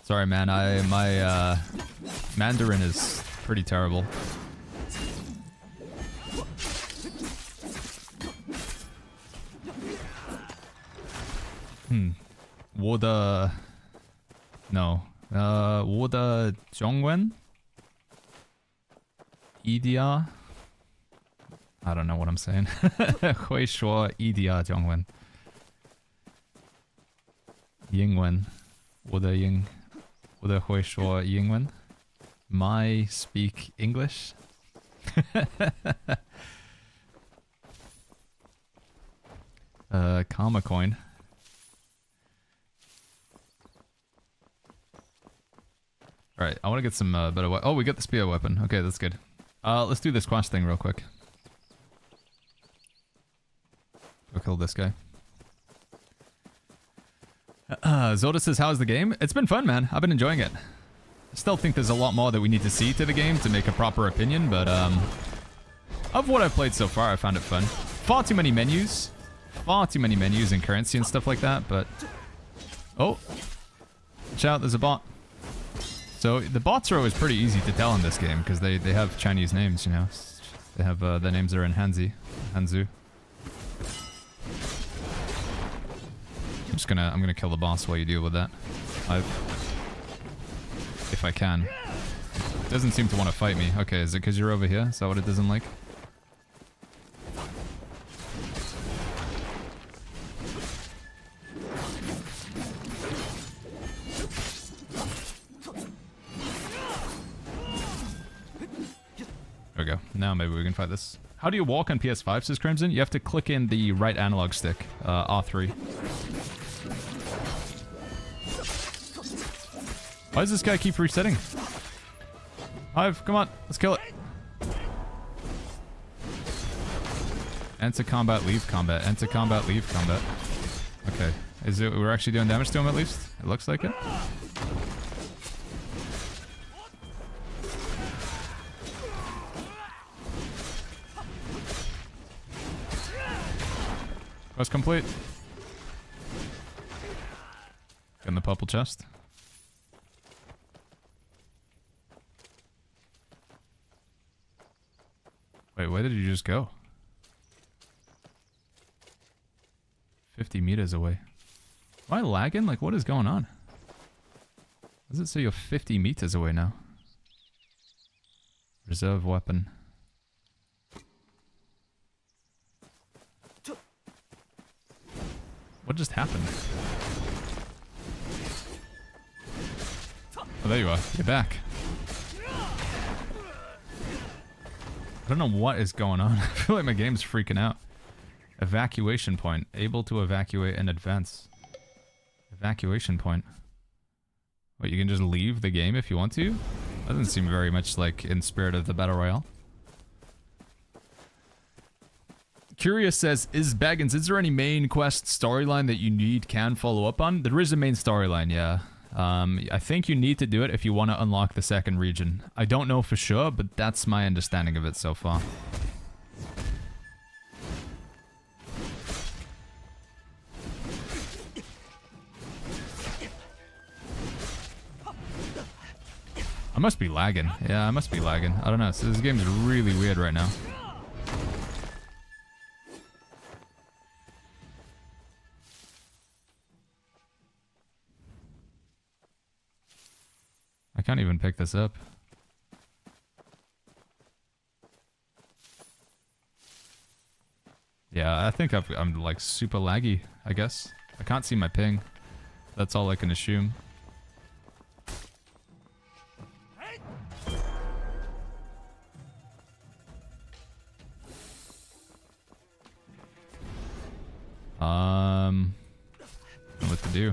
Speaker 1: Sorry, man. My Mandarin is pretty terrible. Woda... No. Woda Zhongwen? Idia? I don't know what I'm saying. Hui Shuo Idia Zhongwen. Yingwen. Woda Ying... Woda Hui Shuo Yingwen. My speak English? Karma coin. Alright, I want to get some better oh, we got the spear weapon. Okay, that's good. Let's do this quest thing real quick. Go kill this guy. Zoda says, how's the game? It's been fun, man. I've been enjoying it. I still think there's a lot more that we need to see to the game to make a proper opinion, but of what I've played so far, I found it fun. Far too many menus. Far too many menus and currency and stuff like that, but... Oh! Watch out, there's a bot. So, the bots are always pretty easy to tell in this game, because they have Chinese names, you know. They have, their names are in Hanzu. I'm gonna kill the boss while you deal with that. If I can. It doesn't seem to want to fight me. Okay, is it because you're over here? Is that what it doesn't like? There we go. Now maybe we can fight this. How do you walk on PS5, says Crimson? You have to click in the right analog stick, R3. Why does this guy keep resetting? Hive, come on, let's kill it. Enter combat, leave combat. Enter combat, leave combat. Okay, is it? We're actually doing damage to him at least? It looks like it. Quest complete. In the purple chest. Wait, where did you just go? 50 meters away. Am I lagging? Like, what is going on? Does it say you're 50 meters away now? Reserve weapon. What just happened? Oh, there you are. You're back. I don't know what is going on. I feel like my game's freaking out. Evacuation point. Able to evacuate in advance. Evacuation point. What, you can just leave the game if you want to? That doesn't seem very much like in spirit of the Battle Royale. Curious says, Baggins, is there any main quest storyline that you can follow up on? There is a main storyline, yeah. I think you need to do it if you want to unlock the second region. I don't know for sure, but that's my understanding of it so far. I must be lagging. Yeah, I must be lagging. I don't know. So this game's really weird right now. I can't even pick this up. Yeah, I think I'm like super laggy, I guess. I can't see my ping. That's all I can assume. What to do?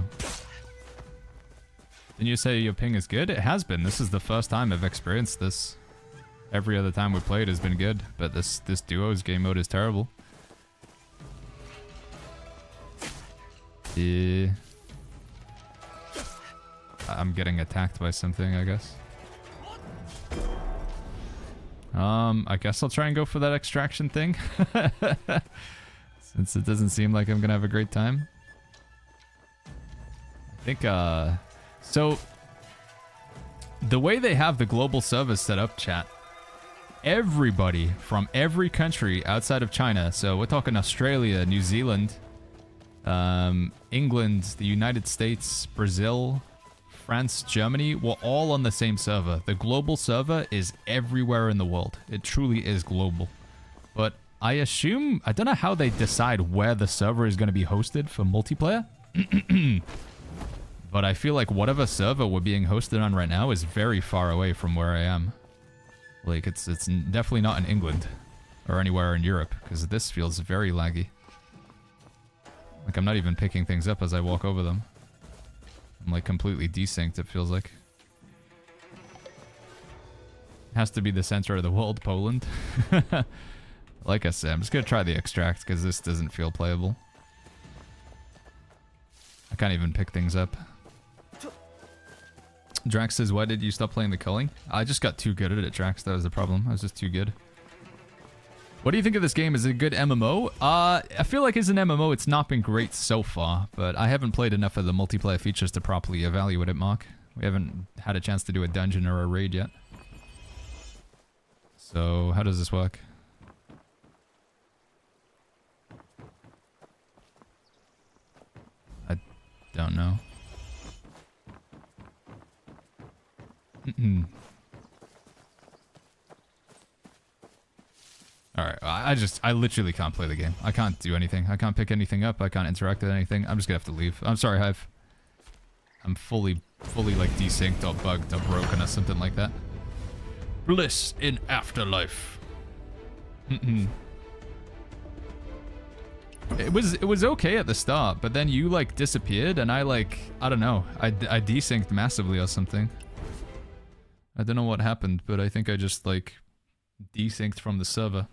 Speaker 1: Didn't you say your ping is good? It has been. This is the first time I've experienced this. Every other time we played has been good, but this duo's game mode is terrible. Yeah. I'm getting attacked by something, I guess. I guess I'll try and go for that extraction thing. Since it doesn't seem like I'm gonna have a great time. I think, so the way they have the global servers set up, chat, everybody from every country outside of China, so we're talking Australia, New Zealand, England, the United States, Brazil, France, Germany, we're all on the same server. The global server is everywhere in the world. It truly is global. But I assume, I don't know how they decide where the server is going to be hosted for multiplayer. But I feel like whatever server we're being hosted on right now is very far away from where I am. Like, it's definitely not in England or anywhere in Europe, because this feels very laggy. Like, I'm not even picking things up as I walk over them. I'm like completely desynced, it feels like. Has to be the center of the world, Poland. Like I said, I'm just gonna try the extract because this doesn't feel playable. I can't even pick things up. Drax says, why did you stop playing the culling? I just got too good at it, Drax. That was the problem. I was just too good. What do you think of this game? Is it a good MMO? I feel like as an MMO, it's not been great so far, but I haven't played enough of the multiplayer features to properly evaluate it, Mark. We haven't had a chance to do a dungeon or a raid yet. So, how does this work? I don't know. Alright, I literally can't play the game. I can't do anything. I can't pick anything up. I can't interact with anything. I'm just gonna have to leave. I'm sorry, Hive. I'm fully like desynced or bugged or broken or something like that. Bliss in afterlife. It was okay at the start, but then you like disappeared and I don't know. I desynced massively or something. I don't know what happened, but I think I just like desynced from the server.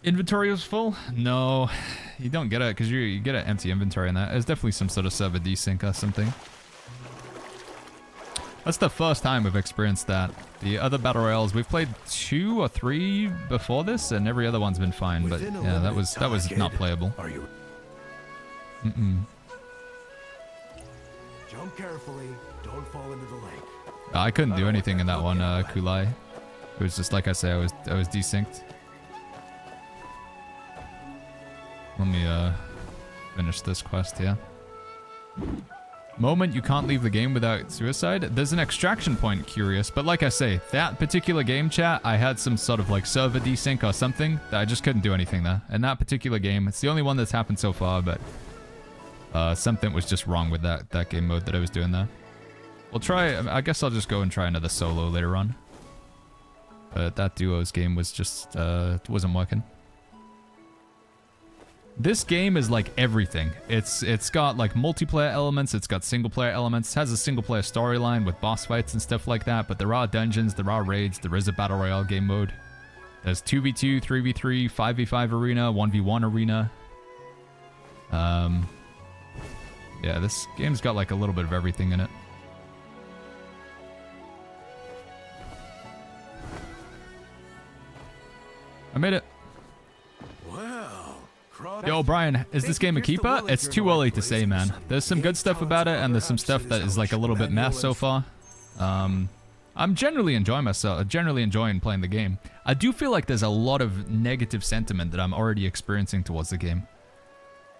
Speaker 1: Inventory was full? No, you don't get it because you get an empty inventory in that. There's definitely some sort of server desync or something. That's the first time we've experienced that. The other battle royales, we've played 2 or 3 before this, and every other one's been fine. But yeah, that was not playable.
Speaker 2: Are you? Jump carefully. Don't fall into the lake.
Speaker 1: I couldn't do anything in that one, Kulai. It was just like I say, I was desynced. Let me finish this quest here. Moment you can't leave the game without suicide. There's an extraction point, curious, but like I say, that particular game, chat, I had some sort of like server desync or something that I just couldn't do anything there. In that particular game, it's the only one that's happened so far, but something was just wrong with that game mode that I was doing there. We'll try, I guess I'll just go and try another solo later on. But that duo's game was just, wasn't working. This game is like everything. It's got like multiplayer elements, it's got single player elements, it has a single player storyline with boss fights and stuff like that, but there are dungeons, there are raids, there is a battle royale game mode. There's 2v2, 3v3, 5v5 arena, 1v1 arena. Yeah, this game's got like a little bit of everything in it. I made it.
Speaker 2: Well,
Speaker 1: Yo, Brian, is this game a keeper? It's too early to say, man. There's some good stuff about it, and there's some stuff that is like a little bit meh so far. I'm generally enjoying myself, generally enjoying playing the game. I do feel like there's a lot of negative sentiment that I'm already experiencing towards the game.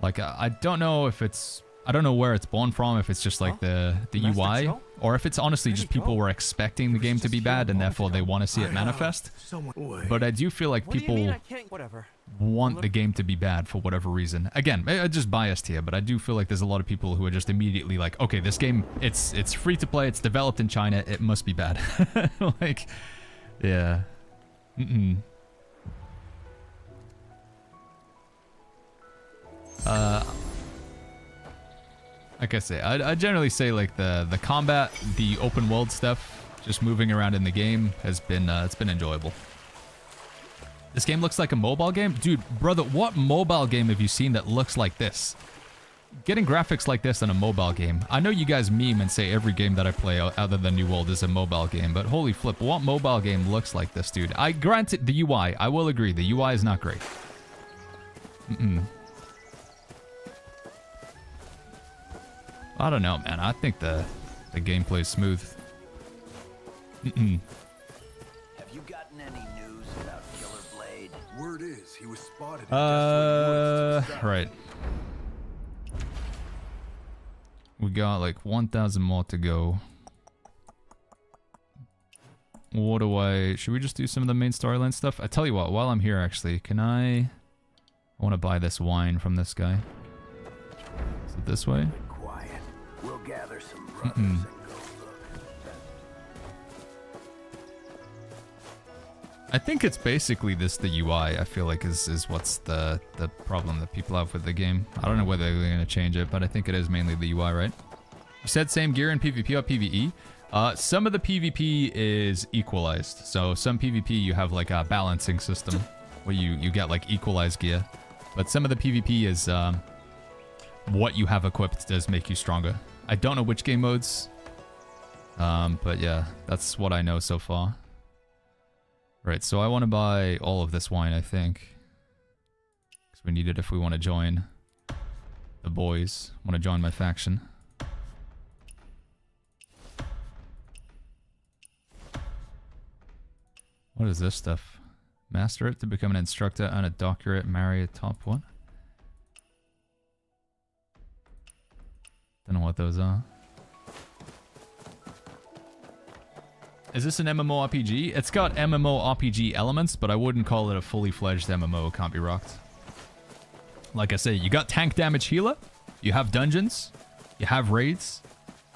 Speaker 1: Like, I don't know if it's, I don't know where it's born from, if it's just like the UI, or if it's honestly just people were expecting the game to be bad and therefore they want to see it manifest. But I do feel like people want the game to be bad for whatever reason. Again, I'm just biased here, but I do feel like there's a lot of people who are just immediately like, okay, this game, it's free to play, it's developed in China, it must be bad. Like, yeah. Like I say, I generally say like the combat, the open world stuff, just moving around in the game has been it's been enjoyable. This game looks like a mobile game, dude, brother. What mobile game have you seen that looks like this? Getting graphics like this in a mobile game. I know you guys meme and say every game that I play other than New World is a mobile game, but holy flip, what mobile game looks like this, dude? I granted the UI, I will agree, the UI is not great. I don't know, man. I think the gameplay is smooth.
Speaker 6: Have you gotten any news about Killer Blade?
Speaker 2: Word is he was spotted in desolate woods to the south.
Speaker 1: Right. We got like 1,000 more to go. What do I... Should we just do some of the main storyline stuff? I tell you what, while I'm here actually, can I want to buy this wine from this guy. Is it this way?
Speaker 6: Quiet. We'll gather some brothers and go look.
Speaker 1: I think it's basically the UI, I feel like is what's the problem that people have with the game. I don't know whether they're going to change it, but I think it is mainly the UI, right? You said same gear in PvP or PvE? Some of the PvP is equalized. So some PvP you have like a balancing system where you get like equalized gear. But some of the PvP is what you have equipped does make you stronger. I don't know which game modes. But yeah, that's what I know so far. Right, so I want to buy all of this wine, I think. Because we need it if we want to join the boys. Want to join my faction. What is this stuff? Master it to become an instructor, earn a doctorate, marry a top what? Don't know what those are. Is this an MMO-RPG? It's got MMO-RPG elements, but I wouldn't call it a fully fledged MMO. Can't be rocked. Like I say, you got tank damage healer, you have dungeons, you have raids,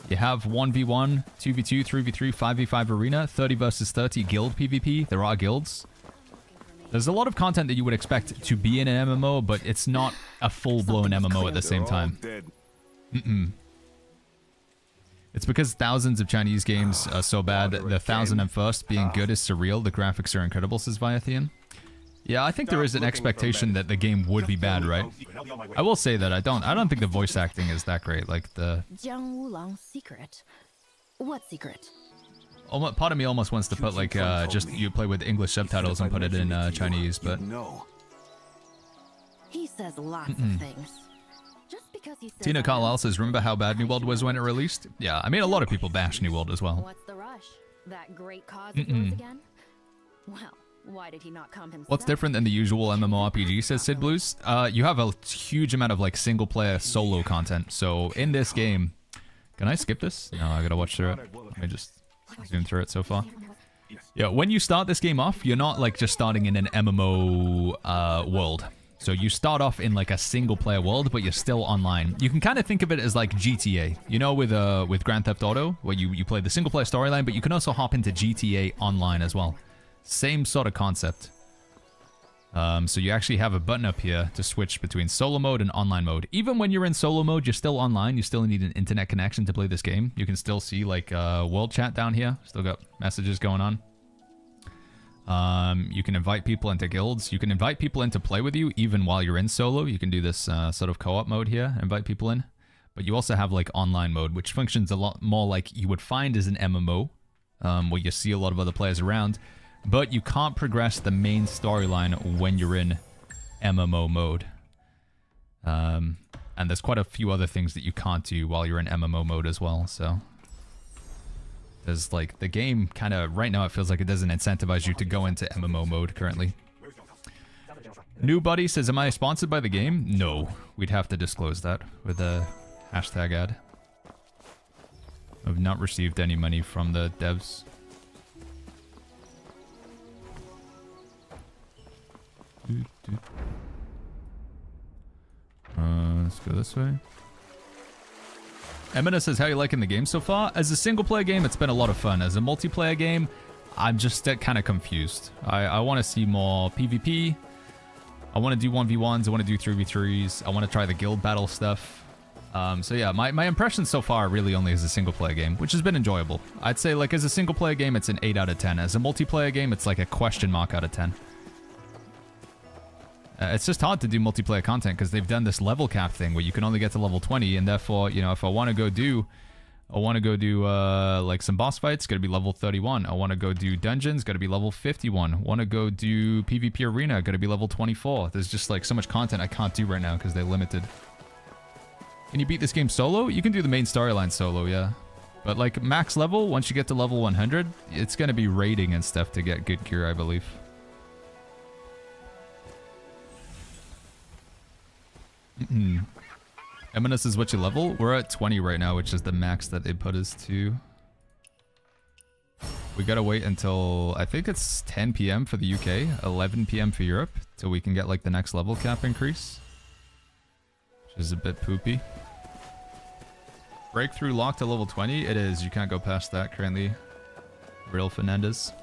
Speaker 1: you have 1v1, 2v2, 3v3, 5v5 arena, 30 versus 30 guild PvP. There are guilds. There's a lot of content that you would expect to be in an MMO, but it's not a full-blown MMO at the same time. It's because thousands of Chinese games are so bad. The 1001st being good is surreal. The graphics are incredible, says Viathian. Yeah, I think there is an expectation that the game would be bad, right? I will say that I don't think the voice acting is that great. Like the
Speaker 7: Jiang Wulong's secret. What secret?
Speaker 1: part of me almost wants to put like just you play with English subtitles and put it in Chinese, but
Speaker 7: He says lots of things. Just because he says
Speaker 1: Tina Carlisle says, remember how bad New World was when it released? Yeah, I mean a lot of people bash New World as well.
Speaker 7: What's the rush? That great cause of yours again? Well, why did he not come himself?
Speaker 1: What's different than the usual MMORPG, says Sid Blues? You have a huge amount of like single player solo content. So in this game, can I skip this? No, I gotta watch through it. Let me just zoom through it so far. Yeah, when you start this game off, you're not like just starting in an MMO world. So you start off in like a single player world, but you're still online. You can kind of think of it as like GTA, you know, with Grand Theft Auto, where you play the single player storyline, but you can also hop into GTA online as well. Same sort of concept. So you actually have a button up here to switch between solo mode and online mode. Even when you're in solo mode, you're still online. You still need an internet connection to play this game. You can still see like world chat down here. Still got messages going on. You can invite people into guilds. You can invite people in to play with you even while you're in solo. You can do this sort of co-op mode here, invite people in. But you also have like online mode, which functions a lot more like you would find as an MMO, where you see a lot of other players around. But you can't progress the main storyline when you're in MMO mode. And there's quite a few other things that you can't do while you're in MMO mode as well, so... There's like, the game kind of, right now it feels like it doesn't incentivize you to go into MMO mode currently. New Buddy says, am I sponsored by the game? No. We'd have to disclose that with a hashtag ad. I've not received any money from the devs. Let's go this way. Emina says, how you liking the game so far? As a single player game, it's been a lot of fun. As a multiplayer game, I'm just kind of confused. I want to see more PvP. I want to do 1v1s. I want to do 3v3s. I want to try the guild battle stuff. So yeah, my impressions so far really only as a single player game, which has been enjoyable. I'd say like as a single player game, it's an 8 out of 10. As a multiplayer game, it's like a question mark out of 10. It's just hard to do multiplayer content because they've done this level cap thing where you can only get to level 20, and therefore, you know, if I want to go do like some boss fights, gotta be level 31. I want to go do dungeons, gotta be level 51. Want to go do PvP arena, gotta be level 24. There's just like so much content I can't do right now because they're limited. Can you beat this game solo? You can do the main storyline solo, yeah. But like max level, once you get to level 100, it's gonna be raiding and stuff to get good gear, I believe. Eminus is what you level? We're at 20 right now, which is the max that they put us to. We gotta wait until, I think it's 10 PM for the UK, 11 PM for Europe, till we can get like the next level cap increase. Which is a bit poopy. Breakthrough locked to level 20? It is, you can't go past that currently. Real Fernandez.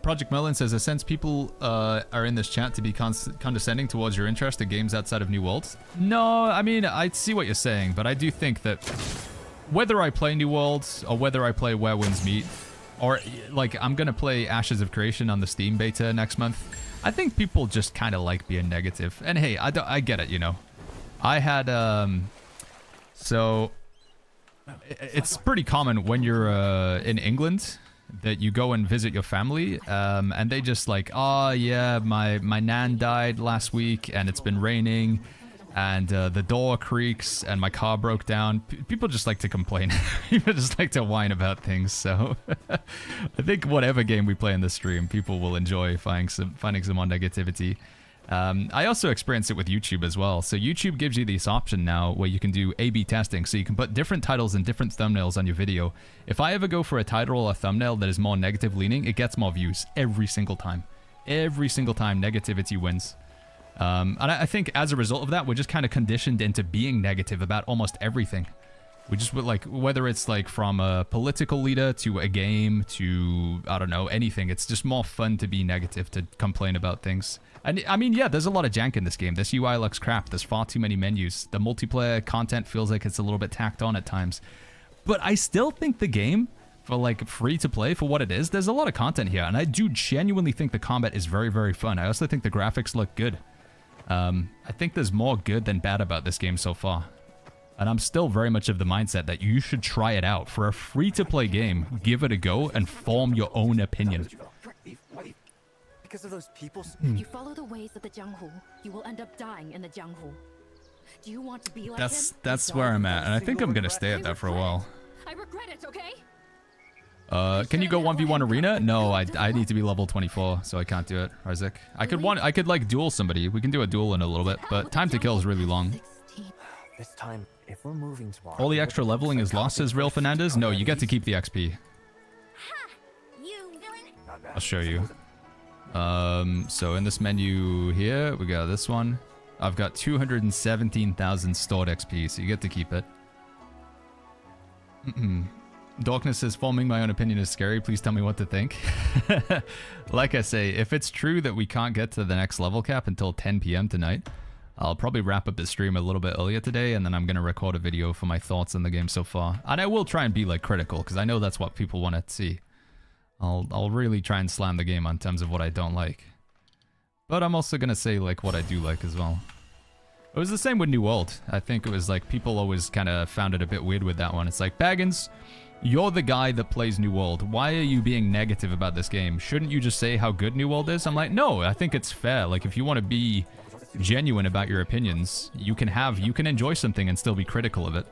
Speaker 1: Project Merlin says, I sense people are in this chat to be condescending towards your interest in games outside of New Worlds. No, I mean, I see what you're saying, but I do think that whether I play New Worlds or whether I play Where Winds Meet, or like I'm going to play Ashes of Creation on the Steam beta next month, I think people just kind of like being negative. And hey, I get it, you know. I had, so it's pretty common when you're in England that you go and visit your family, and they just like, oh yeah, my nan died last week and it's been raining and the door creaks and my car broke down. People just like to complain. People just like to whine about things. So I think whatever game we play in this stream, people will enjoy finding some more negativity. I also experience it with YouTube as well. So YouTube gives you this option now where you can do A/B testing. So you can put different titles and different thumbnails on your video. If I ever go for a title or a thumbnail that is more negative leaning, it gets more views every single time. Every single time negativity wins. And I think as a result of that, we're just kind of conditioned into being negative about almost everything. We just would like, whether it's like from a political leader to a game to, I don't know, anything. It's just more fun to be negative, to complain about things. And I mean, yeah, there's a lot of jank in this game. This UI looks crap. There's far too many menus. The multiplayer content feels like it's a little bit tacked on at times. But I still think the game, for like free to play for what it is, there's a lot of content here. And I do genuinely think the combat is very, very fun. I also think the graphics look good. I think there's more good than bad about this game so far. And I'm still very much of the mindset that you should try it out. For a free-to-play game, give it a go and form your own opinion.
Speaker 3: Because of those people.
Speaker 7: If you follow the ways of the Jianghu, you will end up dying in the Jianghu. Do you want to be like him?
Speaker 1: That's where I'm at, and I think I'm gonna stay at that for a while.
Speaker 7: I regret it, okay?
Speaker 1: Can you go 1v1 arena? No, I need to be level 24, so I can't do it, Isaac. I could like duel somebody. We can do a duel in a little bit, but time to kill is really long.
Speaker 3: This time, if we're moving tomorrow,
Speaker 1: All the extra leveling is lost, says Real Fernandez. No, you get to keep the XP. I'll show you. So in this menu here, we got this one. I've got 217,000 stored XP, so you get to keep it. Darkness says, forming my own opinion is scary. Please tell me what to think. Like I say, if it's true that we can't get to the next level cap until 10 PM tonight, I'll probably wrap up the stream a little bit earlier today, and then I'm going to record a video for my thoughts on the game so far. And I will try and be like critical, because I know that's what people want to see. I'll really try and slam the game on terms of what I don't like. But I'm also going to say like what I do like as well. It was the same with New World. I think it was like people always kind of found it a bit weird with that one. It's like, Baggins, you're the guy that plays New World. Why are you being negative about this game? Shouldn't you just say how good New World is? I'm like, no, I think it's fair. Like, if you want to be genuine about your opinions, you can enjoy something and still be critical of it.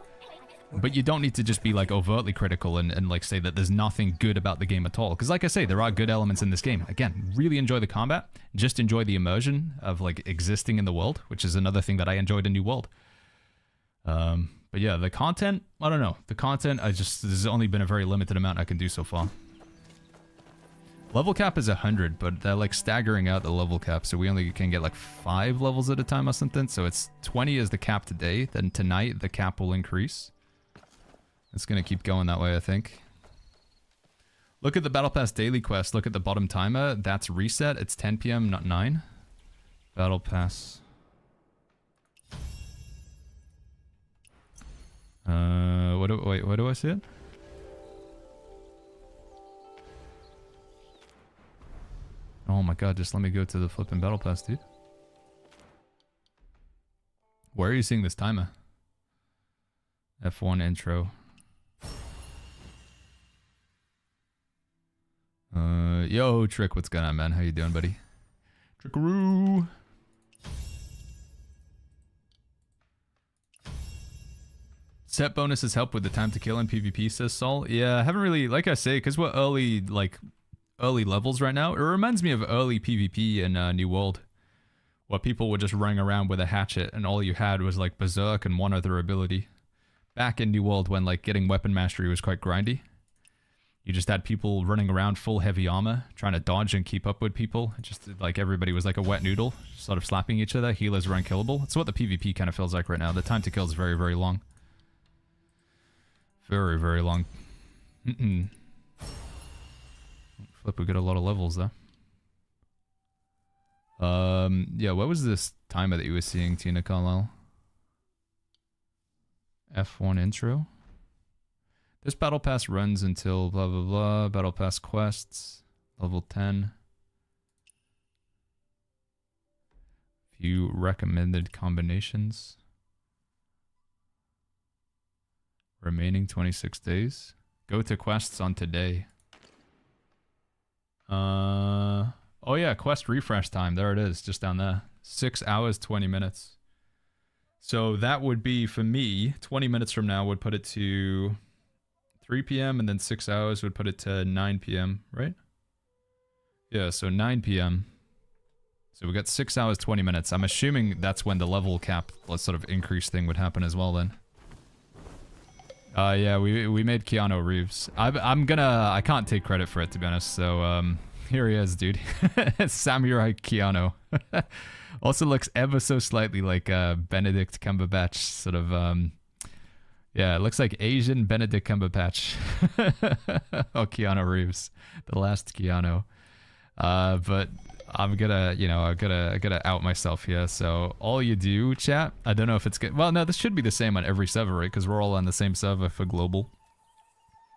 Speaker 1: But you don't need to just be like overtly critical and like say that there's nothing good about the game at all. Because like I say, there are good elements in this game. Again, really enjoy the combat. Just enjoy the immersion of like existing in the world, which is another thing that I enjoyed in New World. But yeah, the content, I don't know. The content, there's only been a very limited amount I can do so far. Level cap is 100, but they're like staggering out the level cap, so we only can get like 5 levels at a time or something. So it's 20 is the cap today, then tonight the cap will increase. It's gonna keep going that way, I think. Look at the Battle Pass daily quest, look at the bottom timer, that's reset, it's 10 PM, not 9. Battle Pass. Wait, where do I see it? Oh my god, just let me go to the flipping Battle Pass, dude. Where are you seeing this timer? F1 intro. Yo, Trick, what's going on, man? How you doing, buddy? Trickaroo! Set bonuses help with the time to kill in PvP, says Sol. Yeah, I haven't really, like I say, because we're early levels right now. It reminds me of early PvP in New World, where people were just running around with a hatchet and all you had was like Berserk and one other ability. Back in New World when like getting weapon mastery was quite grindy. You just had people running around full heavy armor, trying to dodge and keep up with people. Just like everybody was like a wet noodle, sort of slapping each other. Healers were unkillable. That's what the PvP kind of feels like right now. The time to kill is very, very long. Very, very long. Flip, we got a lot of levels though. Yeah, what was this timer that you were seeing, Tina Carlisle? F1 intro? This battle pass runs until blah blah blah. Battle pass quests. Level 10. Few recommended combinations. Remaining 26 days. Go to quests on today. Oh yeah, quest refresh time. There it is, just down there. 6 hours, 20 minutes. So that would be, for me, 20 minutes from now would put it to 3 PM, and then 6 hours would put it to 9 PM, right? Yeah, so 9 PM. So we got 6 hours, 20 minutes. I'm assuming that's when the level cap, sort of increase thing would happen as well then. Yeah, we made Keanu Reeves. I can't take credit for it, to be honest, so, here he is, dude. Samurai Keanu. Also looks ever so slightly like, Benedict Cumberbatch, sort of, yeah, it looks like Asian Benedict Cumberbatch. Oh, Keanu Reeves. The last Keanu. But I'm gonna, you know, I gotta out myself here. So all you do, chat, I don't know if it's good. Well, no, this should be the same on every server, right? Because we're all on the same server for global.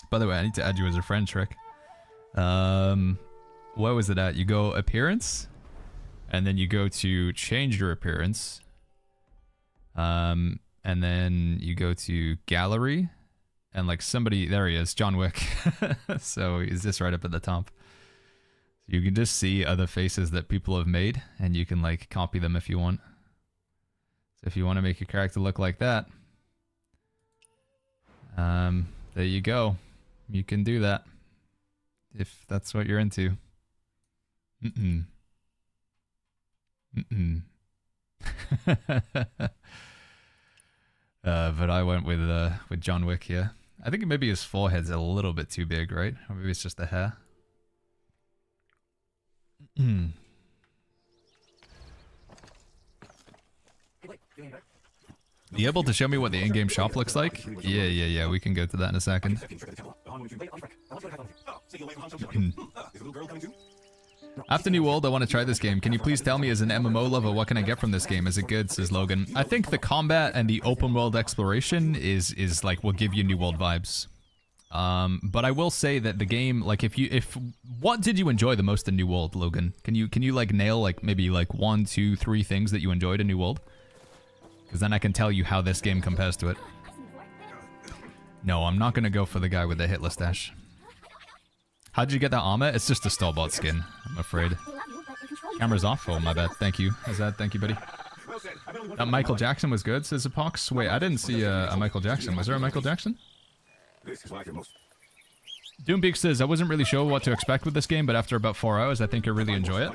Speaker 1: By the way, I need to add you as a friend, Trick. Where was it at? You go appearance, and then you go to change your appearance. And then you go to gallery, and like somebody, there he is, John Wick. So he's just right up at the top. You can just see other faces that people have made, and you can like copy them if you want. So if you want to make your character look like that, there you go. You can do that if that's what you're into. But I went with John Wick here. I think maybe his forehead's a little bit too big, right? Or maybe it's just the hair. You able to show me what the in-game shop looks like? Yeah, we can go to that in a second. After New World, I want to try this game. Can you please tell me, as an MMO lover, what can I get from this game? Is it good? Says Logan. I think the combat and the open world exploration is like, will give you New World vibes. But I will say that the game, like, what did you enjoy the most in New World, Logan? Can you like nail like maybe like 1, 2, 3 things that you enjoyed in New World? Because then I can tell you how this game compares to it. No, I'm not gonna go for the guy with the Hitler stash. How'd you get that armor? It's just a store-bought skin, I'm afraid. Camera's off? Oh, my bad. Thank you. Thank you, buddy. That Michael Jackson was good, says Epox. Wait, I didn't see a Michael Jackson. Was there a Michael Jackson? Doombeak says, I wasn't really sure what to expect with this game, but after about 4 hours, I think you'll really enjoy it.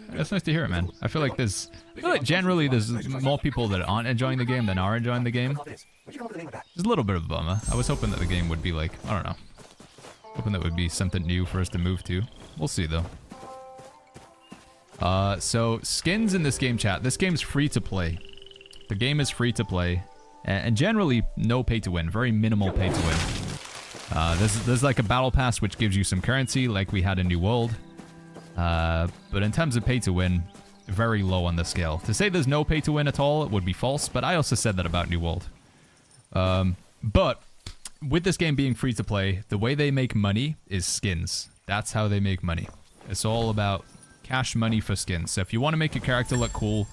Speaker 1: That's nice to hear it, man. I feel like generally there's more people that aren't enjoying the game than are enjoying the game. It's a little bit of a bummer. I was hoping that the game would be like, I don't know. Hoping that would be something new for us to move to. We'll see, though. So, skins in this game, chat. This game's free to play. The game is free to play. And generally, no pay to win. Very minimal pay to win. There's like a battle pass which gives you some currency, like we had in New World. But in terms of pay to win, very low on the scale. To say there's no pay to win at all would be false, but I also said that about New World. But with this game being free to play, the way they make money is skins. That's how they make money. It's all about cash money for skins. So if you want to make your character look cool,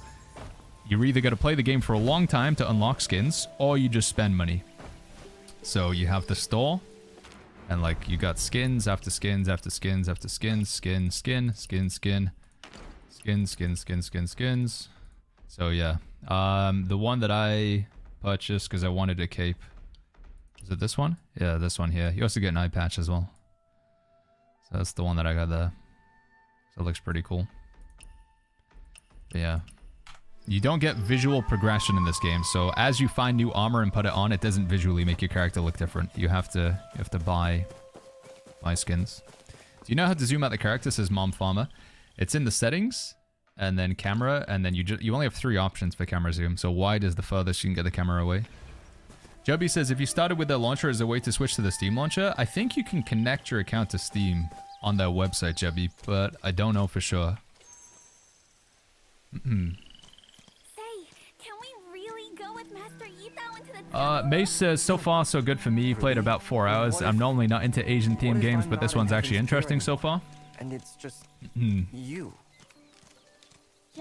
Speaker 1: you're either going to play the game for a long time to unlock skins, or you just spend money. So you have the store, and like you got skins after skins after skins after skins, skins. So yeah, the one that I purchased because I wanted a cape. Is it this one? Yeah, this one here. You also get an eye patch as well. So that's the one that I got there. So it looks pretty cool. But yeah. You don't get visual progression in this game, so as you find new armor and put it on, it doesn't visually make your character look different. You have to buy skins. Do you know how to zoom out the character? Says Mom Farmer. It's in the settings, and then camera, and then you only have 3 options for camera zoom. So wide is the furthest you can get the camera away. Jubby says, if you started with their launcher as a way to switch to the Steam launcher, I think you can connect your account to Steam on their website, Jubby, but I don't know for sure. Mace says, so far so good for me. Played about 4 hours. I'm normally not into Asian themed games, but this one's actually interesting so far.
Speaker 3: And it's just you.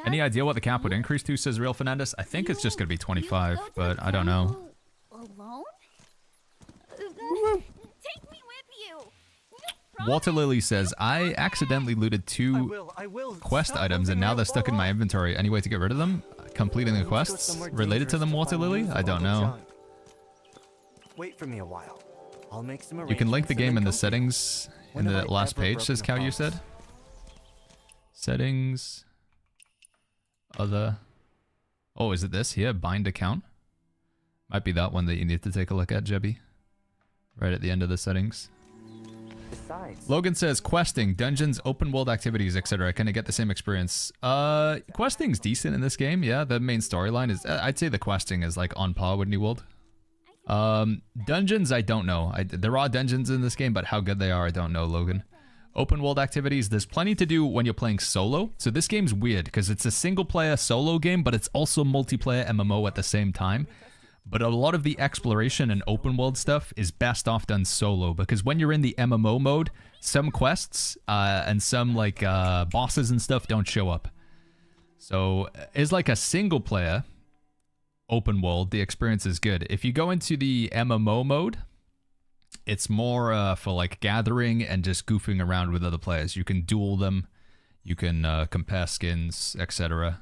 Speaker 1: Any idea what the cap would increase to, says Real Fernandez? I think it's just gonna be 25, but I don't know.
Speaker 5: Alone? Take me with you.
Speaker 1: Water Lily says, I accidentally looted 2 quest items and now they're stuck in my inventory. Any way to get rid of them? Completing the quests related to them, Water Lily? I don't know.
Speaker 3: Wait for me a while. I'll make some
Speaker 1: You can link the game in the settings in the last page, says Cow, you said. Settings. Other. Oh, is it this here? Bind account? Might be that one that you need to take a look at, Jebby. Right at the end of the settings.
Speaker 3: Besides,
Speaker 1: Logan says, questing, dungeons, open world activities, etc. Can I get the same experience? Questing's decent in this game, yeah. The main storyline is, I'd say the questing is like on par with New World. Dungeons, I don't know. There are dungeons in this game, but how good they are, I don't know, Logan. Open world activities, there's plenty to do when you're playing solo. So this game's weird, because it's a single player solo game, but it's also multiplayer MMO at the same time. But a lot of the exploration and open world stuff is best off done solo, because when you're in the MMO mode, some quests and some like bosses and stuff don't show up. So it's like a single player open world, the experience is good. If you go into the MMO mode, it's more for like gathering and just goofing around with other players. You can duel them, you can compare skins, etc.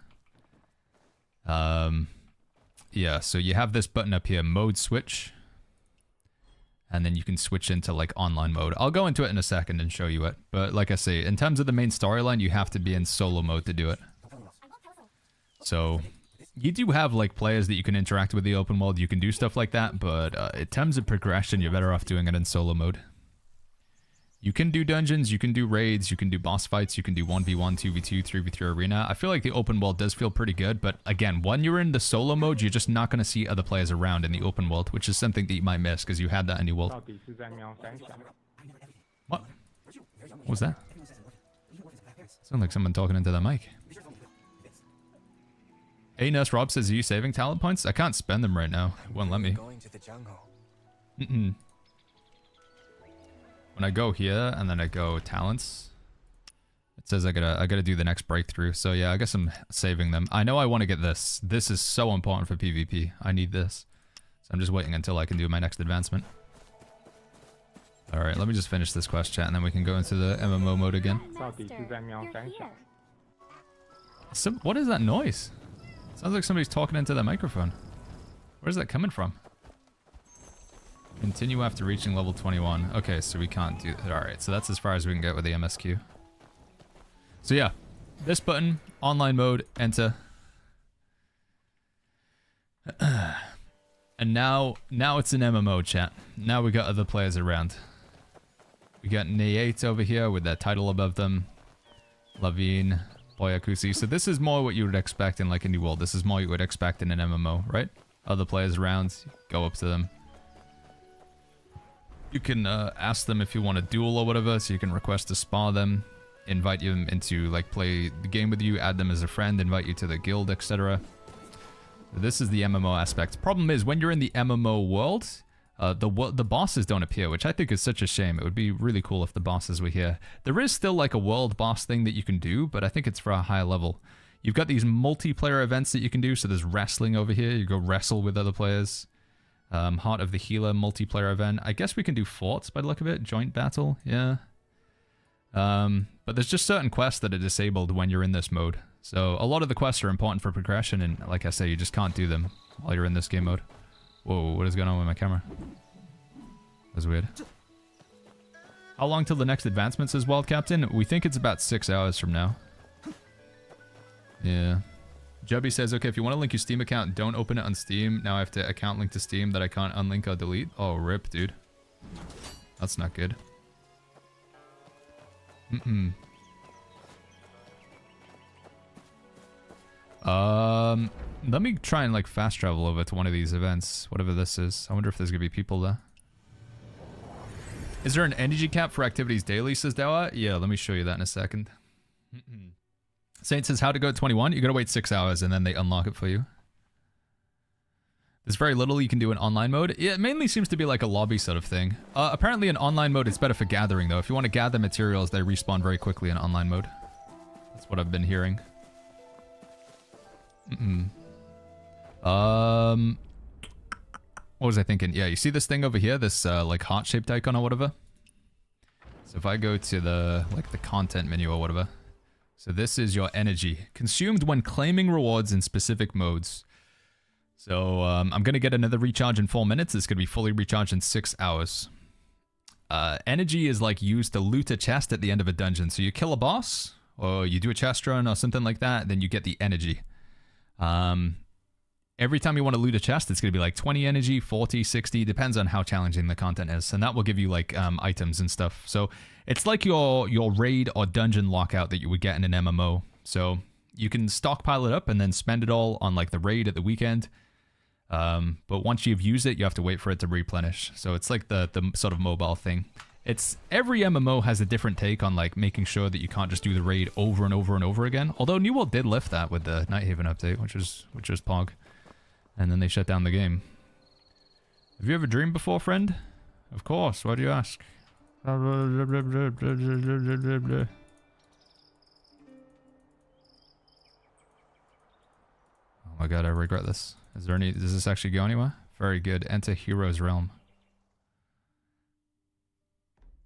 Speaker 1: Yeah, so you have this button up here, mode switch. And then you can switch into like online mode. I'll go into it in a second and show you it. But like I say, in terms of the main storyline, you have to be in solo mode to do it. So you do have like players that you can interact with the open world. You can do stuff like that. But in terms of progression, you're better off doing it in solo mode. You can do dungeons, you can do raids, you can do boss fights, you can do 1v1, 2v2, 3v3 arena. I feel like the open world does feel pretty good, but again, when you're in the solo mode, you're just not going to see other players around in the open world, which is something that you might miss because you had that in New World. What? What was that? Sounds like someone talking into the mic. Hey, Nurse Rob says, are you saving talent points? I can't spend them right now. It won't let me.
Speaker 3: going to the jungle.
Speaker 1: When I go here and then I go talents, it says I gotta do the next breakthrough. So yeah, I guess I'm saving them. I know I want to get this. This is so important for PvP. I need this. So I'm just waiting until I can do my next advancement. Alright, let me just finish this quest chat and then we can go into the MMO mode again.
Speaker 5: Master, you're here.
Speaker 1: What is that noise? Sounds like somebody's talking into their microphone. Where's that coming from? Continue after reaching level 21. Okay, so we can't do that. Alright, so that's as far as we can get with the MSQ. So yeah, this button, online mode, enter. And now it's an MMO chat. Now we got other players around. We got Nate over here with that title above them. Lavine, Boyakusi. So this is more what you would expect in like a new world. This is more you would expect in an MMO, right? Other players around, go up to them. You can ask them if you want a duel or whatever, so you can request to spar them, invite them into like play the game with you, add them as a friend, invite you to the guild, etc. This is the MMO aspect. Problem is, when you're in the MMO world, the bosses don't appear, which I think is such a shame. It would be really cool if the bosses were here. There is still like a world boss thing that you can do, but I think it's for a higher level. You've got these multiplayer events that you can do, so there's wrestling over here. You go wrestle with other players. Heart of the Healer multiplayer event. I guess we can do forts by the look of it. Joint battle, yeah. But there's just certain quests that are disabled when you're in this mode. So a lot of the quests are important for progression, and like I say, you just can't do them while you're in this game mode. Whoa, what is going on with my camera? That's weird. How long till the next advancement, says Wild Captain? We think it's about 6 hours from now. Yeah. Jubby says, okay, if you want to link your Steam account, don't open it on Steam. Now I have to account link to Steam that I can't unlink or delete. Oh, rip, dude. That's not good. Let me try and like fast travel over to one of these events, whatever this is. I wonder if there's gonna be people there. Is there an energy cap for activities daily, says Dawa? Yeah, let me show you that in a second. Saint says, how to go at 21? You gotta wait 6 hours and then they unlock it for you. There's very little you can do in online mode. It mainly seems to be like a lobby sort of thing. Apparently in online mode it's better for gathering though. If you want to gather materials, they respawn very quickly in online mode. That's what I've been hearing. What was I thinking? Yeah, you see this thing over here? This like heart-shaped icon or whatever? So if I go to the like the content menu or whatever. So this is your energy. Consumed when claiming rewards in specific modes. So I'm going to get another recharge in 4 minutes. It's going to be fully recharged in 6 hours. Energy is like used to loot a chest at the end of a dungeon. So you kill a boss, or you do a chest run or something like that, then you get the energy. Every time you want to loot a chest, it's going to be like 20 energy, 40, 60, depends on how challenging the content is. And that will give you like items and stuff. So it's like your raid or dungeon lockout that you would get in an MMO. So you can stockpile it up and then spend it all on like the raid at the weekend. But once you've used it, you have to wait for it to replenish. So it's like the sort of mobile thing. It's every MMO has a different take on like making sure that you can't just do the raid over and over and over again. Although New World did lift that with the Nighthaven update, which was Pog. And then they shut down the game. Have you ever dreamed before, friend? Of course. Why do you ask? Oh my god, I regret this. Is there any... Does this actually go anywhere? Very good. Enter Hero's Realm.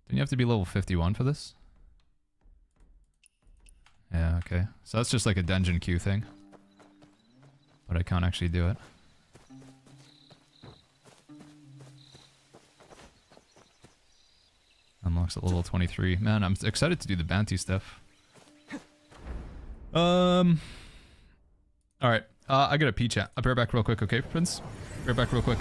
Speaker 1: Didn't you have to be level 51 for this? Yeah, okay. So that's just like a dungeon queue thing. But I can't actually do it. Unlocks at level 23. Man, I'm excited to do the bounty stuff. Alright. I gotta pee chat. I'll be right back real quick, okay, Prince? Be right back real quick.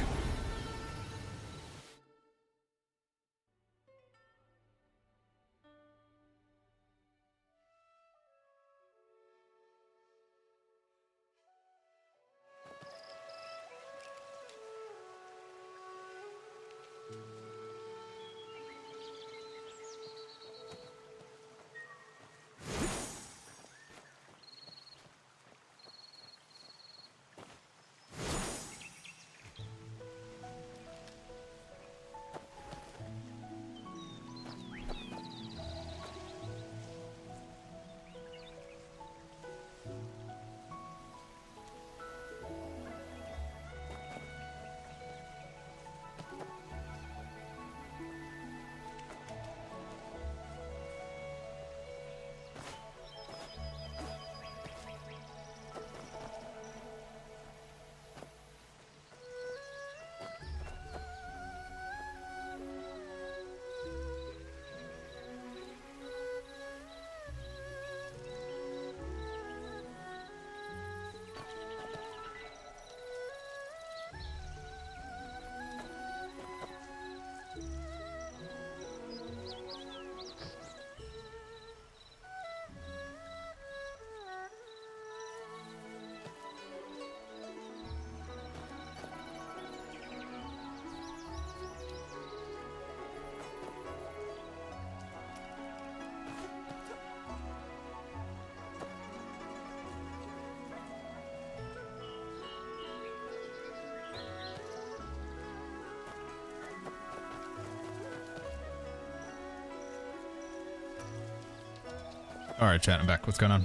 Speaker 1: Alright, chat, I'm back. What's going on?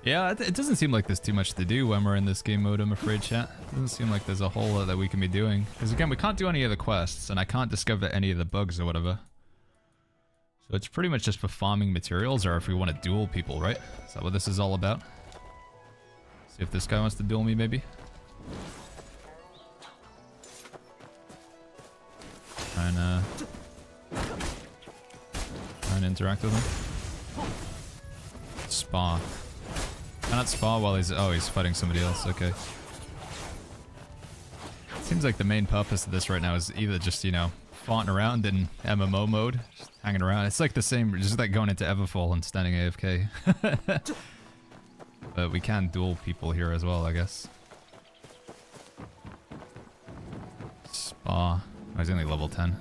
Speaker 1: Yeah, it doesn't seem like there's too much to do when we're in this game mode, I'm afraid, chat. It doesn't seem like there's a whole lot that we can be doing. Because again, we can't do any of the quests, and I can't discover any of the bugs or whatever. So it's pretty much just for farming materials, or if we want to duel people, right? Is that what this is all about? See if this guy wants to duel me, maybe? Try and interact with him. Spa. Cannot spa while he's fighting somebody else, okay. Seems like the main purpose of this right now is either just, you know, farting around in MMO mode, just hanging around. It's like the same, just like going into Everfall and standing AFK. But we can duel people here as well, I guess. Spa. Oh, he's only level 10.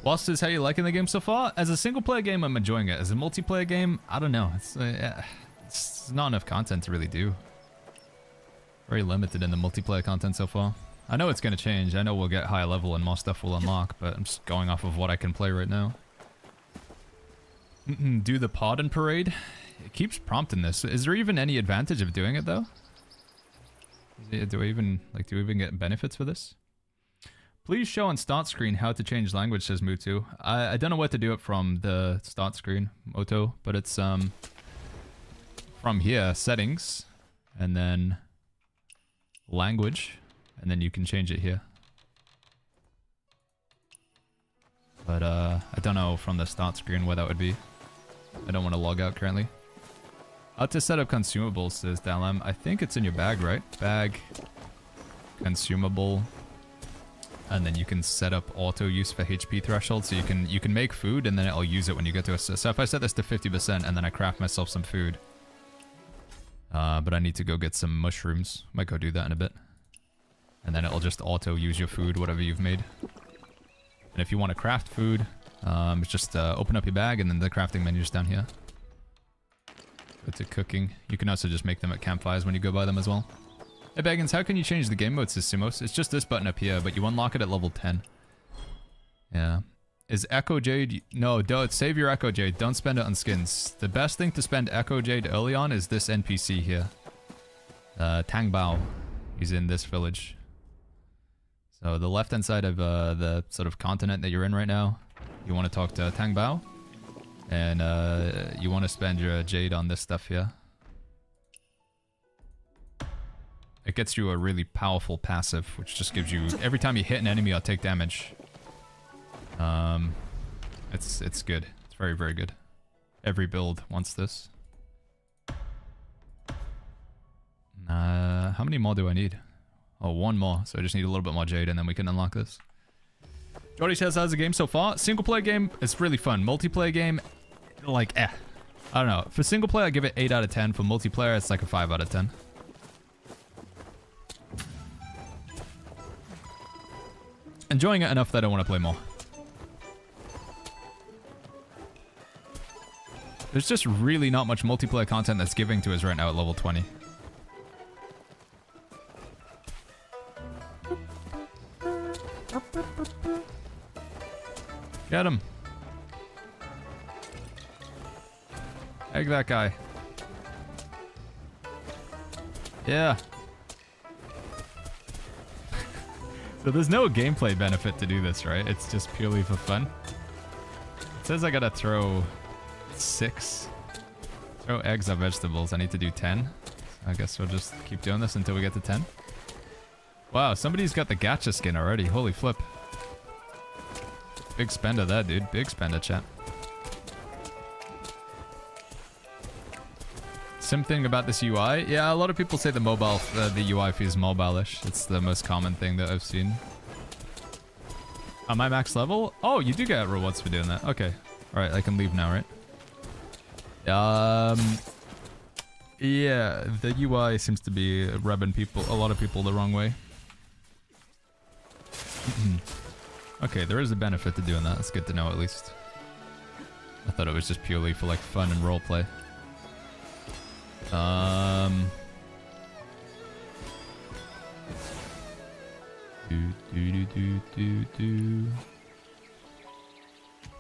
Speaker 1: Lost is how you liking the game so far? As a single player game, I'm enjoying it. As a multiplayer game, I don't know. It's not enough content to really do. Very limited in the multiplayer content so far. I know it's going to change. I know we'll get higher level and more stuff will unlock, but I'm just going off of what I can play right now. Do the pardon parade? It keeps prompting this. Is there even any advantage of doing it though? Do we even get benefits for this? Please show on start screen how to change language, says Mutu. I don't know where to do it from the start screen, Moto, but it's from here, settings, and then language, and then you can change it here. But I don't know from the start screen where that would be. I don't want to log out currently. How to set up consumables, says Dalam. I think it's in your bag, right? Bag, consumable. And then you can set up auto use for HP threshold, so you can make food and then it'll use it when you get to a... So if I set this to 50% and then I craft myself some food, but I need to go get some mushrooms. Might go do that in a bit. And then it'll just auto use your food, whatever you've made. And if you want to craft food, it's just open up your bag and then the crafting menu's down here. Go to cooking. You can also just make them at campfires when you go by them as well. Hey Baggins, how can you change the game mode, says Simos? It's just this button up here, but you unlock it at level 10. Yeah. Is Echo Jade... No, don't save your Echo Jade. Don't spend it on skins. The best thing to spend Echo Jade early on is this NPC here. Tang Bao. He's in this village. So the left-hand side of the sort of continent that you're in right now, you want to talk to Tang Bao. And you want to spend your Jade on this stuff here. It gets you a really powerful passive, which just gives you... Every time you hit an enemy, I'll take damage. It's good. It's very, very good. Every build wants this. How many more do I need? Oh, one more. So I just need a little bit more Jade and then we can unlock this. Jordy says, how's the game so far? Single player game, it's really fun. Multiplayer game, like, I don't know. For single player, I give it 8 out of 10. For multiplayer, it's like a 5 out of 10. Enjoying it enough that I want to play more. There's just really not much multiplayer content that's giving to us right now at level 20. Get him. Egg that guy. Yeah. So there's no gameplay benefit to do this, right? It's just purely for fun. It says I gotta throw 6. Throw eggs or vegetables. I need to do 10. I guess we'll just keep doing this until we get to 10. Wow, somebody's got the gacha skin already. Holy flip. Big spender that, dude. Big spender, chat. Something about this UI? Yeah, a lot of people say the UI feels mobile-ish. It's the most common thing that I've seen. Am I max level? Oh, you do get rewards for doing that. Okay. Alright, I can leave now, right? Yeah, the UI seems to be rubbing a lot of people the wrong way. Okay, there is a benefit to doing that. That's good to know at least. I thought it was just purely for like fun and roleplay.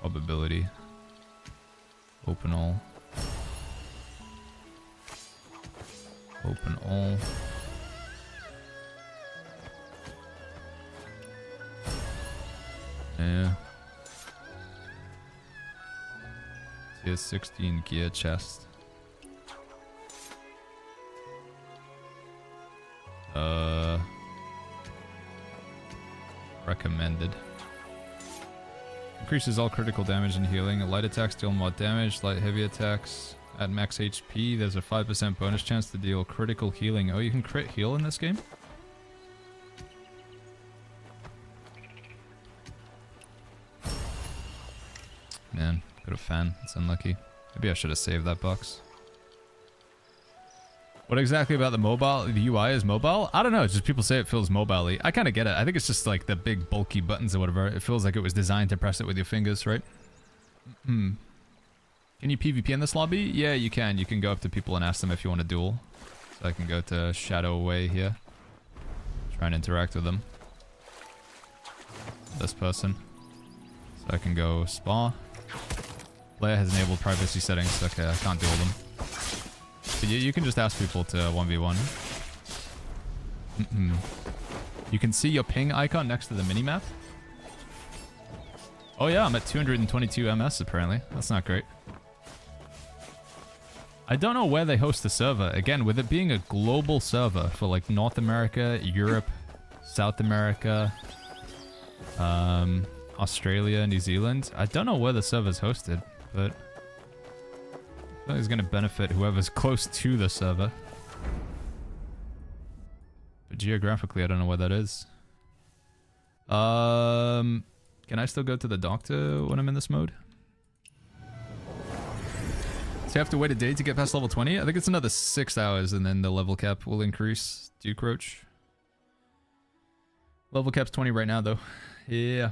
Speaker 1: Probability. Open all. Open all. Yeah. Tier 16 gear chest. Recommended. Increases all critical damage and healing. Light attacks deal more damage. Light heavy attacks at max HP. There's a 5% bonus chance to deal critical healing. Oh, you can crit heal in this game? Man, got a fan. It's unlucky. Maybe I should have saved that box. What exactly about the mobile? The UI is mobile? I don't know. It's just people say it feels mobile-y. I kind of get it. I think it's just like the big bulky buttons or whatever. It feels like it was designed to press it with your fingers, right? Can you PvP in this lobby? Yeah, you can. You can go up to people and ask them if you want to duel. So I can go to Shadow Away here. Try and interact with them. This person. So I can go spa. Player has enabled privacy settings. Okay, I can't duel them. But you can just ask people to 1v1. You can see your ping icon next to the minimap. Oh yeah, I'm at 222 MS apparently. That's not great. I don't know where they host the server. Again, with it being a global server for like North America, Europe, South America, Australia, New Zealand. I don't know where the server's hosted, but I think it's going to benefit whoever's close to the server. But geographically, I don't know where that is. Can I still go to the doctor when I'm in this mode? So you have to wait a day to get past level 20? I think it's another 6 hours and then the level cap will increase. Duke Roach. Level cap's 20 right now though. Yeah.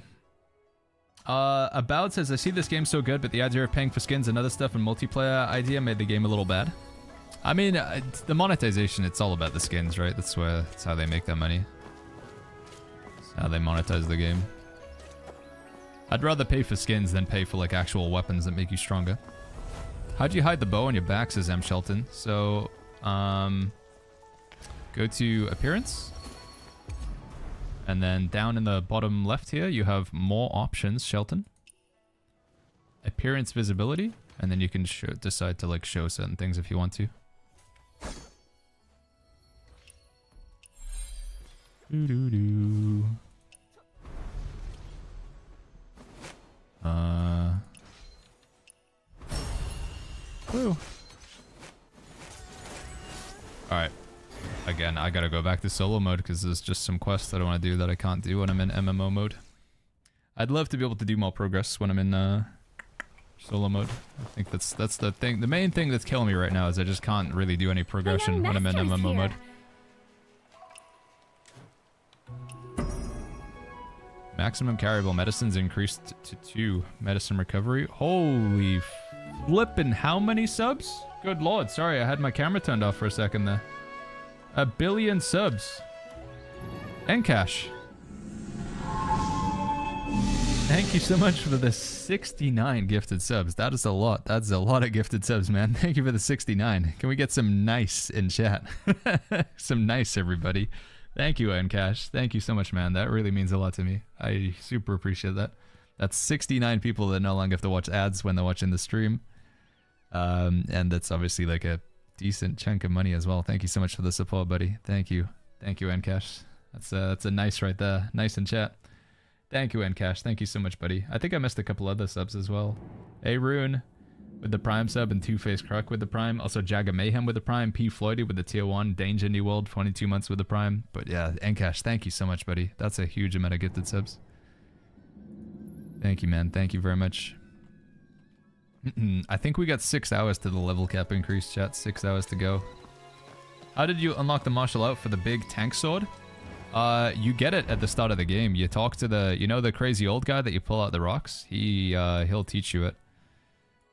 Speaker 1: About says, I see this game so good, but the idea of paying for skins and other stuff and multiplayer idea made the game a little bad. I mean, the monetization, it's all about the skins, right? That's how they make their money. That's how they monetize the game. I'd rather pay for skins than pay for like actual weapons that make you stronger. How'd you hide the bow on your back, says M. Shelton? So, go to appearance. And then down in the bottom left here, you have more options, Shelton. Appearance visibility. And then you can decide to like show certain things if you want to. Doo-doo-doo. Woo. Alright. Again, I gotta go back to solo mode because there's just some quests that I want to do that I can't do when I'm in MMO mode. I'd love to be able to do more progress when I'm in solo mode. I think that's the thing. The main thing that's killing me right now is I just can't really do any progression when I'm in MMO mode. Maximum carryable medicines increased to 2. Medicine recovery. Holy flippin', how many subs? Good lord, sorry, I had my camera turned off for a second there. 1 billion subs. Encash. Thank you so much for the 69 gifted subs. That is a lot. That's a lot of gifted subs, man. Thank you for the 69. Can we get some nice in chat? Some nice, everybody. Thank you, Encash. Thank you so much, man. That really means a lot to me. I super appreciate that. That's 69 people that no longer have to watch ads when they're watching the stream. And that's obviously like a decent chunk of money as well. Thank you so much for the support, buddy. Thank you. Thank you, Encash. That's a nice right there. Nice in chat. Thank you, Encash. Thank you so much, buddy. I think I missed a couple other subs as well. A Rune with the Prime sub and Two-Face Croc with the Prime. Also Jagger Mayhem with the Prime. P. Floydy with the Tier 1. Danger New World, 22 months with the Prime. But yeah, Encash, thank you so much, buddy. That's a huge amount of gifted subs. Thank you, man. Thank you very much. I think we got 6 hours to the level cap increase, chat. 6 hours to go. How did you unlock the martial art for the big tank sword? You get it at the start of the game. You talk to the, you know, the crazy old guy that you pull out the rocks? He'll teach you it.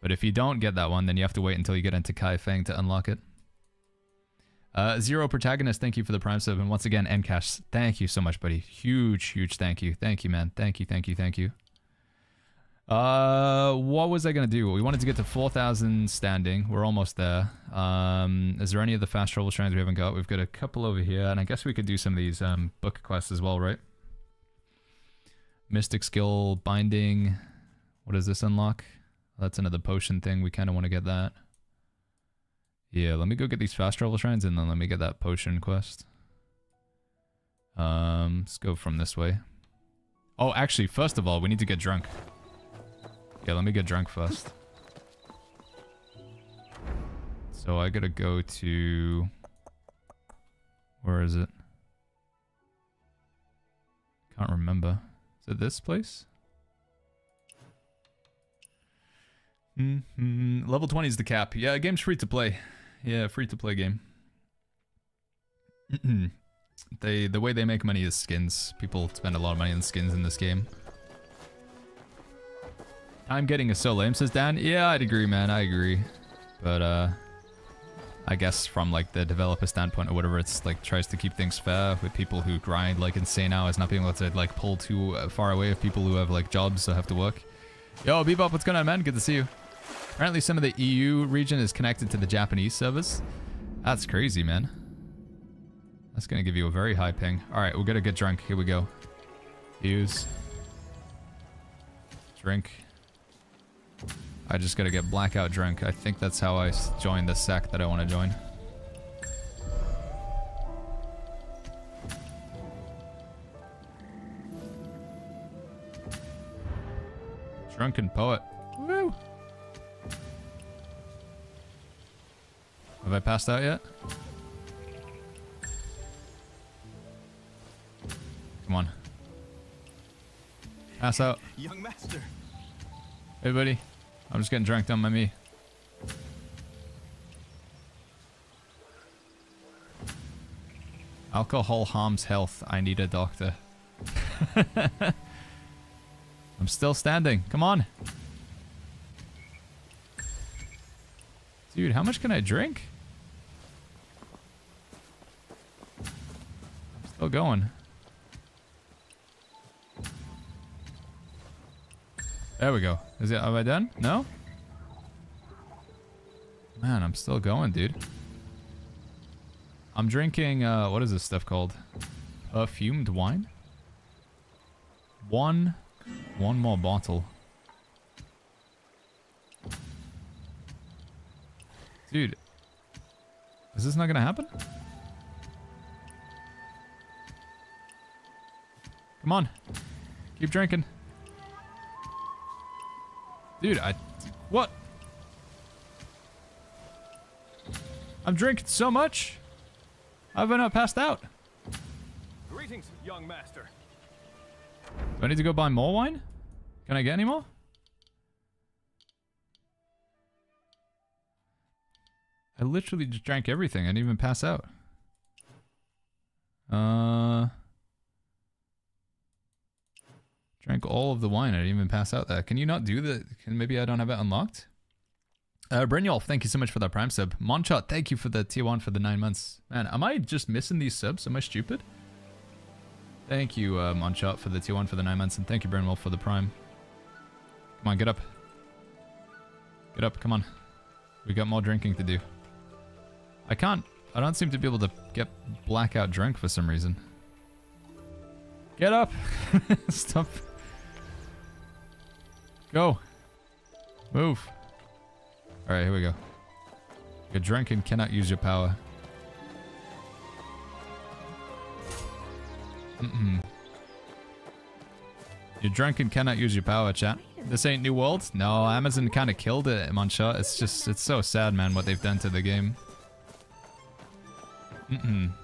Speaker 1: But if you don't get that one, then you have to wait until you get into Kai Feng to unlock it. Zero Protagonist, thank you for the Prime sub. And once again, Encash, thank you so much, buddy. Huge, huge thank you. Thank you, man. Thank you, thank you, thank you. What was I gonna do? We wanted to get to 4,000 standing. We're almost there. Is there any of the fast travel shrines we haven't got? We've got a couple over here, and I guess we could do some of these book quests as well, right? Mystic skill binding. What does this unlock? That's another potion thing. We kind of want to get that. Yeah, let me go get these fast travel shrines, and then let me get that potion quest. Let's go from this way. Oh, actually, first of all, we need to get drunk. Yeah, let me get drunk first. So I gotta go to... Where is it? Can't remember. Is it this place? Level 20 is the cap. Yeah, game's free to play. Yeah, free to play game. The way they make money is skins. People spend a lot of money on skins in this game. I'm getting a so lame, says Dan. Yeah, I'd agree, man. I agree. But, I guess from, like, the developer standpoint or whatever, it's, like, tries to keep things fair with people who grind, like, insane hours, not being able to, like, pull too far away of people who have, like, jobs or have to work. Yo, Bebop, what's going on, man? Good to see you. Apparently some of the EU region is connected to the Japanese servers. That's crazy, man. That's gonna give you a very high ping. Alright, we're gonna get drunk. Here we go. Use. Drink. I just gotta get blackout drunk. I think that's how I join the sect that I want to join. Drunken poet. Woo! Have I passed out yet? Come on. Pass out.
Speaker 2: Young master.
Speaker 1: Hey, buddy. I'm just getting drunk down by me. Alcohol harms health. I need a doctor. I'm still standing. Come on. Dude, how much can I drink? I'm still going. There we go. Is it? Am I done? No? Man, I'm still going, dude. I'm drinking, what is this stuff called? Perfumed wine? One more bottle. Dude. Is this not gonna happen? Come on. Keep drinking. Dude, what? I'm drinking so much. I've not passed out.
Speaker 4: Greetings, young master.
Speaker 1: Do I need to go buy more wine? Can I get any more? I literally just drank everything. I didn't even pass out. Drank all of the wine. I didn't even pass out that. Can you not do that? Maybe I don't have it unlocked? Brynjolf, thank you so much for that Prime sub. Monshot, thank you for the tier 1 for the 9 months. Man, am I just missing these subs? Am I stupid? Thank you, Monshot, for the tier 1 for the 9 months. And thank you, Brynwolf, for the Prime. Come on, get up. Get up, come on. We got more drinking to do. I don't seem to be able to get blackout drunk for some reason. Get up! Stop. Go. Move. Alright, here we go. You're drunk and cannot use your power. You're drunk and cannot use your power, chat. This ain't New World? No, Amazon kind of killed it, Monshot. It's just, it's so sad, man, what they've done to the game. Come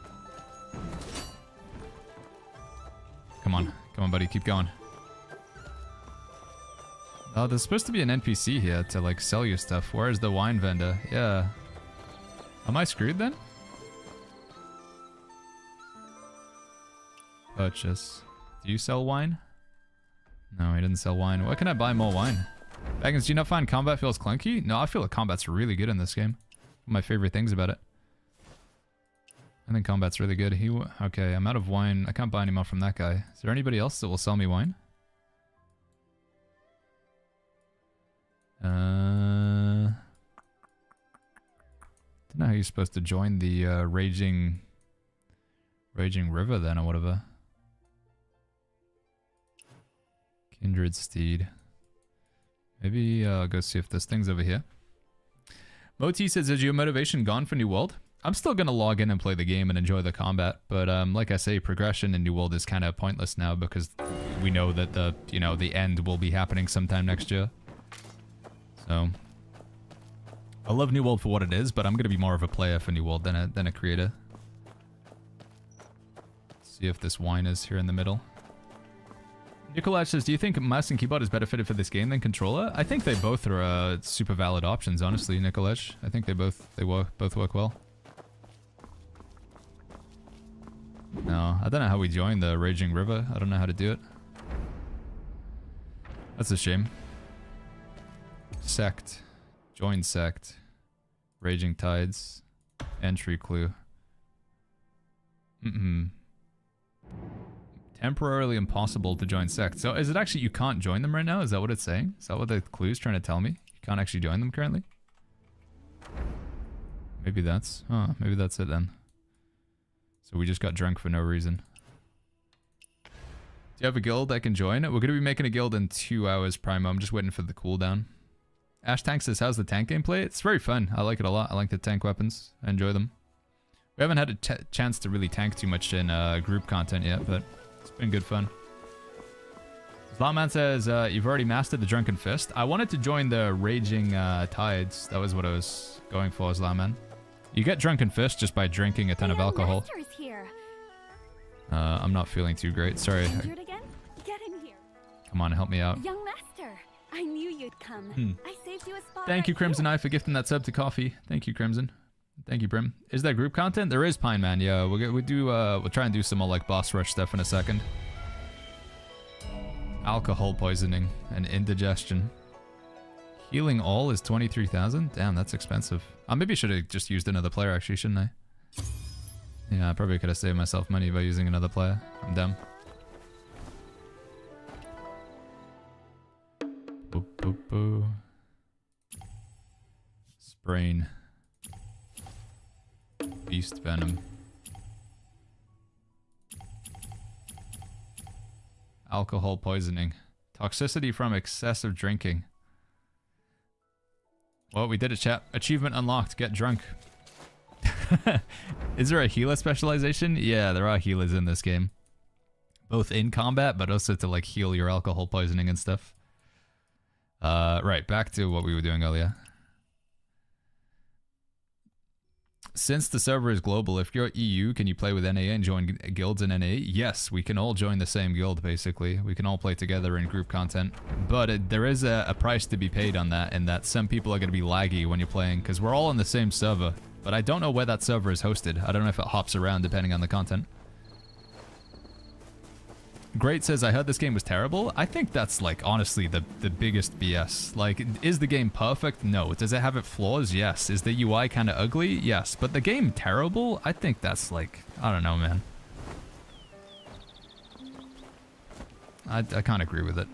Speaker 1: on. Come on, buddy. Keep going. Oh, there's supposed to be an NPC here to, like, sell you stuff. Where is the wine vendor? Yeah. Am I screwed then? Purchase. Do you sell wine? No, he didn't sell wine. Where can I buy more wine? Baggins, do you not find combat feels clunky? No, I feel like combat's really good in this game. One of my favorite things about it. I think combat's really good. Okay, I'm out of wine. I can't buy any more from that guy. Is there anybody else that will sell me wine? Don't know how you're supposed to join the raging river then or whatever. Kindred steed. Maybe I'll go see if this thing's over here. Moti says, is your motivation gone for New World? I'm still going to log in and play the game and enjoy the combat, but like I say, progression in New World is kind of pointless now because we know that the end will be happening sometime next year. So I love New World for what it is, but I'm going to be more of a player for New World than a creator. Let's see if this wine is here in the middle. Nikolaj says, do you think mouse and keyboard is better fitted for this game than controller? I think they both are super valid options, honestly, Nikolaj. I think they both work well. No, I don't know how we join the Raging River. I don't know how to do it. That's a shame. Sect. Join sect. Raging Tides. Entry clue. Temporarily impossible to join sect. So is it actually you can't join them right now? Is that what it's saying? Is that what the clue's trying to tell me? You can't actually join them currently? Maybe that's... Oh, maybe that's it then. So we just got drunk for no reason. Do you have a guild I can join? We're going to be making a guild in 2 hours, Primo. I'm just waiting for the cooldown. Ash Tank says, how's the tank gameplay? It's very fun. I like it a lot. I like the tank weapons. I enjoy them. We haven't had a chance to really tank too much in group content yet, but it's been good fun. Zlatman says, you've already mastered the Drunken Fist. I wanted to join the Raging Tides. That was what I was going for, Zlatman. You get Drunken Fist just by drinking a ton of alcohol.
Speaker 5: Here.
Speaker 1: I'm not feeling too great. Sorry.
Speaker 5: Injured again? Get in here.
Speaker 1: Come on, help me out.
Speaker 5: Young master, I knew you'd come. I saved you a spot.
Speaker 1: Thank you,
Speaker 5: right
Speaker 1: Crimson
Speaker 5: here.
Speaker 1: Eye, for gifting that sub to coffee. Thank you, Crimson. Thank you, Brim. Is there group content? There is, Pine Man. Yeah, we'll try and do some more like boss rush stuff in a second. Alcohol poisoning and indigestion. Healing all is 23,000. Damn, that's expensive. Maybe I should have just used another player, actually, shouldn't I? Yeah, I probably could have saved myself money by using another player. I'm dumb. Boop, boop, boo. Sprain. Beast venom. Alcohol poisoning. Toxicity from excessive drinking. Well, we did it, chat. Achievement unlocked. Get drunk. Is there a healer specialization? Yeah, there are healers in this game. Both in combat, but also to like heal your alcohol poisoning and stuff. Right, back to what we were doing earlier. Since the server is global, if you're EU, can you play with NA and join guilds in NA? Yes, we can all join the same guild, basically. We can all play together in group content. But there is a price to be paid on that, in that some people are going to be laggy when you're playing, because we're all on the same server. But I don't know where that server is hosted. I don't know if it hops around depending on the content. Great says, I heard this game was terrible. I think that's, like, honestly, the biggest BS. Like, is the game perfect? No. Does it have its flaws? Yes. Is the UI kind of ugly? Yes. But the game terrible? I think that's, like, I don't know, man. I can't agree with it.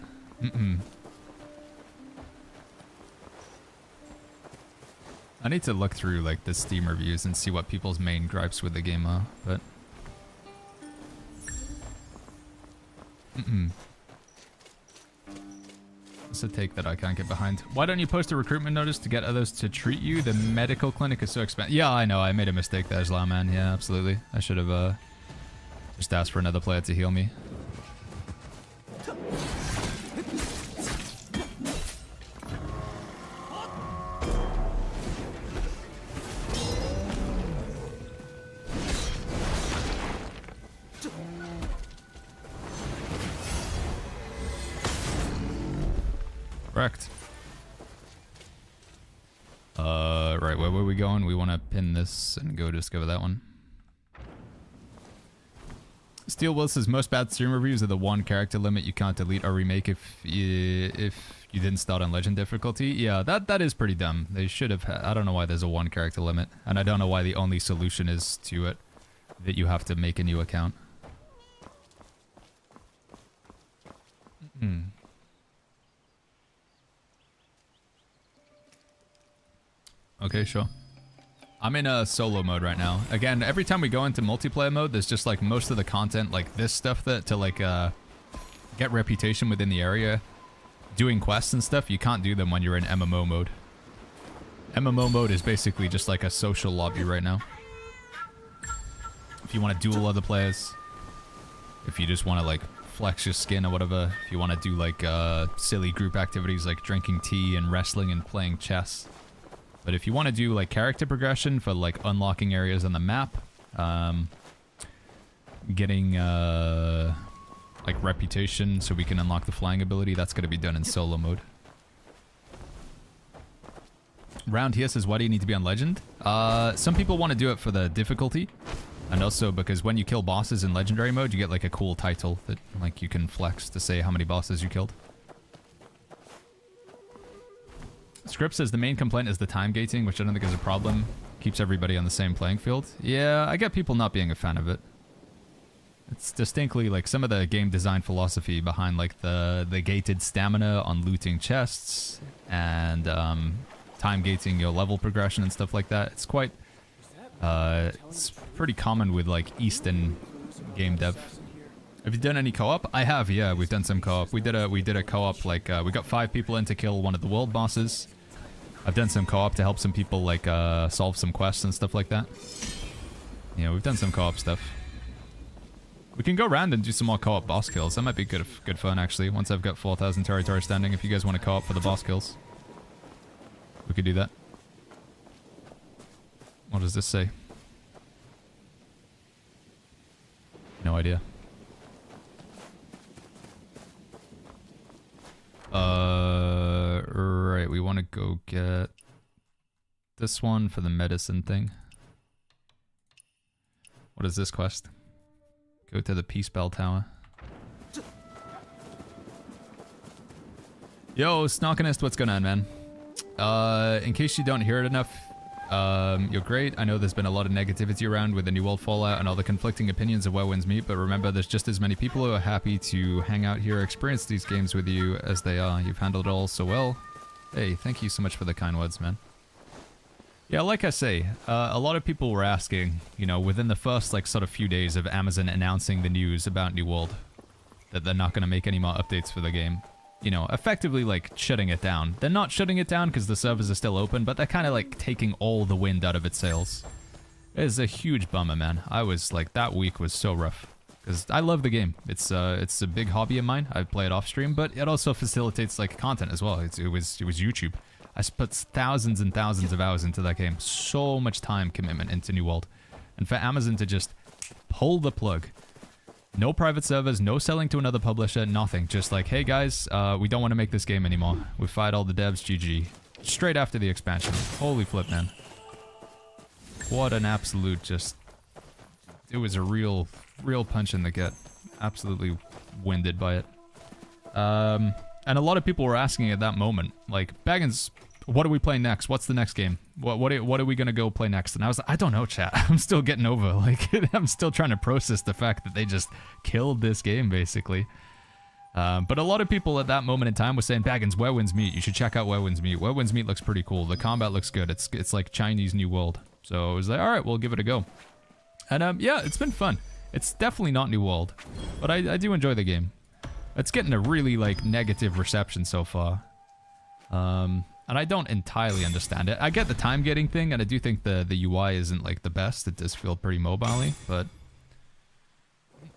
Speaker 1: I need to look through, like, the Steam reviews and see what people's main gripes with the game are, but... It's a take that I can't get behind. Why don't you post a recruitment notice to get others to treat you? The medical clinic is so expensive. Yeah, I know. I made a mistake there, Zlaman. Yeah, absolutely. I should have just asked for another player to heal me. Correct. Right, where were we going? We want to pin this and go discover that one. Steel Will says most bad stream reviews are the one character limit you can't delete or remake if you didn't start on legend difficulty. Yeah, that is pretty dumb. They should have. I don't know why there's a one character limit, and I don't know why the only solution is to it that you have to make a new account. Okay, sure. I'm in a solo mode right now. Again, every time we go into multiplayer mode, there's just like most of the content, like this stuff that to like get reputation within the area, doing quests and stuff. You can't do them when you're in MMO mode. MMO mode is basically just like a social lobby right now. If you want to duel other players, if you just want to like flex your skin or whatever, if you want to do like silly group activities like drinking tea and wrestling and playing chess. But if you want to do like character progression for like unlocking areas on the map, getting like reputation so we can unlock the flying ability, that's going to be done in solo mode. Round here says, why do you need to be on legend? Some people want to do it for the difficulty, and also because when you kill bosses in legendary mode, you get like a cool title that like you can flex to say how many bosses you killed. Script says the main complaint is the time gating, which I don't think is a problem. Keeps everybody on the same playing field. Yeah, I get people not being a fan of it. It's distinctly like some of the game design philosophy behind like the gated stamina on looting chests and time gating your level progression and stuff like that. It's quite it's pretty common with like Eastern game dev. Have you done any co-op? I have, yeah. We've done some co-op. We did a co-op like we got 5 people in to kill one of the world bosses. I've done some co-op to help some people like solve some quests and stuff like that. Yeah, we've done some co-op stuff. We can go around and do some more co-op boss kills. That might be good fun actually. Once I've got 4,000 territory standing, if you guys want to co-op for the boss kills, we could do that. What does this say? No idea. Right, we want to go get this one for the medicine thing. What is this quest? Go to the Peace Bell Tower. Yo, Snarkinist, what's going on, man? In case you don't hear it enough, you're great. I know there's been a lot of negativity around with the New World Fallout and all the conflicting opinions of where wins meet, but remember, there's just as many people who are happy to hang out here, experience these games with you as they are. You've handled it all so well. Hey, thank you so much for the kind words, man. Yeah, like I say, a lot of people were asking, you know, within the first, like, sort of few days of Amazon announcing the news about New World, that they're not going to make any more updates for the game. You know, effectively, like, shutting it down. They're not shutting it down because the servers are still open, but they're kind of, like, taking all the wind out of its sails. It's a huge bummer, man. I was, like, that week was so rough. Because I love the game. It's a big hobby of mine. I play it off stream, but it also facilitates, like, content as well. It was YouTube. I put thousands and thousands of hours into that game. So much time commitment into New World. And for Amazon to just pull the plug. No private servers, no selling to another publisher, nothing. Just like, hey guys, we don't want to make this game anymore. We fired all the devs, GG. Straight after the expansion. Holy flip, man. What an absolute just... It was a real punch in the gut. Absolutely winded by it. And a lot of people were asking at that moment, like, Baggins, what are we playing next? What's the next game? What are we gonna go play next? And I was like, I don't know, chat. I'm still getting over. Like, I'm still trying to process the fact that they just killed this game, basically. But a lot of people at that moment in time were saying, Baggins, Where Winds Meet. You should check out Where Winds Meet. Where Winds Meet looks pretty cool. The combat looks good. It's like Chinese New World. So I was like, all right, we'll give it a go. And yeah, it's been fun. It's definitely not New World, but I do enjoy the game. It's getting a really, like, negative reception so far. And I don't entirely understand it. I get the time getting thing, and I do think the UI isn't, like, the best. It does feel pretty mobile-y, but...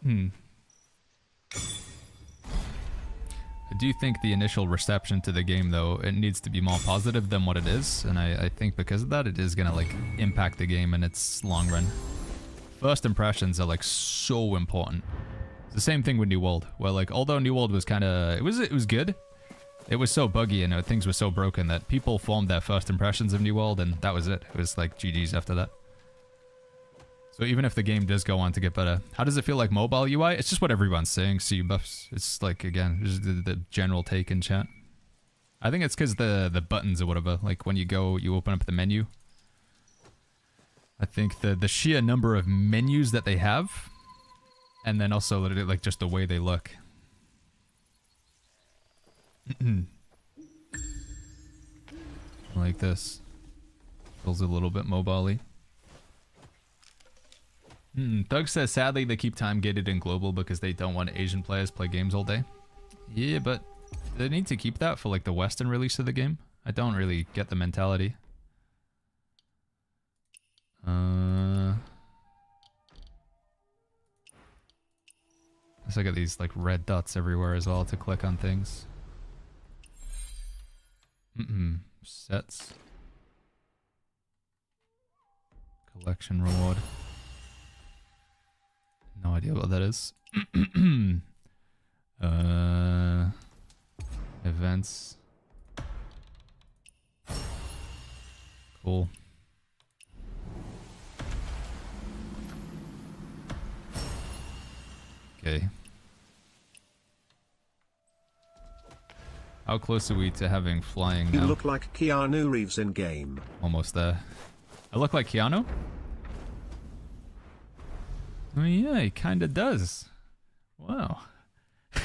Speaker 1: I do think the initial reception to the game, though, it needs to be more positive than what it is, and I think because of that, it is gonna, like, impact the game in its long run. First impressions are, like, so important. It's the same thing with New World, where, like, although New World was kind of... It was good. It was so buggy and things were so broken that people formed their first impressions of New World, and that was it. It was, like, GG's after that. So even if the game does go on to get better, how does it feel like mobile UI? It's just what everyone's saying, CU buffs. It's, like, again, just the general take in chat. I think it's because the buttons or whatever, like, when you go, you open up the menu. I think the sheer number of menus that they have, and then also like just the way they look. Like this. Feels a little bit mobile-y. Thug says, sadly, they keep time gated in global because they don't want Asian players play games all day. Yeah, but they need to keep that for like the Western release of the game. I don't really get the mentality. Let's look at these like red dots everywhere as well to click on things. Sets. Collection reward. No idea what that is. Events. Cool. Okay. How close are we to having flying now?
Speaker 8: You look like Keanu Reeves in game.
Speaker 1: Almost there. I look like Keanu? Oh yeah, he kinda does. Wow.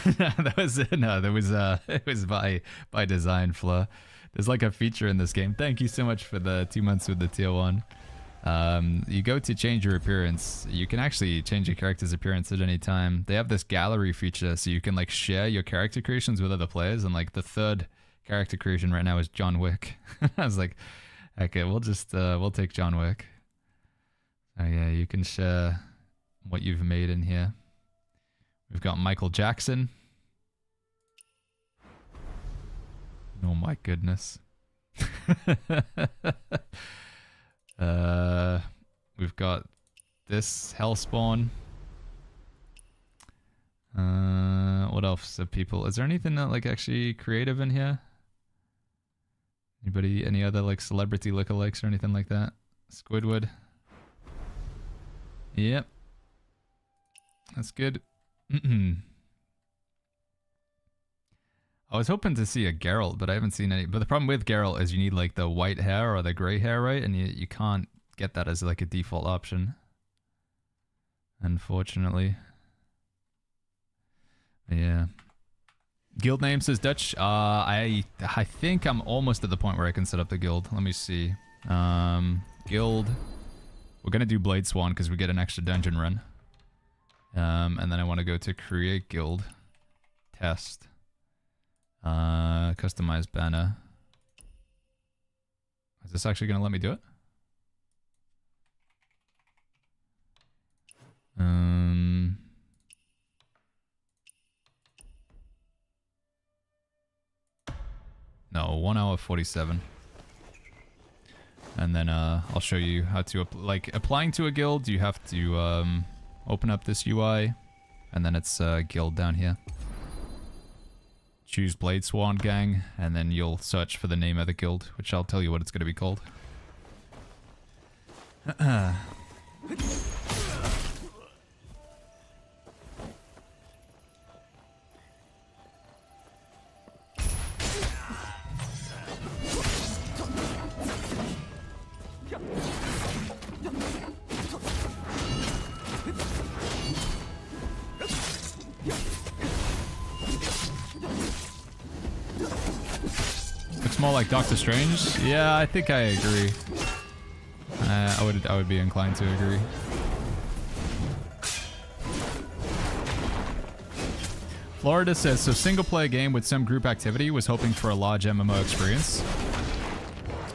Speaker 1: That was it was by design, Fla. There's like a feature in this game. Thank you so much for the 2 months with the tier 1. You go to change your appearance. You can actually change your character's appearance at any time. They have this gallery feature, so you can like share your character creations with other players. And like the third character creation right now is John Wick. I was like, okay, we'll take John Wick. Oh yeah, you can share what you've made in here. We've got Michael Jackson. Oh my goodness. We've got this Hellspawn. What else are people? Is there anything that like actually creative in here? Anybody? Any other like celebrity lookalikes or anything like that? Squidward. Yep. That's good. I was hoping to see a Geralt, but I haven't seen any. But the problem with Geralt is you need like the white hair or the gray hair, right? And you can't get that as like a default option. Unfortunately. Yeah. Guild name says Dutch. I think I'm almost at the point where I can set up the guild. Let me see. Guild. We're gonna do Blade Swan because we get an extra dungeon run. And then I want to go to create guild. Test. Customize banner. Is this actually gonna let me do it? No, 1 hour 47. And then I'll show you how to like applying to a guild. You have to open up this UI, and then it's guild down here. Choose Blade Swan Gang, and then you'll search for the name of the guild, which I'll tell you what it's going to be called. Looks more like Doctor Strange. Yeah, I think I agree. I would be inclined to agree. Florida says, so single player game with some group activity, was hoping for a large MMO experience.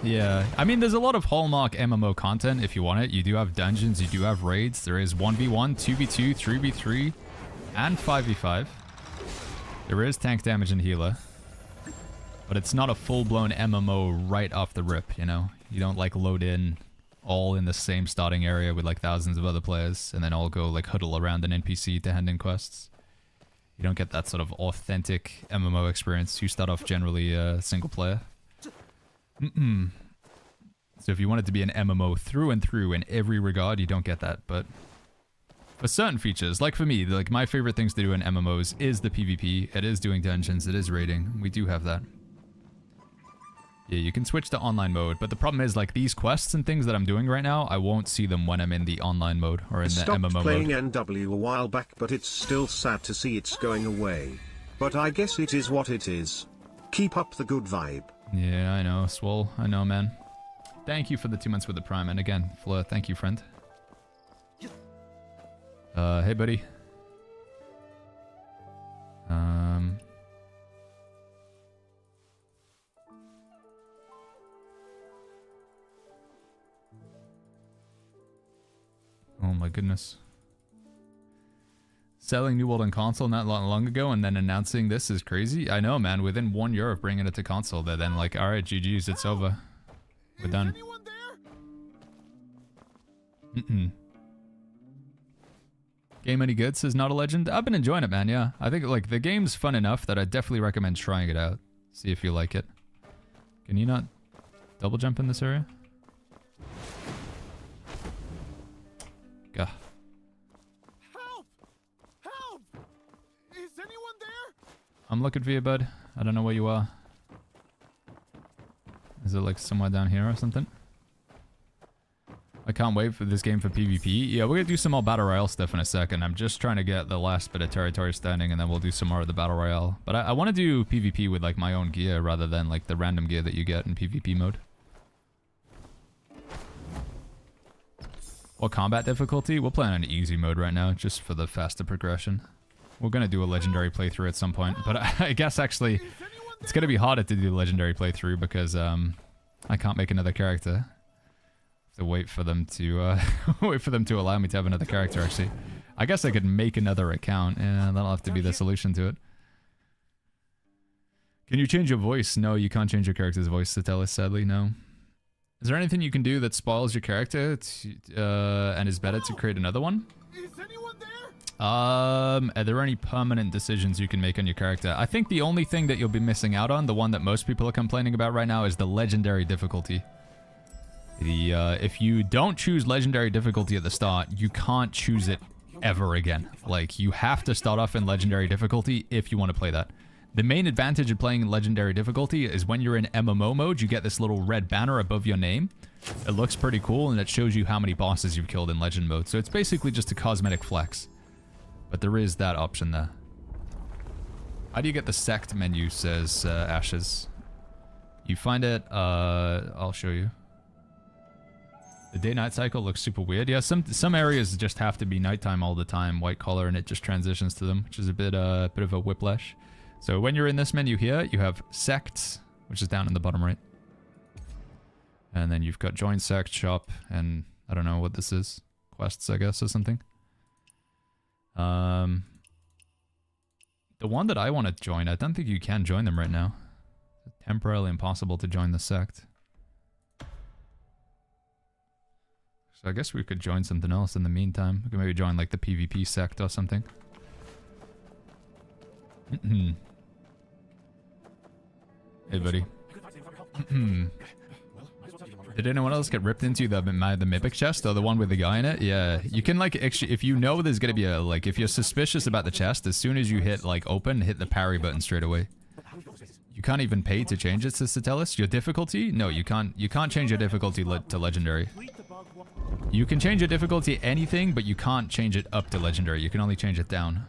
Speaker 1: Yeah, I mean, there's a lot of hallmark MMO content if you want it. You do have dungeons, you do have raids. There is 1v1, 2v2, 3v3, and 5v5. There is tank damage and healer. But it's not a full-blown MMO right off the rip, you know? You don't, like, load in all in the same starting area with, like, thousands of other players and then all go, like, huddle around an NPC to hand in quests. You don't get that sort of authentic MMO experience. You start off generally single player. So if you want it to be an MMO through and through in every regard, you don't get that. But for certain features, like for me, like my favorite things to do in MMOs is the PvP. It is doing dungeons. It is raiding. We do have that. Yeah, you can switch to online mode, but the problem is like these quests and things that I'm doing right now, I won't see them when I'm in the online mode or in the MMO mode.
Speaker 8: I stopped playing NW a while back, but it's still sad to see it's going away. But I guess it is what it is. Keep up the good vibe.
Speaker 1: Yeah, I know, Swole. I know, man. Thank you for the 2 months with the Prime. And again, Fleur, thank you, friend. Hey, buddy. Oh my goodness. Selling New World on console not long ago and then announcing this is crazy. I know, man. Within 1 year of bringing it to console, they're then like, all right, GG's, it's over. We're done. Game any good? Says Not a Legend. I've been enjoying it, man. Yeah, I think like the game's fun enough that I definitely recommend trying it out. See if you like it. Can you not double jump in this area? Gah.
Speaker 2: Help! Help! Is anyone there?
Speaker 1: I'm looking for you, bud. I don't know where you are. Is it like somewhere down here or something? I can't wait for this game for PvP. Yeah, we're gonna do some more Battle Royale stuff in a second. I'm just trying to get the last bit of territory standing and then we'll do some more of the Battle Royale. But I want to do PvP with like my own gear rather than like the random gear that you get in PvP mode. What combat difficulty? We're playing on easy mode right now, just for the faster progression. We're gonna do a legendary playthrough at some point, but I guess actually it's gonna be harder to do the legendary playthrough because I can't make another character. To wait for them to wait for them to allow me to have another character. Actually, I guess I could make another account, and that'll have to be the solution to it. Can you change your voice? No, you can't change your character's voice. To tell us, sadly, no. Is there anything you can do that spoils your character and is better to create another one?
Speaker 2: Is anyone there?
Speaker 1: Are there any permanent decisions you can make on your character? I think the only thing that you'll be missing out on, the one that most people are complaining about right now, is the legendary difficulty. If you don't choose legendary difficulty at the start, you can't choose it ever again. Like, you have to start off in legendary difficulty if you want to play that. The main advantage of playing in legendary difficulty is when you're in MMO mode, you get this little red banner above your name. It looks pretty cool, and it shows you how many bosses you've killed in legend mode. So it's basically just a cosmetic flex. But there is that option there. How do you get the sect menu, says Ashes. You find it, I'll show you. The day-night cycle looks super weird. Yeah, some areas just have to be nighttime all the time, white collar, and it just transitions to them, which is a bit of a whiplash. So when you're in this menu here, you have sects, which is down in the bottom right. And then you've got join sect, shop, and I don't know what this is. Quests, I guess, or something. The one that I want to join, I don't think you can join them right now. It's temporarily impossible to join the sect. So I guess we could join something else in the meantime. We could maybe join like the PvP sect or something. Hey, buddy. Did anyone else get ripped into the Mimic chest or the one with the guy in it? Yeah, you can like actually, if you know there's gonna be a like, if you're suspicious about the chest, as soon as you hit like open, hit the parry button straight away. You can't even pay to change it, to Satellis. Your difficulty? No, you can't. You can't change your difficulty to legendary. You can change your difficulty anything, but you can't change it up to legendary. You can only change it down.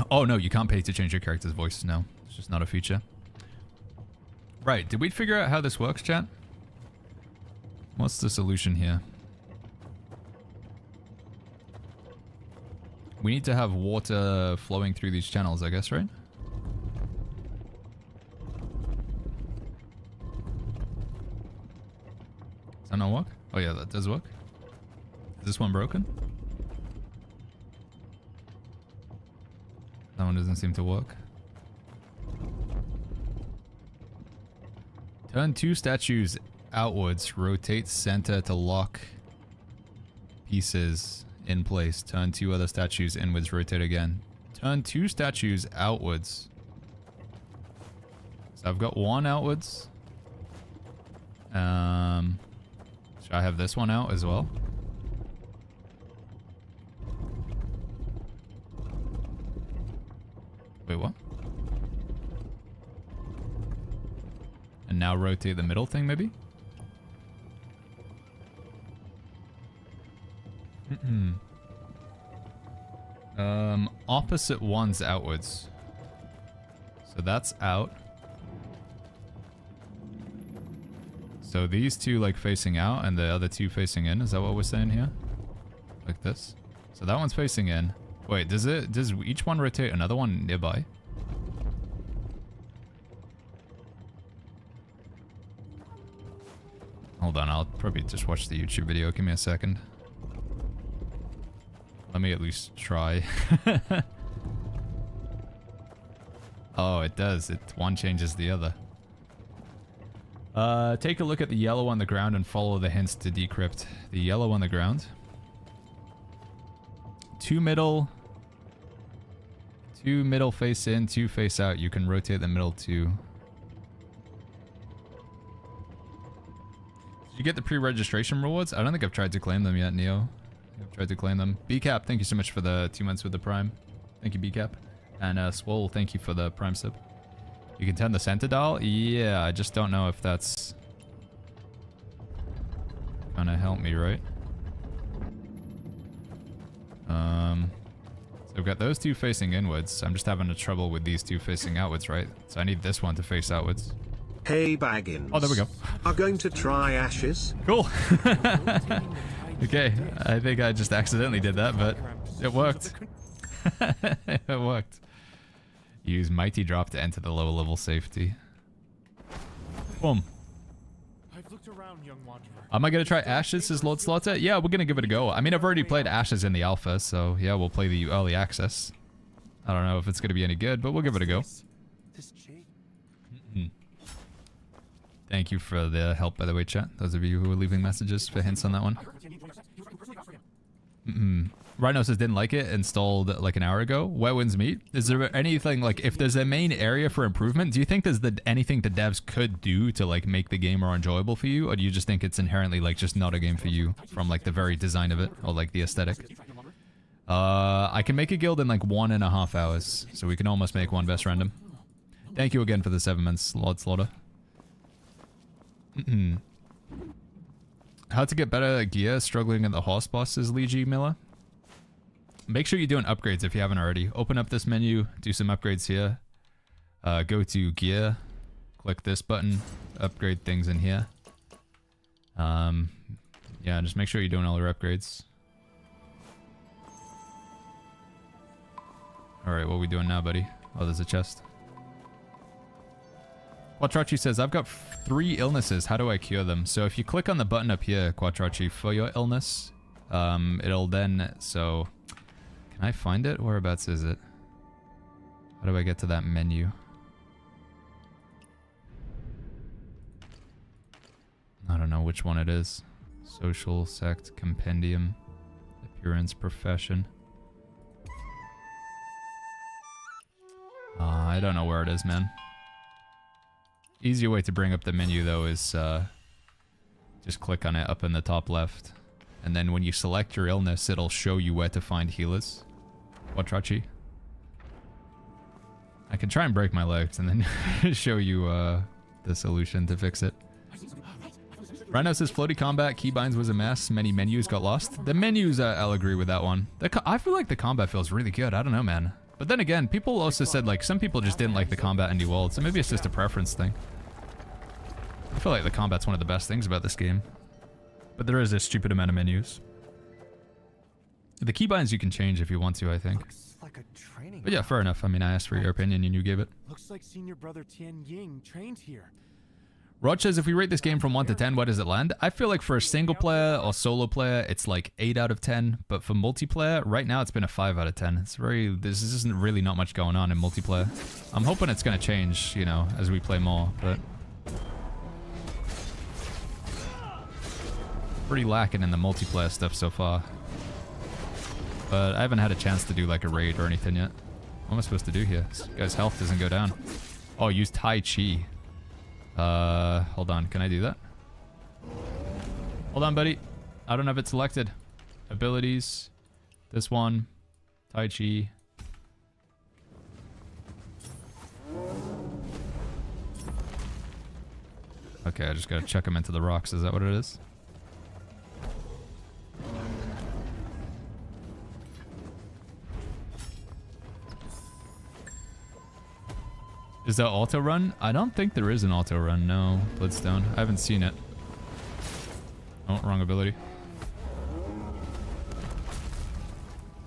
Speaker 1: Oh no, you can't pay to change your character's voice. No, it's just not a feature. Right, did we figure out how this works, chat? What's the solution here? We need to have water flowing through these channels, I guess, right? Does that not work? Oh yeah, that does work. Is this one broken? That one doesn't seem to work. Turn 2 statues outwards. Rotate center to lock pieces in place. Turn 2 other statues inwards. Rotate again. Turn 2 statues outwards. So I've got one outwards. Should I have this one out as well? Wait, what? And now rotate the middle thing, maybe? Opposite ones outwards. So that's out. So these two like facing out and the other two facing in. Is that what we're saying here? Like this. So that one's facing in. Wait, does each one rotate another one nearby? Hold on, I'll probably just watch the YouTube video. Give me a second. Let me at least try. Oh, it does. One changes the other. Take a look at the yellow on the ground and follow the hints to decrypt. The yellow on the ground. 2 middle face in, 2 face out. You can rotate the middle 2. Did you get the pre-registration rewards? I don't think I've tried to claim them yet, Neo. I've tried to claim them. BCap, thank you so much for the 2 months with the Prime. Thank you, BCap. And Swole, thank you for the Prime sub. You can turn the center dial? Yeah, I just don't know if that's gonna help me, right? So I've got those 2 facing inwards. I'm just having a trouble with these 2 facing outwards, right? So I need this one to face outwards.
Speaker 8: Hey Baggins.
Speaker 1: Oh, there we go.
Speaker 8: Are going to try Ashes?
Speaker 1: Cool. Okay, I think I just accidentally did that, but it worked. It worked. Use Mighty Drop to enter the lower level safety. Boom.
Speaker 2: I've looked around, young wanderer.
Speaker 1: Am I going to try Ashes as Lord Slaughter? Yeah, we're going to give it a go. I mean, I've already played Ashes in the alpha, so yeah, we'll play the early access. I don't know if it's going to be any good, but we'll give it a go. Thank you for the help, by the way, chat. Those of you who were leaving messages for hints on that one. Rhino says didn't like it, installed like an hour ago. Where winds meet? Is there anything, like, if there's a main area for improvement, do you think there's anything the devs could do to like make the game more enjoyable for you? Or do you just think it's inherently like just not a game for you from like the very design of it or like the aesthetic? I can make a guild in like 1.5 hours, so we can almost make one best random. Thank you again for the 7 months, Lord Slaughter. How to get better gear, struggling at the horse bosses, Lee G. Miller. Make sure you're doing upgrades if you haven't already. Open up this menu, do some upgrades here. Go to gear, click this button, upgrade things in here. Yeah, just make sure you're doing all your upgrades. Alright, what are we doing now, buddy? Oh, there's a chest. Quattrocci says, I've got 3 illnesses. How do I cure them? So if you click on the button up here, Quattrocci, for your illness, it'll then, so... Can I find it? Whereabouts is it? How do I get to that menu? I don't know which one it is. Social, sect, compendium, appearance, profession. I don't know where it is, man. Easier way to bring up the menu, though, is just click on it up in the top left. And then when you select your illness, it'll show you where to find healers. Quattrocci. I can try and break my legs and then show you the solution to fix it. Rhino says floaty combat, keybinds was a mess, many menus got lost. The menus, I'll agree with that one. I feel like the combat feels really good. I don't know, man. But then again, people also said, like, some people just didn't like the combat in New World, so maybe it's just a preference thing. I feel like the combat's one of the best things about this game. But there is a stupid amount of menus. The keybinds you can change if you want to, I think.
Speaker 3: Like a training.
Speaker 1: But yeah, fair enough. I mean, I asked for your opinion and you gave it.
Speaker 2: Looks like senior brother Tian Ying trained here.
Speaker 1: Rod says, if we rate this game from 1 to 10, where does it land? I feel like for a single player or solo player, it's like 8 out of 10. But for multiplayer, right now it's been a 5 out of 10. It's very, this isn't really not much going on in multiplayer. I'm hoping it's going to change, you know, as we play more, but... pretty lacking in the multiplayer stuff so far. But I haven't had a chance to do like a raid or anything yet. What am I supposed to do here? This guy's health doesn't go down. Oh, use Tai Chi. Hold on. Can I do that? Hold on, buddy. I don't have it selected. Abilities. This one. Tai Chi. Okay, I just gotta chuck him into the rocks. Is that what it is? Is that auto run? I don't think there is an auto run, no, Bloodstone. I haven't seen it. Oh, wrong ability.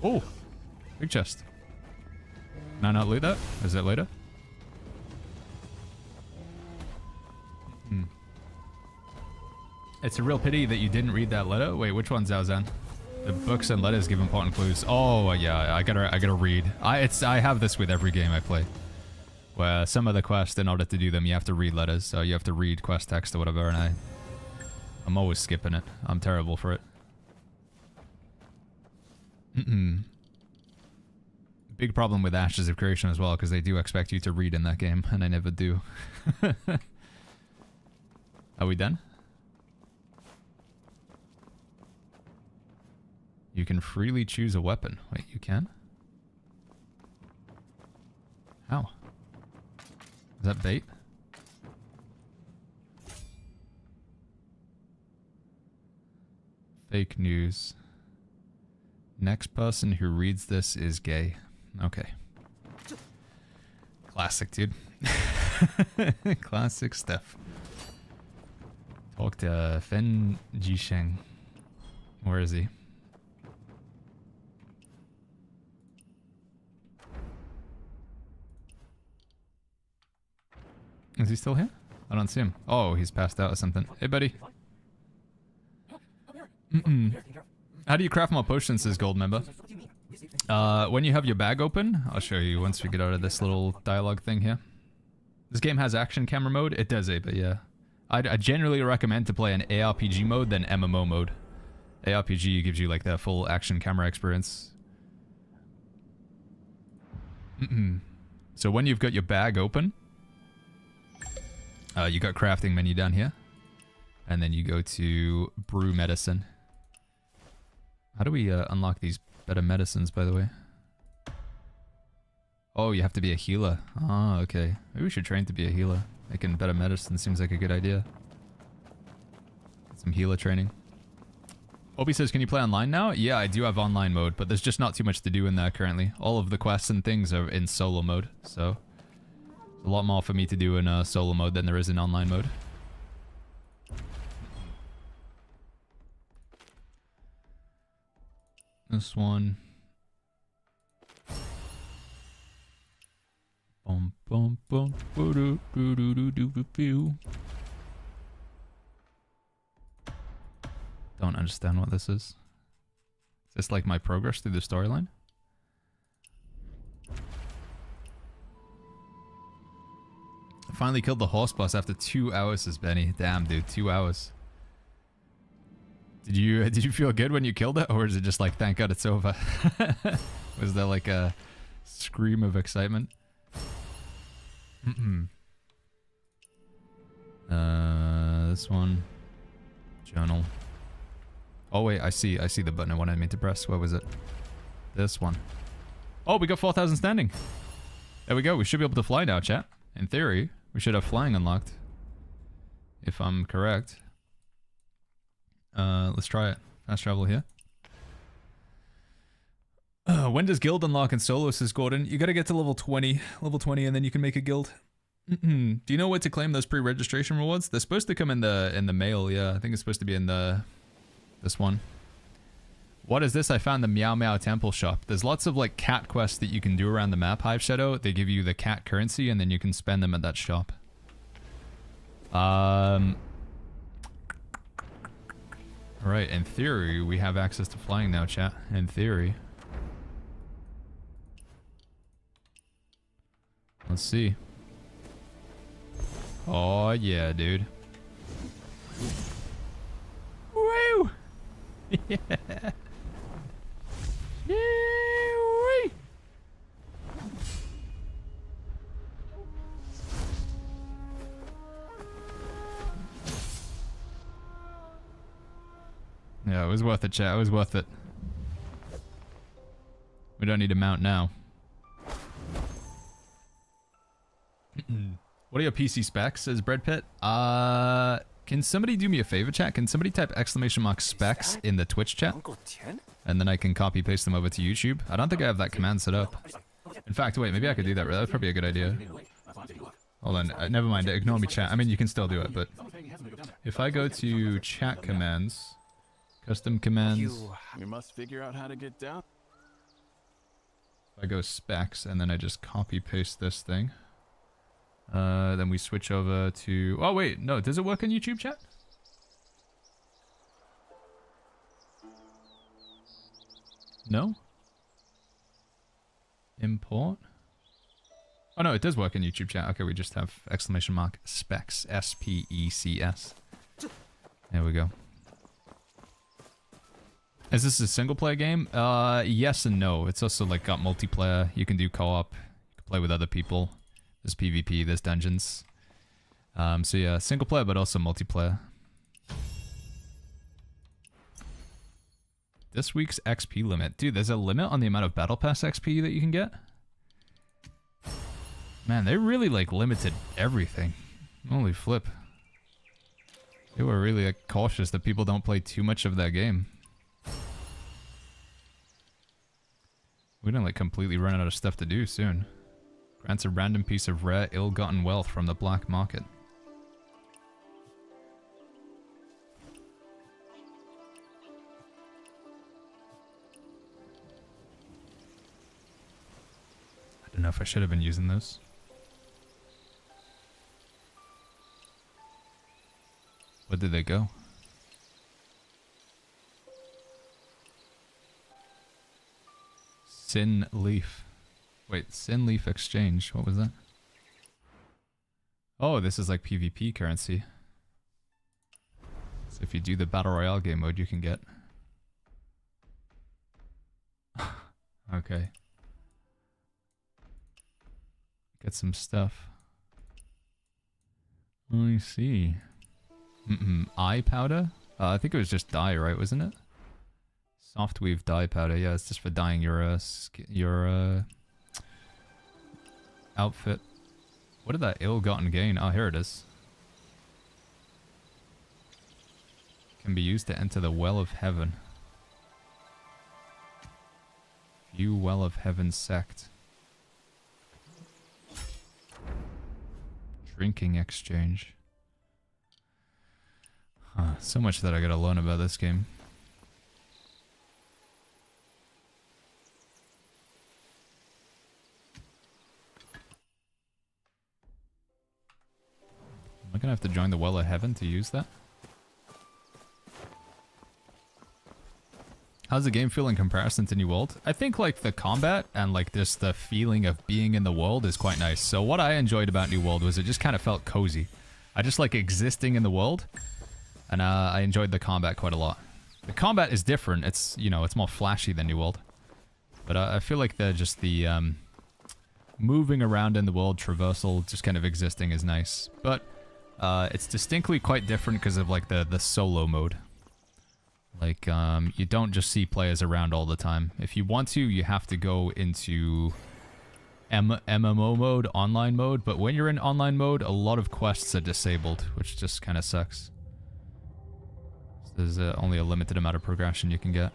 Speaker 1: Oh! Big chest. Can I not loot that? Is it later? It's a real pity that you didn't read that letter. Wait, which one's Zaozan? The books and letters give important clues. Oh yeah, I gotta read. I have this with every game I play, where some of the quests, in order to do them, you have to read letters. So you have to read quest text or whatever, and I'm always skipping it. I'm terrible for it. Big problem with Ashes of Creation as well, because they do expect you to read in that game, and I never do. Are we done? You can freely choose a weapon. Wait, you can? How? Is that bait? Fake news. Next person who reads this is gay. Okay. Classic, dude. Classic stuff. Talk to Fen Jisheng. Where is he? Is he still here? I don't see him. Oh, he's passed out or something. Hey, buddy. How do you craft more potions, says Gold member? When you have your bag open, I'll show you once we get out of this little dialogue thing here. This game has action camera mode. It does it, but yeah. I generally recommend to play an ARPG mode than MMO mode. ARPG gives you like that full action camera experience. So when you've got your bag open, you got crafting menu down here, and then you go to brew medicine. How do we unlock these better medicines, by the way? Oh, you have to be a healer. Ah, okay. Maybe we should train to be a healer. Making better medicine seems like a good idea. Some healer training. Obi says, can you play online now? Yeah, I do have online mode, but there's just not too much to do in there currently. All of the quests and things are in solo mode, so there's a lot more for me to do in solo mode than there is in online mode. This one. Bum bum bum do do do do do do. Don't understand what this is. Is this like my progress through the storyline? I finally killed the horse boss after 2 hours, says Benny. Damn, dude, 2 hours. Did you feel good when you killed it, or is it just like, thank God it's over? Was there like a scream of excitement? This one. Journal. Oh wait, I see the button I wanted me to press. Where was it? This one. Oh, we got 4,000 standing. There we go. We should be able to fly now, chat. In theory, we should have flying unlocked. If I'm correct. Let's try it. Fast travel here. When does guild unlock in solo, says Gordon? You gotta get to level 20. Level 20 and then you can make a guild. Do you know where to claim those pre-registration rewards? They're supposed to come in the mail, yeah. I think it's supposed to be in this one. What is this? I found the Meow Meow Temple shop. There's lots of like cat quests that you can do around the map, Hive Shadow. They give you the cat currency and then you can spend them at that shop. Alright, in theory, we have access to flying now, chat. In theory. Let's see. Oh, yeah, dude. Woo! Yeah. Yeah-wee. Yeah, it was worth it, chat. It was worth it. We don't need a mount now. What are your PC specs, says Breadpit? Can somebody do me a favor, chat? Can somebody type !specs in the Twitch chat? And then I can copy paste them over to YouTube. I don't think I have that command set up. In fact, wait, maybe I could do that. That's probably a good idea. Hold on, never mind. Ignore me, chat. I mean, you can still do it, but if I go to chat commands, custom commands,
Speaker 9: We must figure out how to get down.
Speaker 1: if I go specs and then I just copy paste this thing, then we switch over to, oh wait, no, does it work in YouTube chat? No? Import? Oh no, it does work in YouTube chat. Okay, we just have exclamation mark specs, S-P-E-C-S. There we go. Is this a single player game? Yes and no. It's also like got multiplayer. You can do co-op. You can play with other people. There's PvP, there's dungeons. So yeah, single player but also multiplayer. This week's XP limit. Dude, there's a limit on the amount of Battle Pass XP that you can get? Man, they really like limited everything. Holy flip. They were really like cautious that people don't play too much of that game. We're gonna like completely run out of stuff to do soon. Grants a random piece of rare, ill-gotten wealth from the black market. I don't know if I should have been using those. Where did they go? Sin Leaf. Wait, Sin Leaf Exchange. What was that? Oh, this is like PvP currency. So if you do the Battle Royale game mode, you can get... Okay. Get some stuff. I see. Eye powder? I think it was just dye, right? Wasn't it? Soft weave dye powder. Yeah, it's just for dyeing your outfit. What did that ill-gotten gain? Oh, here it is. Can be used to enter the Well of Heaven. View Well of Heaven sect. Drinking exchange. Huh, so much that I gotta learn about this game. Am I gonna have to join the Well of Heaven to use that? How's the game feel in comparison to New World? I think like the combat and like just the feeling of being in the world is quite nice. So what I enjoyed about New World was it just kind of felt cozy. I just like existing in the world, and I enjoyed the combat quite a lot. The combat is different. It's, you know, it's more flashy than New World. But I feel like the moving around in the world, traversal, just kind of existing is nice. But it's distinctly quite different because of like the solo mode. Like, you don't just see players around all the time. If you want to, you have to go into MMO mode, online mode. But when you're in online mode, a lot of quests are disabled, which just kind of sucks. So there's only a limited amount of progression you can get.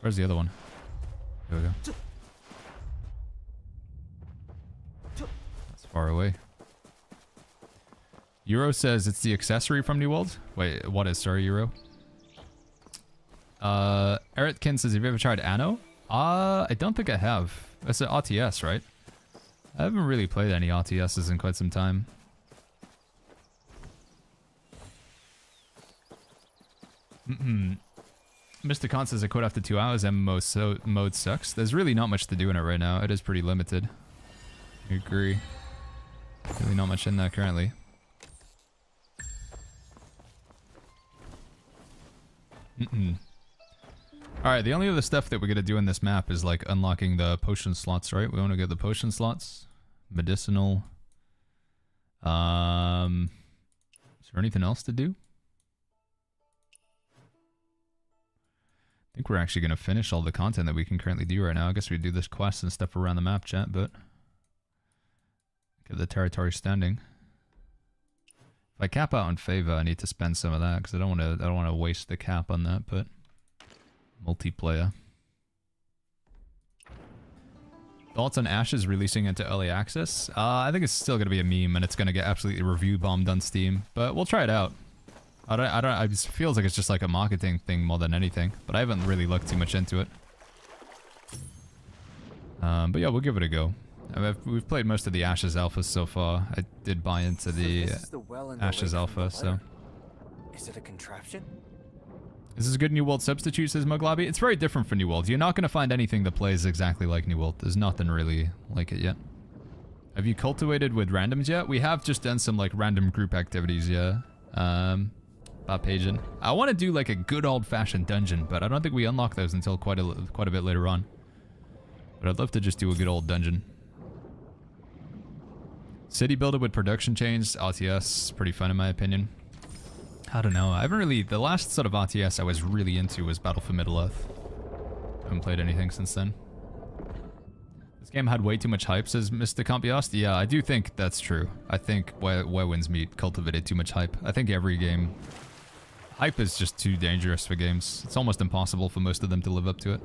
Speaker 1: Where's the other one? There we go. That's far away. Euro says it's the accessory from New World. Wait, what is? Sorry, Euro. Eritkin says, have you ever tried Anno? I don't think I have. It's an RTS, right? I haven't really played any RTSs in quite some time. Mr. Khan says I quit after 2 hours. MMO mode sucks. There's really not much to do in it right now. It is pretty limited. I agree. Really not much in there currently. Alright, the only other stuff that we're gonna do in this map is like unlocking the potion slots, right? We want to get the potion slots. Medicinal. Is there anything else to do? I think we're actually gonna finish all the content that we can currently do right now. I guess we do this quest and stuff around the map, chat, but get the territory standing. If I cap out on favor, I need to spend some of that because I don't want to waste the cap on that, but multiplayer. Thoughts on Ashes releasing into early access? I think it's still going to be a meme and it's going to get absolutely review bombed on Steam, but we'll try it out. It just feels like it's just like a marketing thing more than anything. But I haven't really looked too much into it. But yeah, we'll give it a go. We've played most of the Ashes Alpha so far. I did buy into the,
Speaker 3: this is the well in the
Speaker 1: Ashes
Speaker 3: lake from
Speaker 1: Alpha,
Speaker 3: the
Speaker 1: so...
Speaker 3: letter. Is it a contraption?
Speaker 1: Is this a good New World substitute, says Muglobby? It's very different for New World. You're not going to find anything that plays exactly like New World. There's nothing really like it yet. Have you cultivated with randoms yet? We have just done some like random group activities, yeah. Bapagin. I want to do like a good old-fashioned dungeon, but I don't think we unlock those until quite a bit later on. But I'd love to just do a good old dungeon. City builder with production chains, RTS, pretty fun in my opinion. I don't know, I haven't really, the last sort of RTS I was really into was Battle for Middle-earth. I haven't played anything since then. This game had way too much hype, says Mr. Campiast. Yeah, I do think that's true. I think Where Winds Meet cultivated too much hype. I think every game... Hype is just too dangerous for games. It's almost impossible for most of them to live up to it.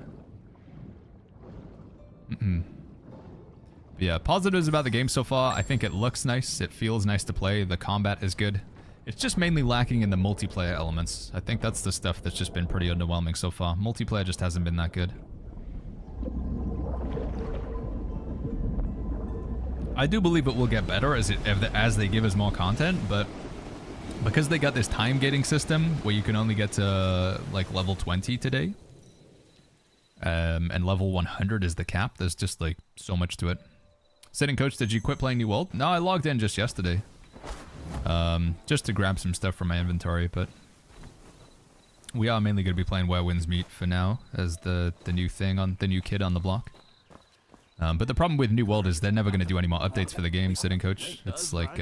Speaker 1: But yeah, positives about the game so far. I think it looks nice. It feels nice to play. The combat is good. It's just mainly lacking in the multiplayer elements. I think that's the stuff that's just been pretty underwhelming so far. Multiplayer just hasn't been that good. I do believe it will get better as they give us more content, but because they got this time gating system where you can only get to like level 20 today, and level 100 is the cap, there's just like so much to it. Sitting Coach, did you quit playing New World? No, I logged in just yesterday. Just to grab some stuff from my inventory, but we are mainly going to be playing Where Winds Meet for now as the new thing on the new kid on the block. But the problem with New World is they're never going to do any more updates for the game, Sitting Coach. It's like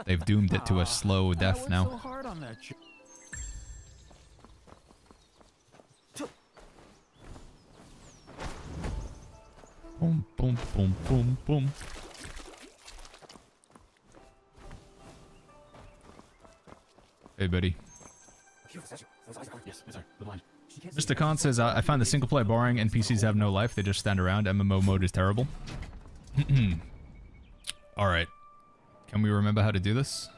Speaker 1: they've doomed it to a slow death now. Boom, boom, boom, boom, boom. Hey, buddy.
Speaker 9: Yes, sir. The line.
Speaker 1: Mr. Khan says, I find the single player boring. NPCs have no life. They just stand around. MMO mode is terrible. Alright. Can we remember how to do this?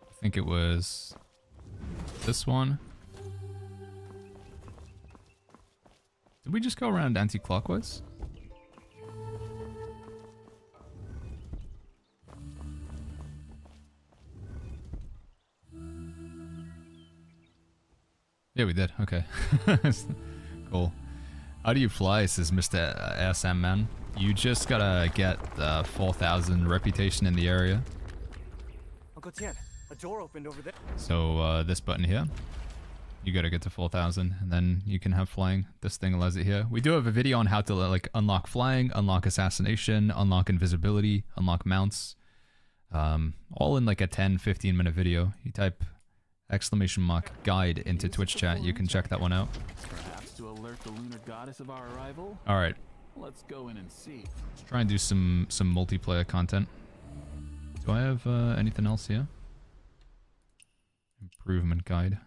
Speaker 1: I think it was this one. Did we just go around anti-clockwise? Yeah, we did. Okay. Cool. How do you fly, says Mr. ASM Man. You just gotta get 4,000 reputation in the area.
Speaker 3: Uncle Tian, a door opened over there.
Speaker 1: So this button here, you gotta get to 4,000 and then you can have flying. This thing allows it here. We do have a video on how to like unlock flying, unlock assassination, unlock invisibility, unlock mounts. All in like a 10-15 minute video. You type !guide into Twitch chat, you can check that one out.
Speaker 9: Perhaps to alert the lunar goddess of our arrival.
Speaker 1: All right,
Speaker 9: Let's go in and see.
Speaker 1: let's try and do some multiplayer content. Do I have anything else here? Improvement guide.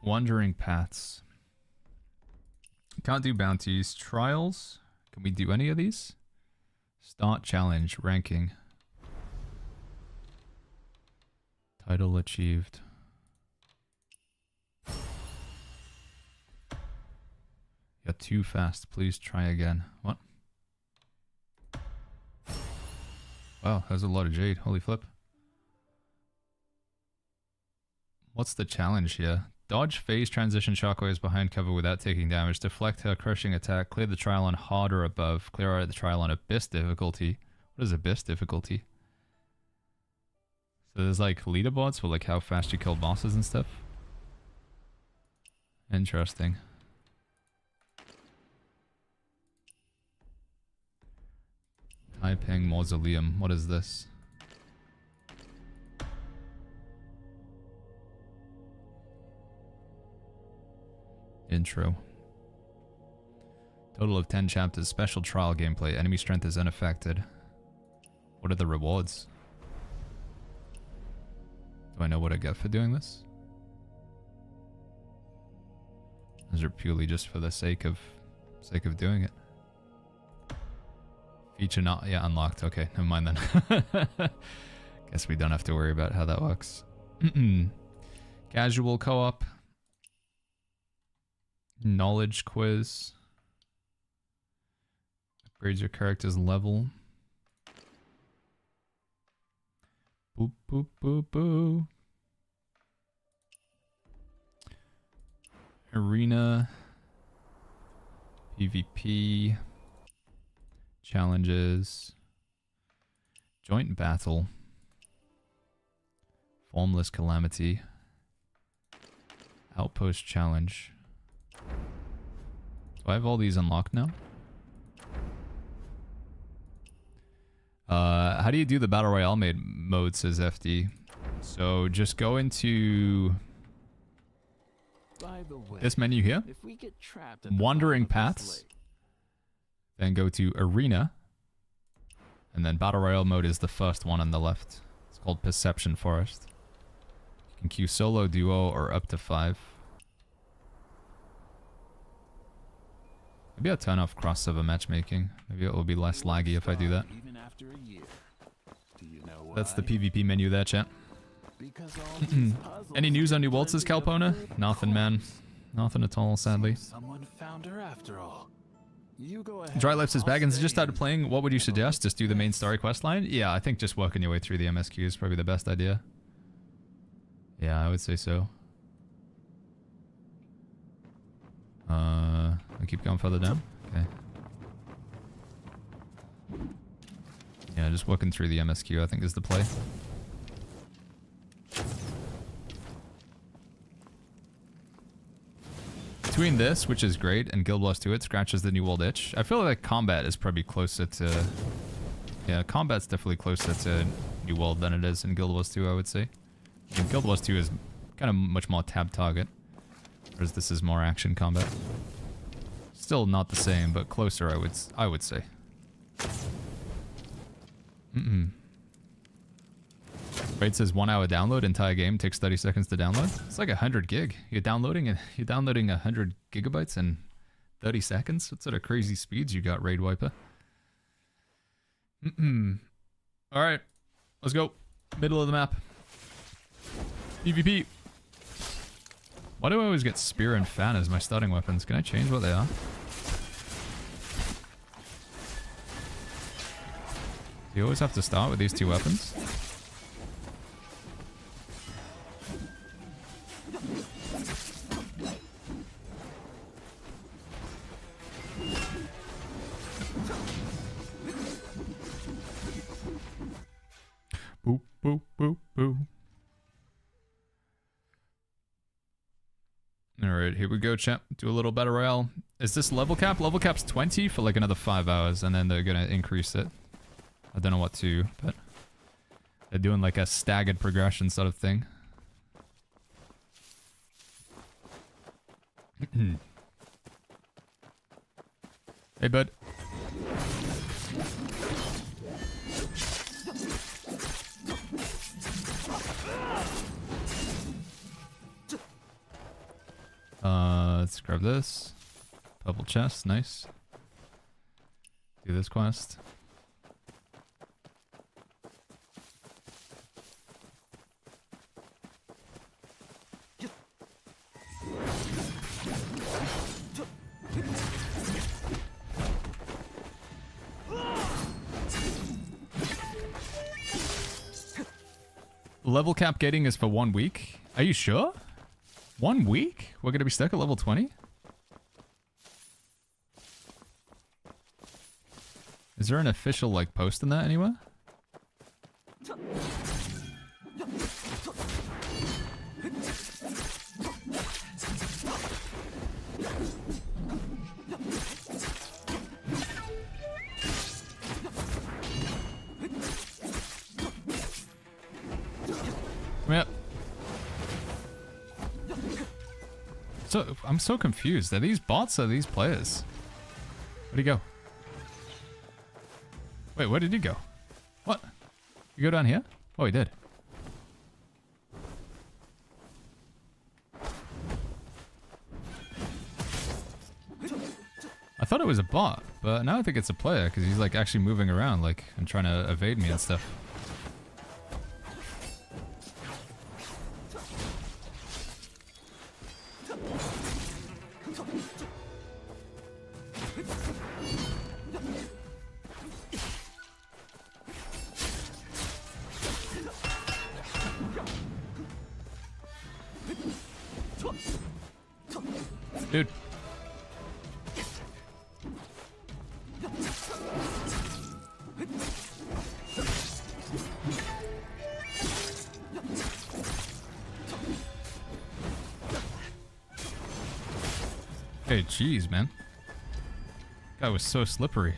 Speaker 1: Wandering paths. Can't do bounties. Trials. Can we do any of these? Start challenge. Ranking. Title achieved. You're too fast. Please try again. What? Wow, there's a lot of jade. Holy flip. What's the challenge here? Dodge phase transition shockwaves behind cover without taking damage. Deflect her crushing attack. Clear the trial on hard or above. Clear out the trial on abyss difficulty. What is abyss difficulty? So there's like leaderboards for like how fast you kill bosses and stuff. Interesting. Taiping Mausoleum. What is this? Intro. Total of 10 chapters. Special trial gameplay. Enemy strength is unaffected. What are the rewards? Do I know what I get for doing this? Those are purely just for the sake of doing it. Feature not yet unlocked. Okay, never mind then. Guess we don't have to worry about how that works. Casual co-op. Knowledge quiz. Upgrades your character's level. Boop, boop, boop, boop. Arena. PvP. Challenges. Joint battle. Formless calamity. Outpost challenge. Do I have all these unlocked now? How do you do the battle royale mode, says FD. So just go into
Speaker 9: By the way,
Speaker 1: this menu here.
Speaker 9: if we get trapped at the
Speaker 1: Wandering
Speaker 9: bottom of this
Speaker 1: paths.
Speaker 9: lake,
Speaker 1: Then go to arena. And then battle royale mode is the first one on the left. It's called Perception Forest. You can queue solo, duo, or up to 5. Maybe I'll turn off cross-server matchmaking. Maybe it will be less laggy if I do that.
Speaker 9: even after a year. Do you know why?
Speaker 1: That's the PvP menu there, chat.
Speaker 9: Because all these puzzles
Speaker 1: Any news on new waltzes,
Speaker 9: blending up
Speaker 1: Calpona?
Speaker 9: with
Speaker 1: Nothing, man.
Speaker 9: corpse.
Speaker 1: Nothing at all, sadly.
Speaker 9: Someone found her after all. You go ahead.
Speaker 1: Dry Lips says,
Speaker 9: I'll
Speaker 1: Baggins
Speaker 9: stay
Speaker 1: just started
Speaker 9: in.
Speaker 1: playing. What would you suggest? Just do the main story quest line? Yeah, I think just working your way through the MSQ is probably the best idea. Yeah, I would say so. I keep going further down? Okay. Yeah, just working through the MSQ I think is the play. Between this, which is great, and Guild Wars 2, it scratches the New World itch. I feel like combat is probably closer to... Yeah, combat's definitely closer to New World than it is in Guild Wars 2, I would say. And Guild Wars 2 is kind of much more tab target, whereas this is more action combat. Still not the same, but closer, I would say. Raid says 1 hour download, entire game takes 30 seconds to download. It's like 100 gig. You're downloading 100 gigabytes in 30 seconds. What sort of crazy speeds you got, Raid Wiper? All right, let's go. Middle of the map. PvP. Why do I always get spear and fan as my starting weapons? Can I change what they are? Do you always have to start with these two weapons? Boop, boop, boop, boop. Alright, here we go, chat. Do a little battle royale. Is this level cap? Level cap's 20 for like another 5 hours, and then they're gonna increase it. I don't know what to, but they're doing like a staggered progression sort of thing. Hey, bud. Let's grab this. Purple chest, nice. Do this quest. Level cap gating is for 1 week. Are you sure? 1 week? We're gonna be stuck at level 20? Is there an official like post in that anywhere? Yep. So I'm so confused. Are these bots or are these players? Where'd he go? Wait, where did he go? What? You go down here? Oh, he did. thought it was a bot, but now I think it's a player because he's like actually moving around like and trying to evade me and stuff. Dude. Hey, jeez, man. Guy was so slippery.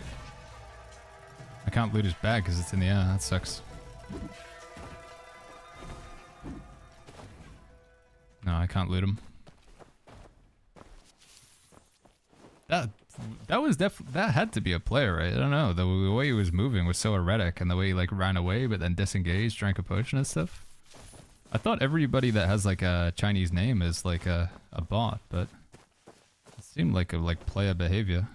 Speaker 1: I can't loot his bag because it's in the air. That sucks. No, I can't loot him. That had to be a player, right? I don't know. The way he was moving was so erratic, and the way he like ran away but then disengaged, drank a potion and stuff. I thought everybody that has like a Chinese name is like a bot, but it seemed like a player behavior.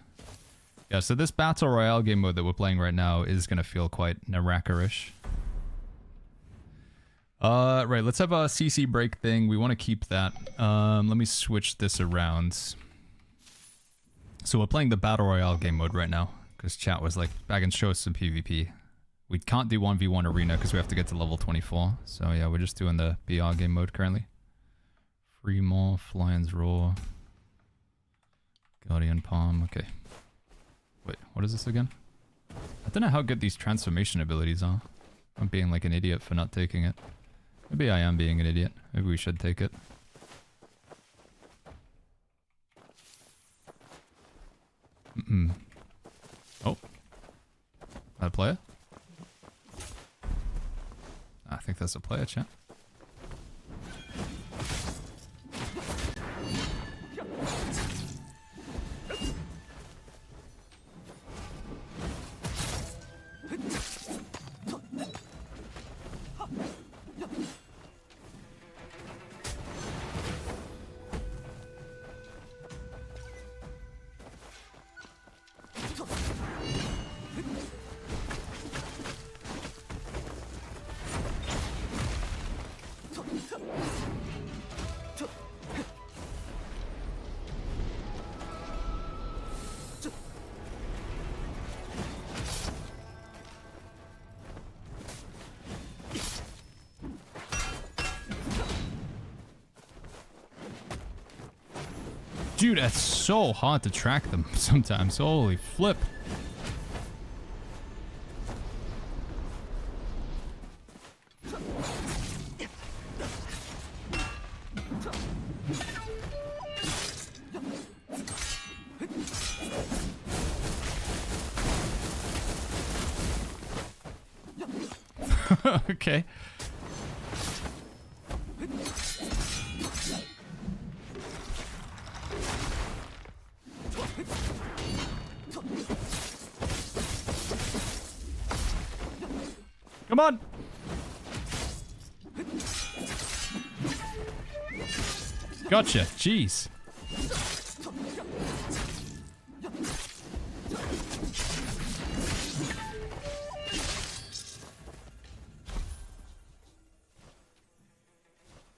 Speaker 1: Yeah, so this battle royale game mode that we're playing right now is gonna feel quite Naraka-ish. Right, let's have a CC break thing. We want to keep that. Let me switch this around. So we're playing the Battle Royale game mode right now, because chat was like, back and show us some PvP. We can't do 1v1 arena because we have to get to level 24. So yeah, we're just doing the BR game mode currently. Free Morph, Lion's Roar, Guardian Palm, okay. Wait, what is this again? I don't know how good these transformation abilities are. I'm being like an idiot for not taking it. Maybe I am being an idiot. Maybe we should take it. Oh. That a player? I think that's a player, chat. Dude, that's so hard to track them sometimes. Holy flip. Okay. Come on! Gotcha, jeez.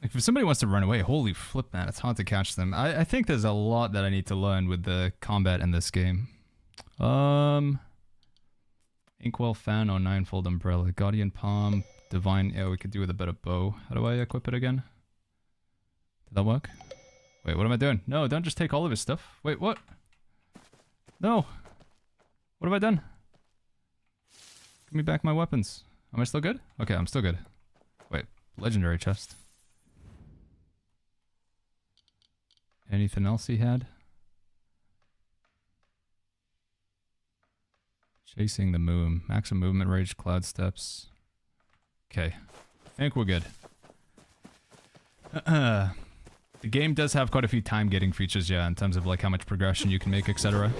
Speaker 1: Like, if somebody wants to run away, holy flip, man, it's hard to catch them. I think there's a lot that I need to learn with the combat in this game. Inkwell Fan or Ninefold Umbrella, Guardian Palm, Divine. Yeah, we could do with a better bow. How do I equip it again? Did that work? Wait, what am I doing? No, don't just take all of his stuff. Wait, what? No. What have I done? Give me back my weapons. Am I still good? Okay, I'm still good. Wait, legendary chest. Anything else he had? Chasing the moon. Maximum movement range, cloud steps. Okay. I think we're good. The game does have quite a few time getting features, yeah, in terms of like how much progression you can make, etc.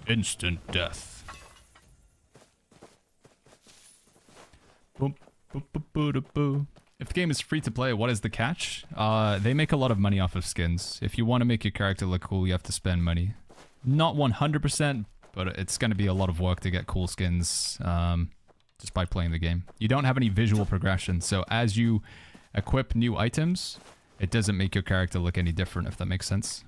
Speaker 1: Instant death. Boom, boop, boop, boo, doo, boo. If the game is free to play, what is the catch? They make a lot of money off of skins. If you want to make your character look cool, you have to spend money. Not 100%, but it's going to be a lot of work to get cool skins just by playing the game. You don't have any visual progression, so as you equip new items, it doesn't make your character look any different, if that makes sense.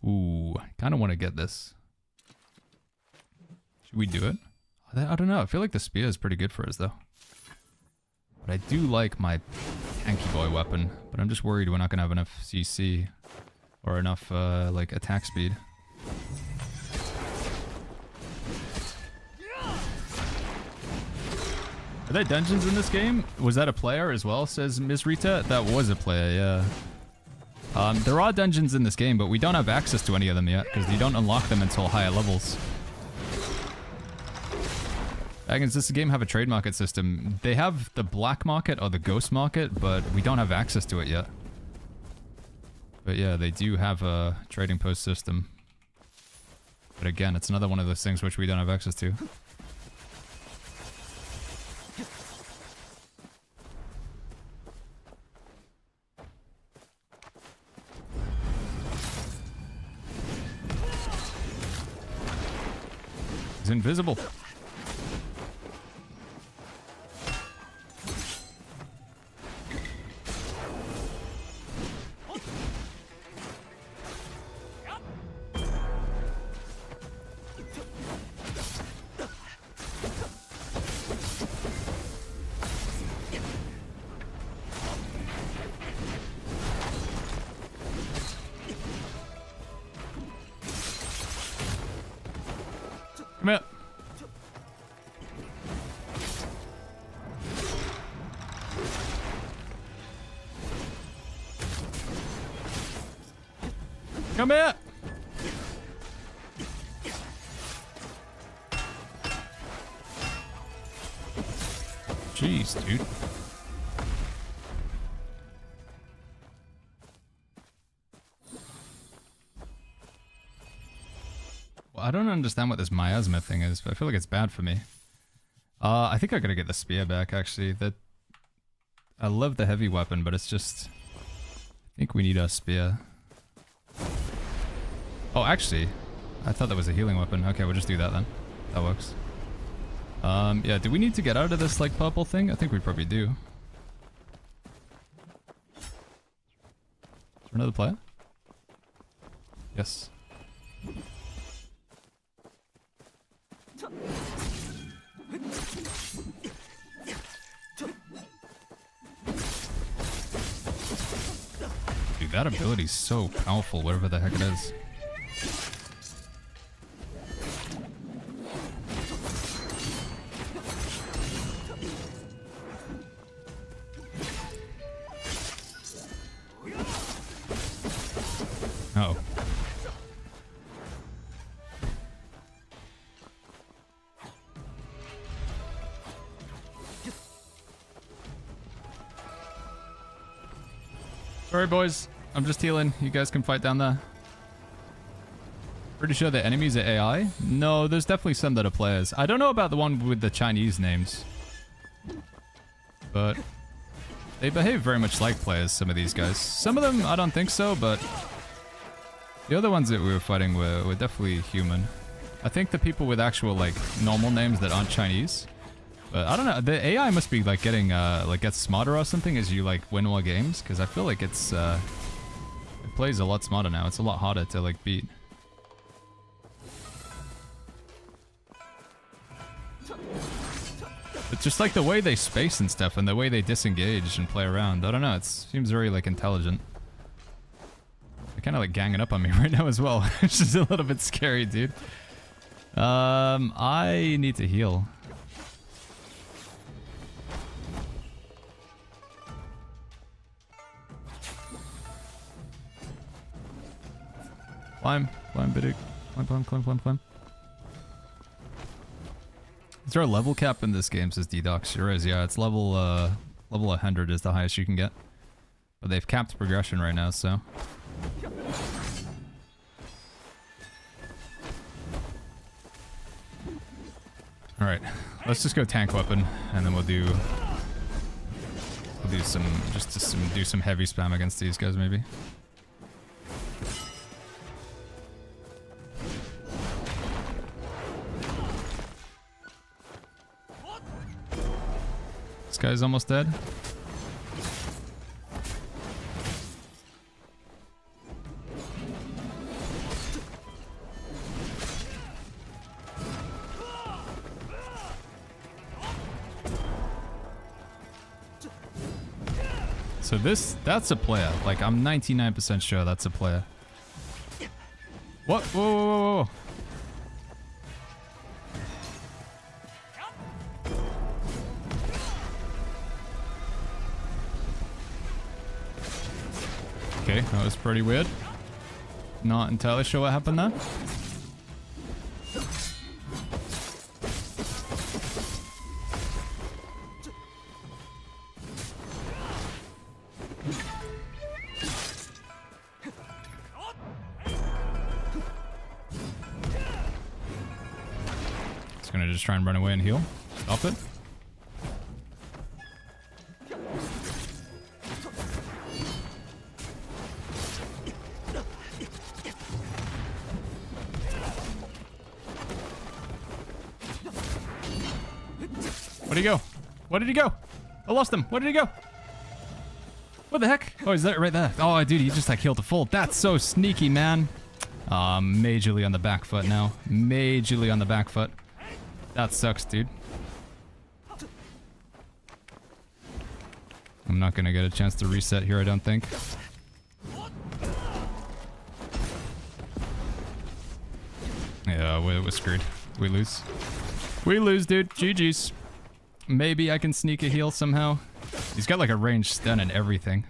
Speaker 1: Ooh, I kind of want to get this. Should we do it? I don't know. I feel like the spear is pretty good for us, though. But I do like my tanky boy weapon. But I'm just worried we're not going to have enough CC. Or enough, like, attack speed. Are there dungeons in this game? Was that a player as well, says Ms. Rita? That was a player, yeah. There are dungeons in this game, but we don't have access to any of them yet, because you don't unlock them until higher levels. Baggins, does the game have a trade market system? They have the black market or the ghost market, but we don't have access to it yet. But yeah, they do have a trading post system. But again, it's another one of those things which we don't have access to. He's invisible. Come here. Come here. Jeez, dude. I don't understand what this miasma thing is, but I feel like it's bad for me. I think I gotta get the spear back, actually. I love the heavy weapon, but it's just... I think we need a spear. Oh, actually, I thought that was a healing weapon. Okay, we'll just do that then. That works. Yeah, do we need to get out of this, like, purple thing? I think we probably do. Is there another player? Yes. Dude, that ability's so powerful, whatever the heck it is. Uh-oh. Sorry, boys. I'm just healing. You guys can fight down there. Pretty sure the enemies are AI? No, there's definitely some that are players. I don't know about the one with the Chinese names. But they behave very much like players, some of these guys. Some of them, I don't think so, but the other ones that we were fighting were definitely human. I think the people with actual, like, normal names that aren't Chinese. But I don't know, the AI must be, like, getting, gets smarter or something as you, like, win more games. Because I feel like it plays a lot smarter now. It's a lot harder to, like, beat. It's just, like, the way they space and stuff and the way they disengage and play around. I don't know, it seems very, like, intelligent. They're kind of, like, ganging up on me right now as well. It's just a little bit scary, dude. I need to heal. Climb, Biddick. Climb. Is there a level cap in this game, says D-Docs? There is, yeah. It's level 100 is the highest you can get. But they've capped progression right now, so... Alright, let's just go tank weapon, and then we'll do some, do some heavy spam against these guys maybe. This guy's almost dead. So that's a player. Like, I'm 99% sure that's a player. What? Whoa, whoa, whoa, whoa. Okay, that was pretty weird. Not entirely sure what happened there. It's gonna just try and run away and heal. Stop it. Where'd he go? Where did he go? I lost him. Where did he go? What the heck? Oh, is that right there? Oh, dude, he just like healed the full. That's so sneaky, man. Majorly on the back foot now. Majorly on the back foot. That sucks, dude. I'm not gonna get a chance to reset here, I don't think. Yeah, we're screwed. We lose. We lose, dude. GG's. Maybe I can sneak a heal somehow. He's got like a ranged stun and everything.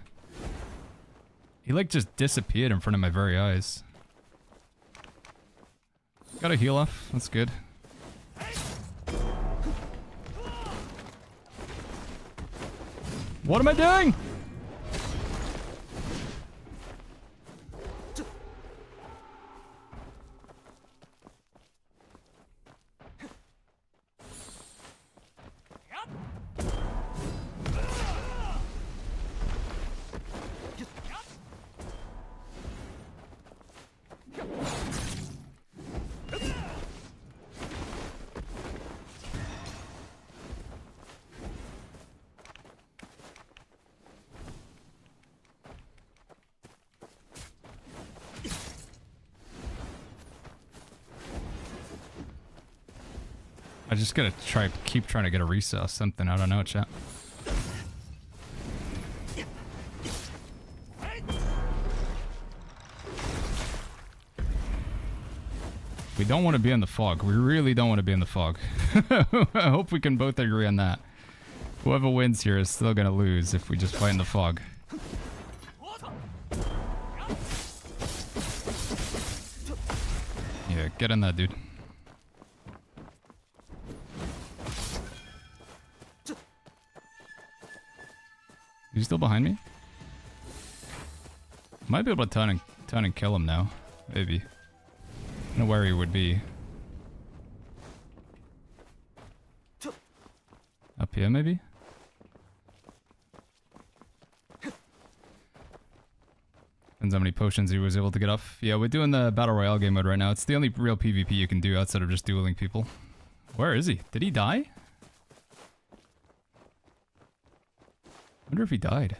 Speaker 1: He like just disappeared in front of my very eyes. Got a heal off. That's good. What am I doing? I just gotta keep trying to get a reset or something. I don't know, chat. We don't want to be in the fog. We really don't want to be in the fog. I hope we can both agree on that. Whoever wins here is still gonna lose if we just fight in the fog. Yeah, get in that, dude. Is he still behind me? Might be able to turn and kill him now. Maybe. I don't know where he would be. Up here, maybe? Depends how many potions he was able to get off. Yeah, we're doing the Battle Royale game mode right now. It's the only real PvP you can do outside of just dueling people. Where is he? Did he die? I wonder if he died.